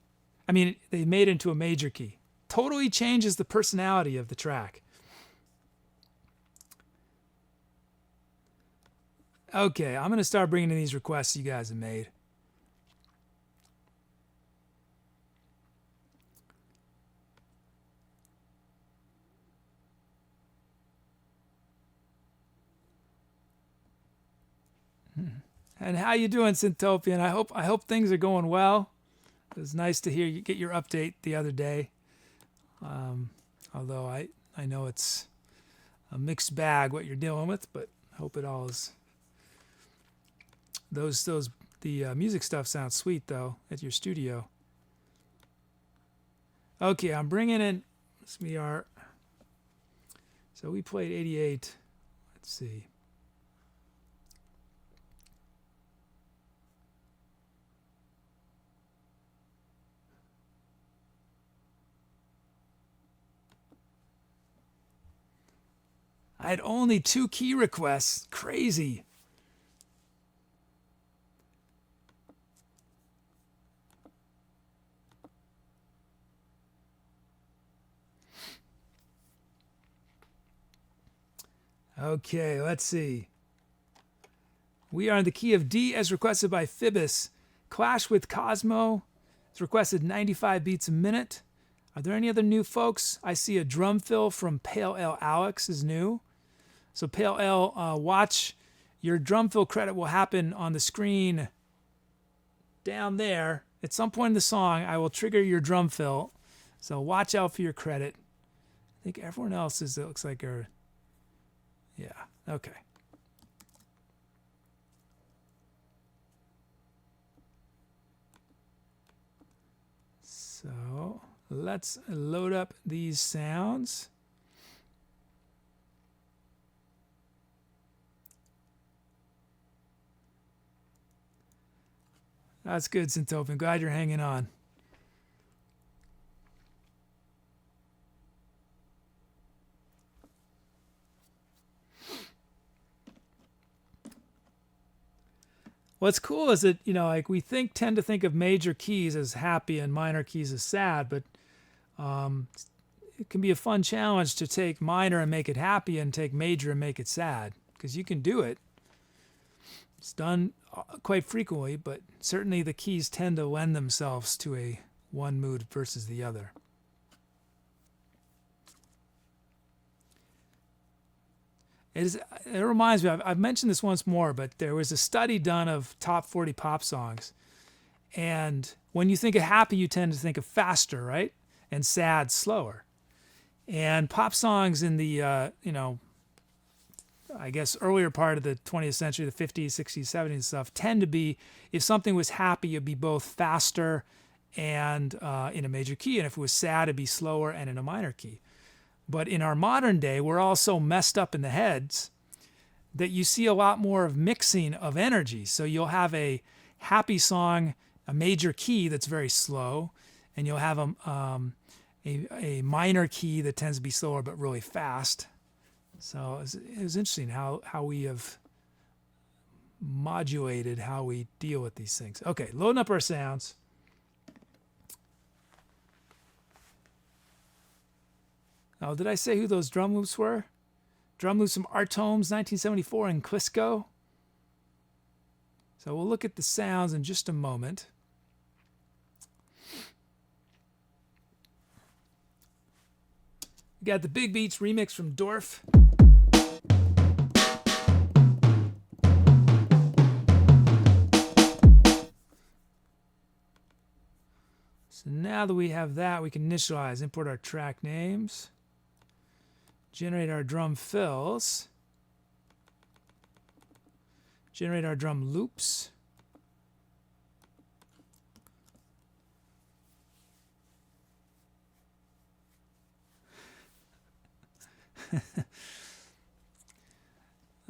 I mean, they made it into a major key. Totally changes the personality of the track. Okay, I'm going to start bringing in these requests you guys have made. And how you doing, Synthopian? I hope things are going well. It was nice to hear you get your update the other day. Although I know it's a mixed bag what you're dealing with, but hope it all is. The music stuff sounds sweet though at your studio. Okay, I'm bringing in. So we played 88. Let's see. I had only 2 key requests. Crazy. Okay, let's see. We are in the key of D as requested by Phoebus. Clash with Cosmo. It's requested 95 beats a minute. Are there any other new folks? I see a drum fill from Pale Ale Alex is new. So Pale Ale, watch. Your drum fill credit will happen on the screen down there. At some point in the song, I will trigger your drum fill. So watch out for your credit. I think everyone else is, it looks like, yeah, okay. So let's load up these sounds. That's good, Syntope. Glad you're hanging on. What's cool is that, like we tend to think of major keys as happy and minor keys as sad, but it can be a fun challenge to take minor and make it happy and take major and make it sad, because you can do it. It's done quite frequently, but certainly the keys tend to lend themselves to a one mood versus the other. It reminds me, I've mentioned this once more, but there was a study done of top 40 pop songs. And when you think of happy, you tend to think of faster, right? And sad, slower. And pop songs in the, I guess earlier part of the 20th century, the 50s, 60s, 70s and stuff, tend to be, if something was happy, it'd be both faster and in a major key. And if it was sad, it'd be slower and in a minor key. But in our modern day, we're all so messed up in the heads that you see a lot more of mixing of energy. So you'll have a happy song, a major key that's very slow, and you'll have a minor key that tends to be slower but really fast. So it was interesting how we have modulated how we deal with these things. Okay, loading up our sounds. Oh, did I say who those drum loops were? Drum loops from Artomes 1974 in Clisco. So we'll look at the sounds in just a moment. We got the Big Beats remix from Dorf. So now that we have that, we can initialize, import our track names. Generate our drum fills, generate our drum loops,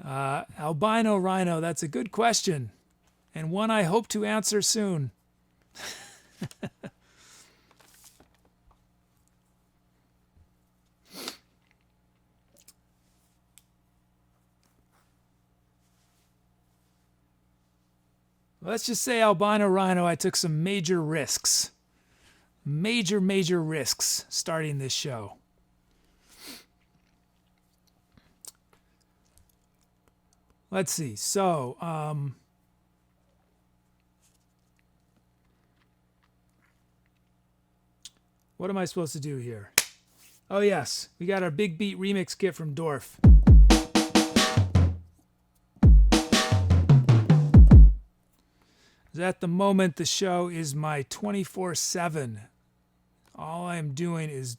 Albino Rhino, that's a good question, and one I hope to answer soon. Let's just say, Albino Rhino, I took some major risks. Major risks starting this show. Let's see. So, what am I supposed to do here? Oh, yes. We got our Big Beat remix kit from Dorf. At the moment, the show is my 24/7. All I'm doing is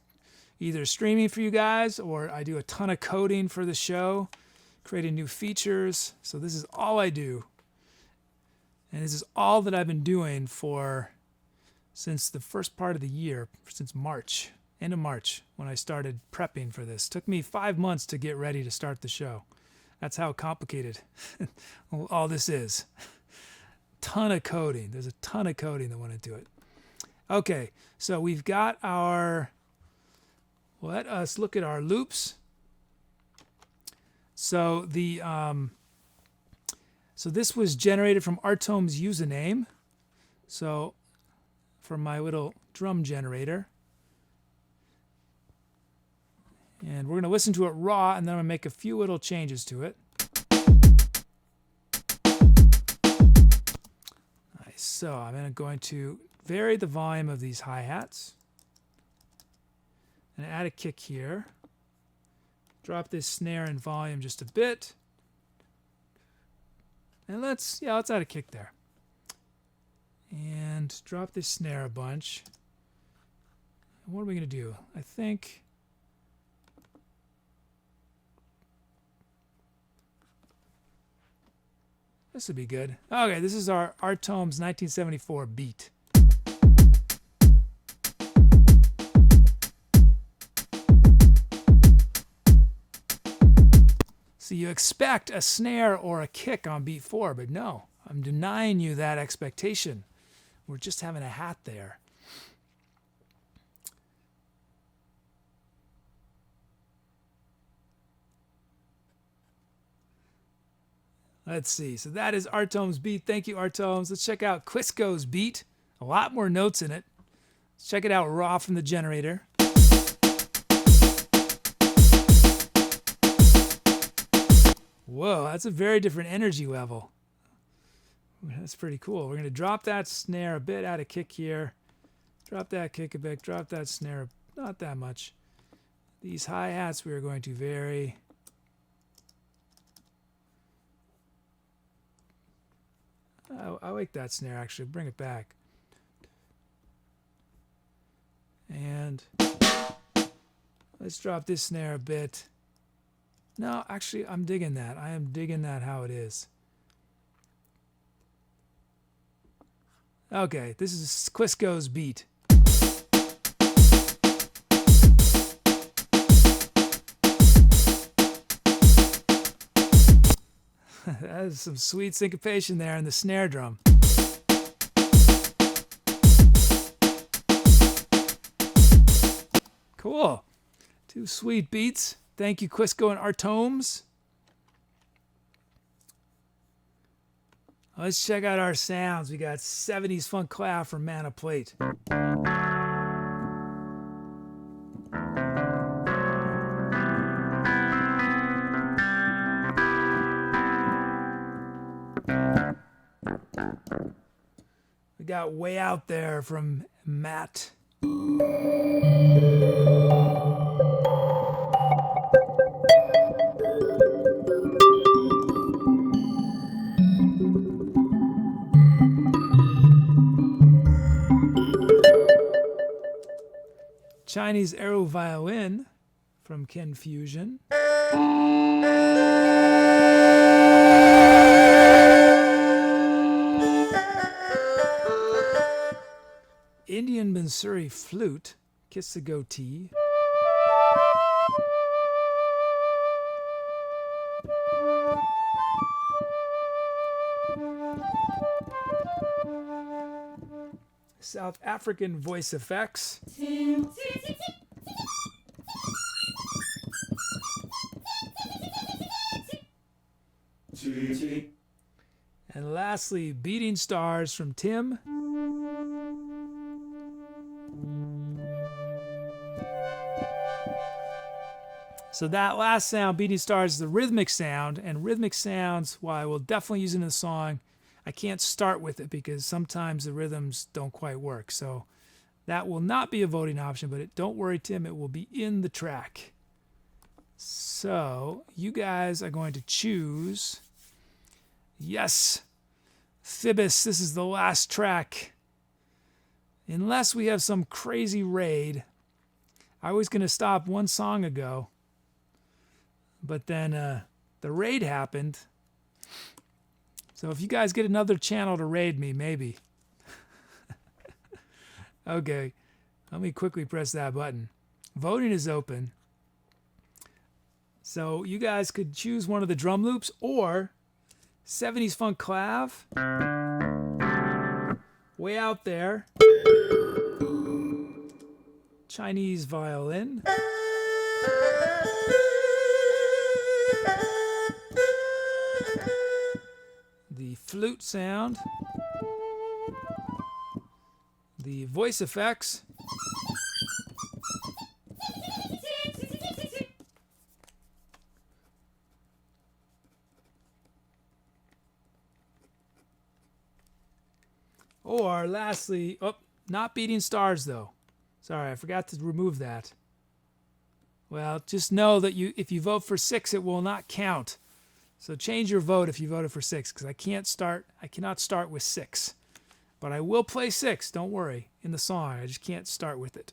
either streaming for you guys, or I do a ton of coding for the show, creating new features. So this is all I do. And this is all that I've been doing since the first part of the year, since March, end of March, when I started prepping for this. It took me 5 months to get ready to start the show. That's how complicated all this is. Ton of coding. There's a ton of coding that went into it. Okay, so we've got let us look at our loops. So so this was generated from Artome's username. So from my little drum generator. And we're going to listen to it raw, and then I'm going to make a few little changes to it. Nice. So I'm going to vary the volume of these hi-hats. And add a kick here. Drop this snare in volume just a bit. And let's add a kick there. And drop this snare a bunch. And what are we going to do? I think this would be good. Okay, this is our Artomes 1974 beat. So you expect a snare or a kick on beat 4, but no, I'm denying you that expectation. We're just having a hat there. Let's see. So that is Artomes' beat. Thank you, Artomes. Let's check out Quisco's beat. A lot more notes in it. Let's check it out raw from the generator. Whoa, that's a very different energy level. That's pretty cool. We're going to drop that snare a bit, add a kick here. Drop that kick a bit, drop that snare, not that much. These hi-hats we are going to vary. I like that snare actually. Bring it back. And let's drop this snare a bit. No, actually, I'm digging that. I am digging that how it is. Okay, this is Quisco's beat. That is some sweet syncopation there in the snare drum. Cool. Two sweet beats. Thank you, Quisco and Artomes. Let's check out our sounds. We got 70s Funk Cloud from Manofplate. We got Way Out There from Matt. Chinese Aero Violin from Ken Fusion. Indian Bansuri Flute, Kiss the Goatee. South African voice effects. And lastly, Beating Stars from Tim. So that last sound, Beating Stars, is the rhythmic sound, and rhythmic sounds, while I will definitely use it in the song, I can't start with it because sometimes the rhythms don't quite work. So that will not be a voting option, but don't worry, Tim, it will be in the track. So you guys are going to choose, yes, Thibis, this is the last track. Unless we have some crazy raid. I was going to stop one song ago, but then the raid happened. So if you guys get another channel to raid me, maybe. Okay, let me quickly press that button. Voting is open. So you guys could choose one of the drum loops or 70s Funk Clav, Way Out There, Chinese Violin, the flute sound, the voice effects, Or lastly, oh, not beating stars though. Sorry, I forgot to remove that. Well, just know that if you vote for 6, it will not count. So change your vote if you voted for 6, because I cannot start with 6. But I will play 6, don't worry, in the song. I just can't start with it.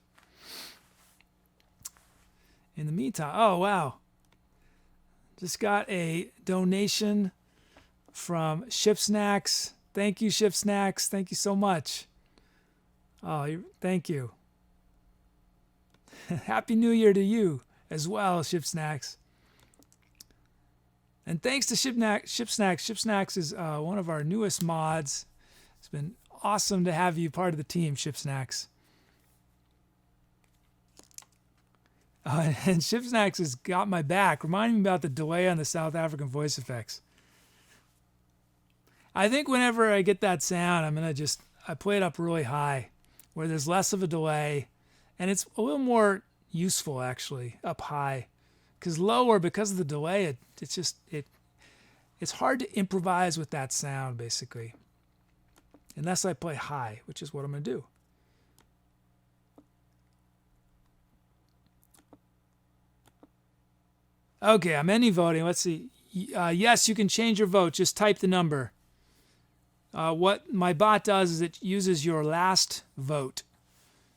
In the meantime, oh wow. Just got a donation from Ship Snacks. Thank you, Ship Snacks. Thank you so much. Oh, thank you. Happy New Year to you as well, Ship Snacks. And thanks to Ship Snacks. Ship Snacks is one of our newest mods. It's been awesome to have you part of the team, Ship Snacks. And Ship Snacks has got my back, reminding me about the delay on the South African voice effects. I think whenever I get that sound, I play it up really high, where there's less of a delay, and it's a little more useful actually up high, because lower, because of the delay, it's hard to improvise with that sound basically, unless I play high, which is what I'm gonna do. Okay, I'm ending voting. Let's see. Yes, you can change your vote. Just type the number. What my bot does is it uses your last vote.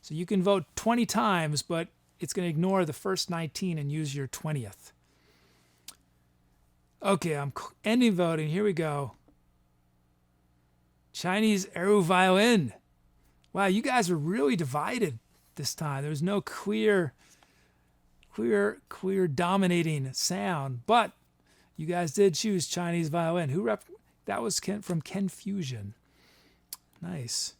So you can vote 20 times, but it's going to ignore the first 19 and use your 20th. Okay, I'm ending voting. Here we go. Chinese Eru violin. Wow, you guys are really divided this time. There was no queer dominating sound, but you guys did choose Chinese violin. That was from Ken Fusion. Nice.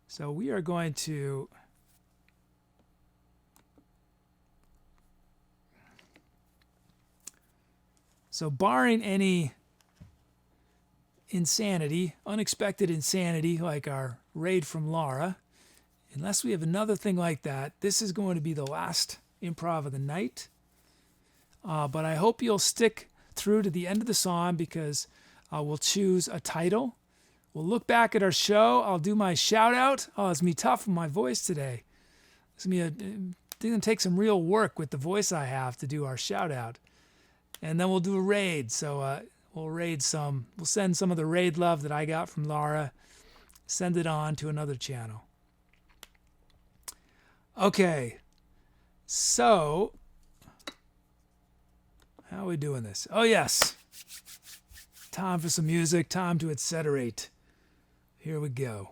So we are going to barring any insanity, unexpected insanity like our raid from Lara, unless we have another thing like that, this is going to be the last improv of the night. But I hope you'll stick through to the end of the song, because we'll choose a title. We'll look back at our show. I'll do my shout out. Oh, it's going to be tough with my voice today. It's going to take some real work with the voice I have to do our shout out. And then we'll do a raid. So we'll send some of the raid love that I got from Lara, send it on to another channel. Okay, so how are we doing this? Oh yes, time for some music, time to etceterate. Here we go.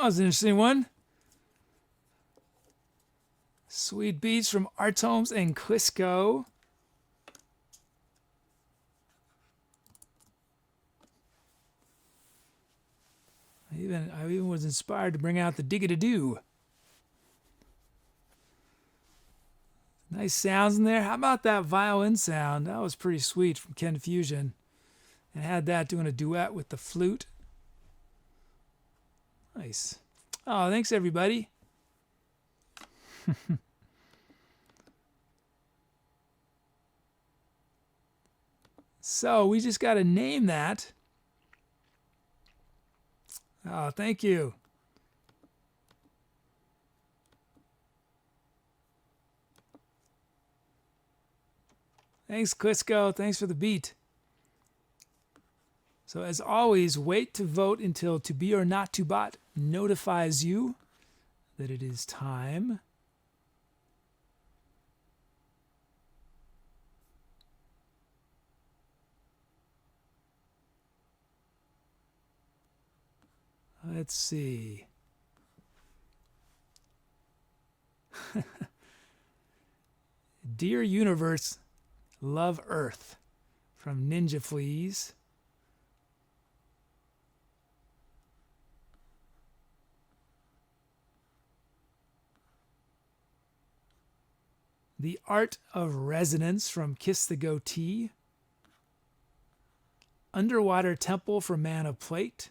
was an interesting one. Sweet beats from Artomes and Clisco. I even was inspired to bring out the Digadadoo. Nice sounds in there. How about that violin sound? That was pretty sweet from Ken Fusion. And had that doing a duet with the flute. Nice. Oh, thanks everybody. So we just got to name that. Oh, thank you. Thanks, Clisco. Thanks for the beat. So as always, wait to vote until To Be or Not To Bot notifies you that it is time. Let's see. Dear Universe, Love Earth from NinjaFleas. The Art of Resonance from Kiss the Goatee. Underwater Temple from Manofplate.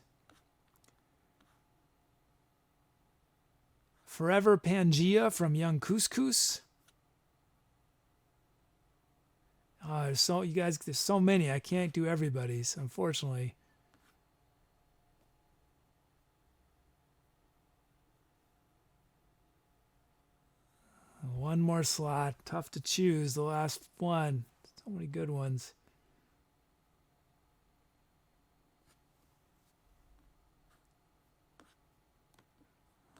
Forever Pangea from Young Couscous. Oh, there's so many. I can't do everybody's, unfortunately. One more slot. Tough to choose. The last one. So many good ones.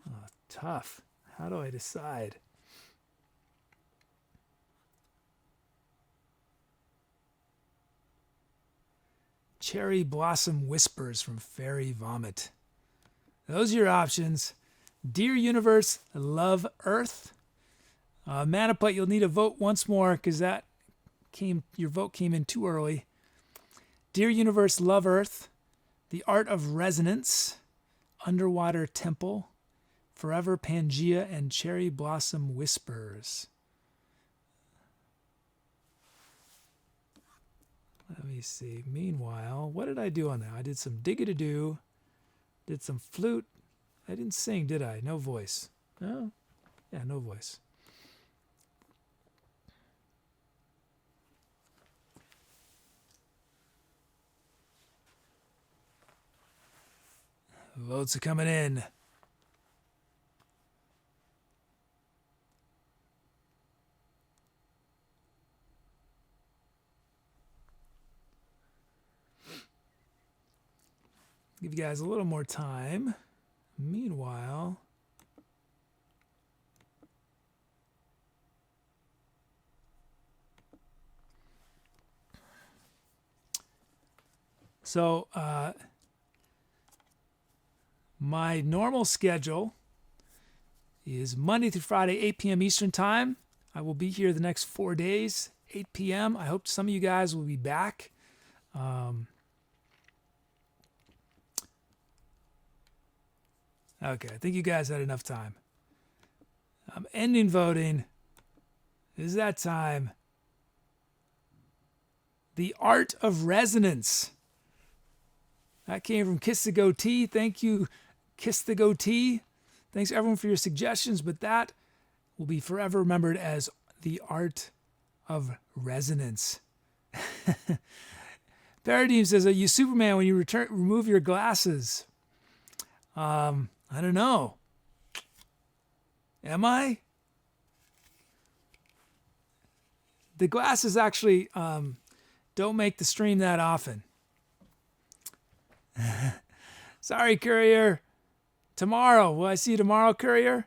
Oh, tough. How do I decide? Cherry Blossom Whispers from Fairy Vomit. Those are your options. Dear Universe, Love Earth. Manoput, you'll need a vote once more because your vote came in too early. Dear Universe, Love Earth. The Art of Resonance. Underwater Temple. Forever Pangea and Cherry Blossom Whispers. Let me see. Meanwhile, what did I do on that? I did some Digadadoo. Did some flute. I didn't sing, did I? No voice. No? Yeah, no voice. Votes are coming in. Give you guys a little more time. Meanwhile, so my normal schedule is Monday through Friday, 8 p.m. Eastern Time. I will be here the next 4 days, 8 p.m. I hope some of you guys will be back. Okay, I think you guys had enough time. I'm ending voting. It is that time. The Art of Resonance. That came from Kiss the Goatee. Thank you, Kiss the Goatee. Thanks everyone for your suggestions, but that will be forever remembered as The Art of Resonance. Paradigm says, are you Superman when you remove your glasses? I don't know. Am I? The glasses actually don't make the stream that often. Sorry, Courier. Tomorrow. Will I see you tomorrow, Courier?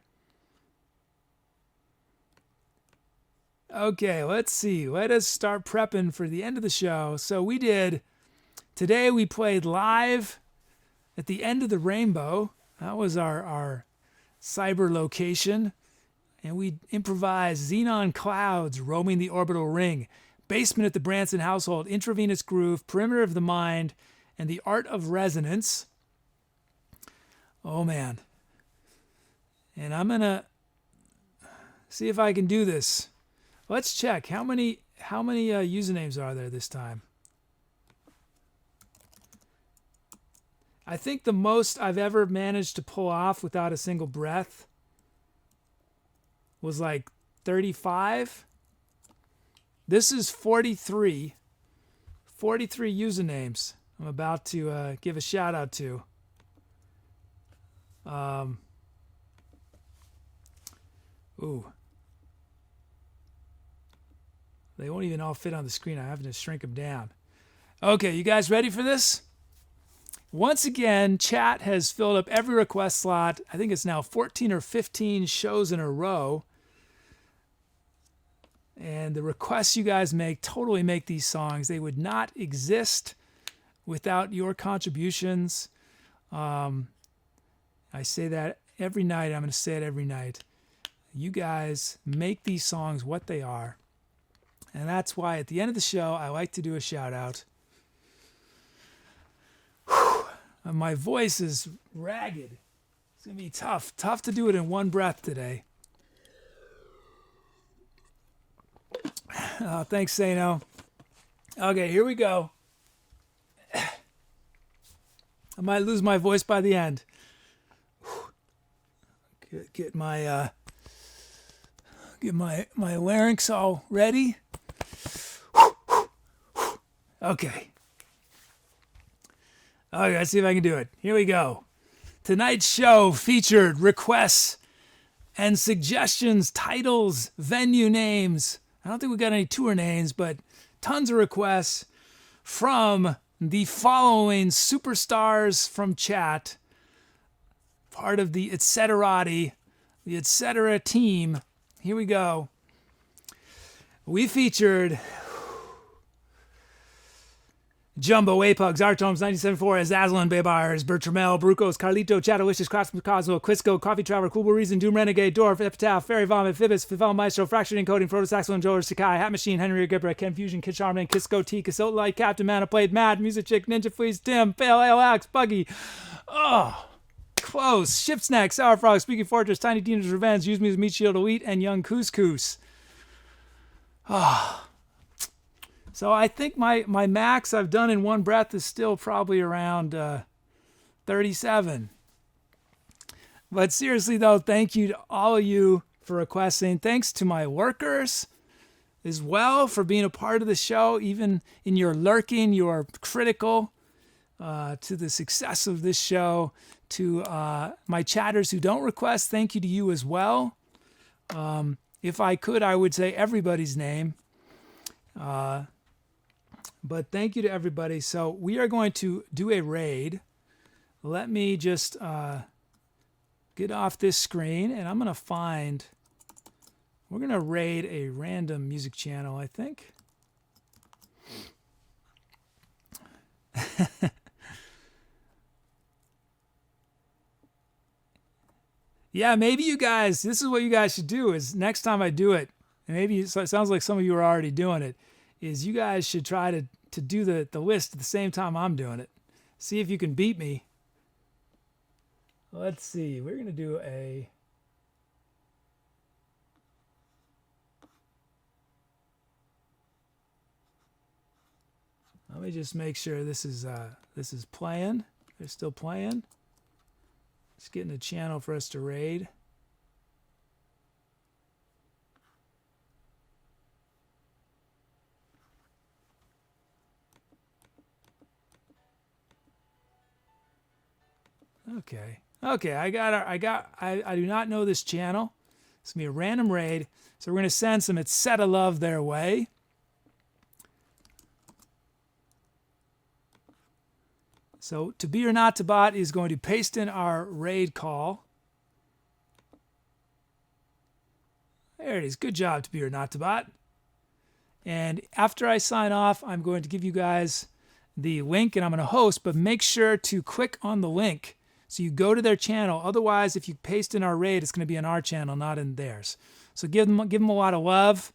Okay, let's see. Let us start prepping for the end of the show. So today we played live at the end of the rainbow. That was our cyber location. And we improvised Xenon Clouds, Roaming the Orbital Ring, Basement at the Branson Household, Intravenous Groove, Perimeter of the Mind, and The Art of Resonance. Oh, man. And I'm going to see if I can do this. Let's check. How many usernames are there this time? I think the most I've ever managed to pull off without a single breath was like 35. This is 43. 43 usernames I'm about to give a shout out to. Ooh. They won't even all fit on the screen. I'm having to shrink them down. Okay, you guys ready for this? Once again, chat has filled up every request slot. I think it's now 14 or 15 shows in a row. And the requests you guys make totally make these songs. They would not exist without your contributions. I say that every night. I'm going to say it every night. You guys make these songs what they are. And that's why at the end of the show, I like to do a shout out. My voice is ragged. It's going to be tough. Tough to do it in one breath today. Thanks, Sano. Okay, here we go. I might lose my voice by the end. Get my larynx all ready. Okay. Okay, let's see if I can do it. Here we go. Tonight's show featured requests and suggestions, titles, venue names. I don't think we got any tour names, but tons of requests from the following superstars from chat, part of the Etcetera, the Etcetera team. Here we go. We featured Jumbo, Apugs, Artomes, 1974, Azazlan, Babars, Bertramel, Brucos, Carlito, Chatawishis, Craftsman Cosmo, Quisco, Coffee Traveler, Cool Reason, Doom Renegade, Dwarf, Epitaph, Fairy Vomit, Phoebus, Fifel Maestro, Fractured Encoding, Protosaxophone, GeorgeTekai, Hat Machine, Henry Gibra, Ken Fusion, Kid Charmin, Kisco T, Casot Light, Captain Manofplate, Mad, Music Chick, NinjaFleas, Tim, Fail, ALX, Buggy. Oh, close. Ship Snack, Sour Frog, SpookyFortress, Tiny Tina's Revenge, Use Me as Meat Shield Elite, and Young Couscous. Oh. So I think my max I've done in one breath is still probably around 37. But seriously, though, thank you to all of you for requesting. Thanks to my workers as well for being a part of the show. Even in your lurking, you are critical to the success of this show. To my chatters who don't request, thank you to you as well. If I could, I would say everybody's name. But thank you to everybody. So we are going to do a raid. Let me just get off this screen, and I'm going to find... We're going to raid a random music channel, I think. Yeah, maybe you guys... This is what you guys should do, is next time I do it, and maybe it sounds like some of you are already doing it, is you guys should try to do the list at the same time I'm doing it. See if you can beat me. Let's see. We're going to do a... Let me just make sure this is playing. They're still playing. Just getting a channel for us to raid. Okay, I do not know this channel. It's going to be a random raid. So we're going to send some Etcetera love their way. So To Be or Not to Bot is going to paste in our raid call. There it is. Good job, To Be or Not to Bot. And after I sign off, I'm going to give you guys the link and I'm going to host, but make sure to click on the link So you go to their channel. Otherwise, if you paste in our raid, it's going to be in our channel, not in theirs. So give them a lot of love.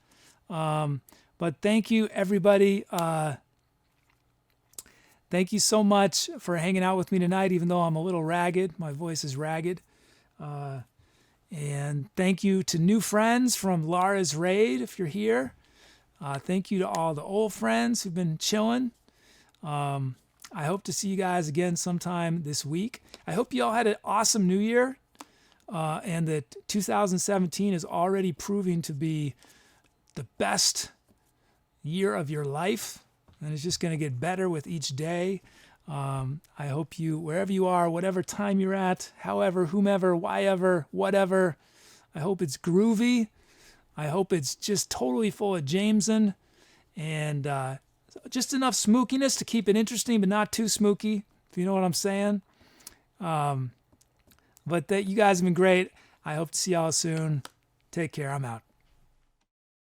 But thank you, everybody. Thank you so much for hanging out with me tonight, even though I'm a little ragged. My voice is ragged. And thank you to new friends from Lara's Raid, if you're here. Thank you to all the old friends who've been chilling. I hope to see you guys again sometime this week. I hope you all had an awesome New Year, and that 2017 is already proving to be the best year of your life, and it's just going to get better with each day. I hope you, wherever you are, whatever time you're at, however, whomever, whyever, whatever, I hope it's groovy. I hope it's just totally full of Jameson, and just enough smookiness to keep it interesting, but not too smooky, if you know what I'm saying. But that you guys have been great. I hope to see y'all soon. Take care. I'm out.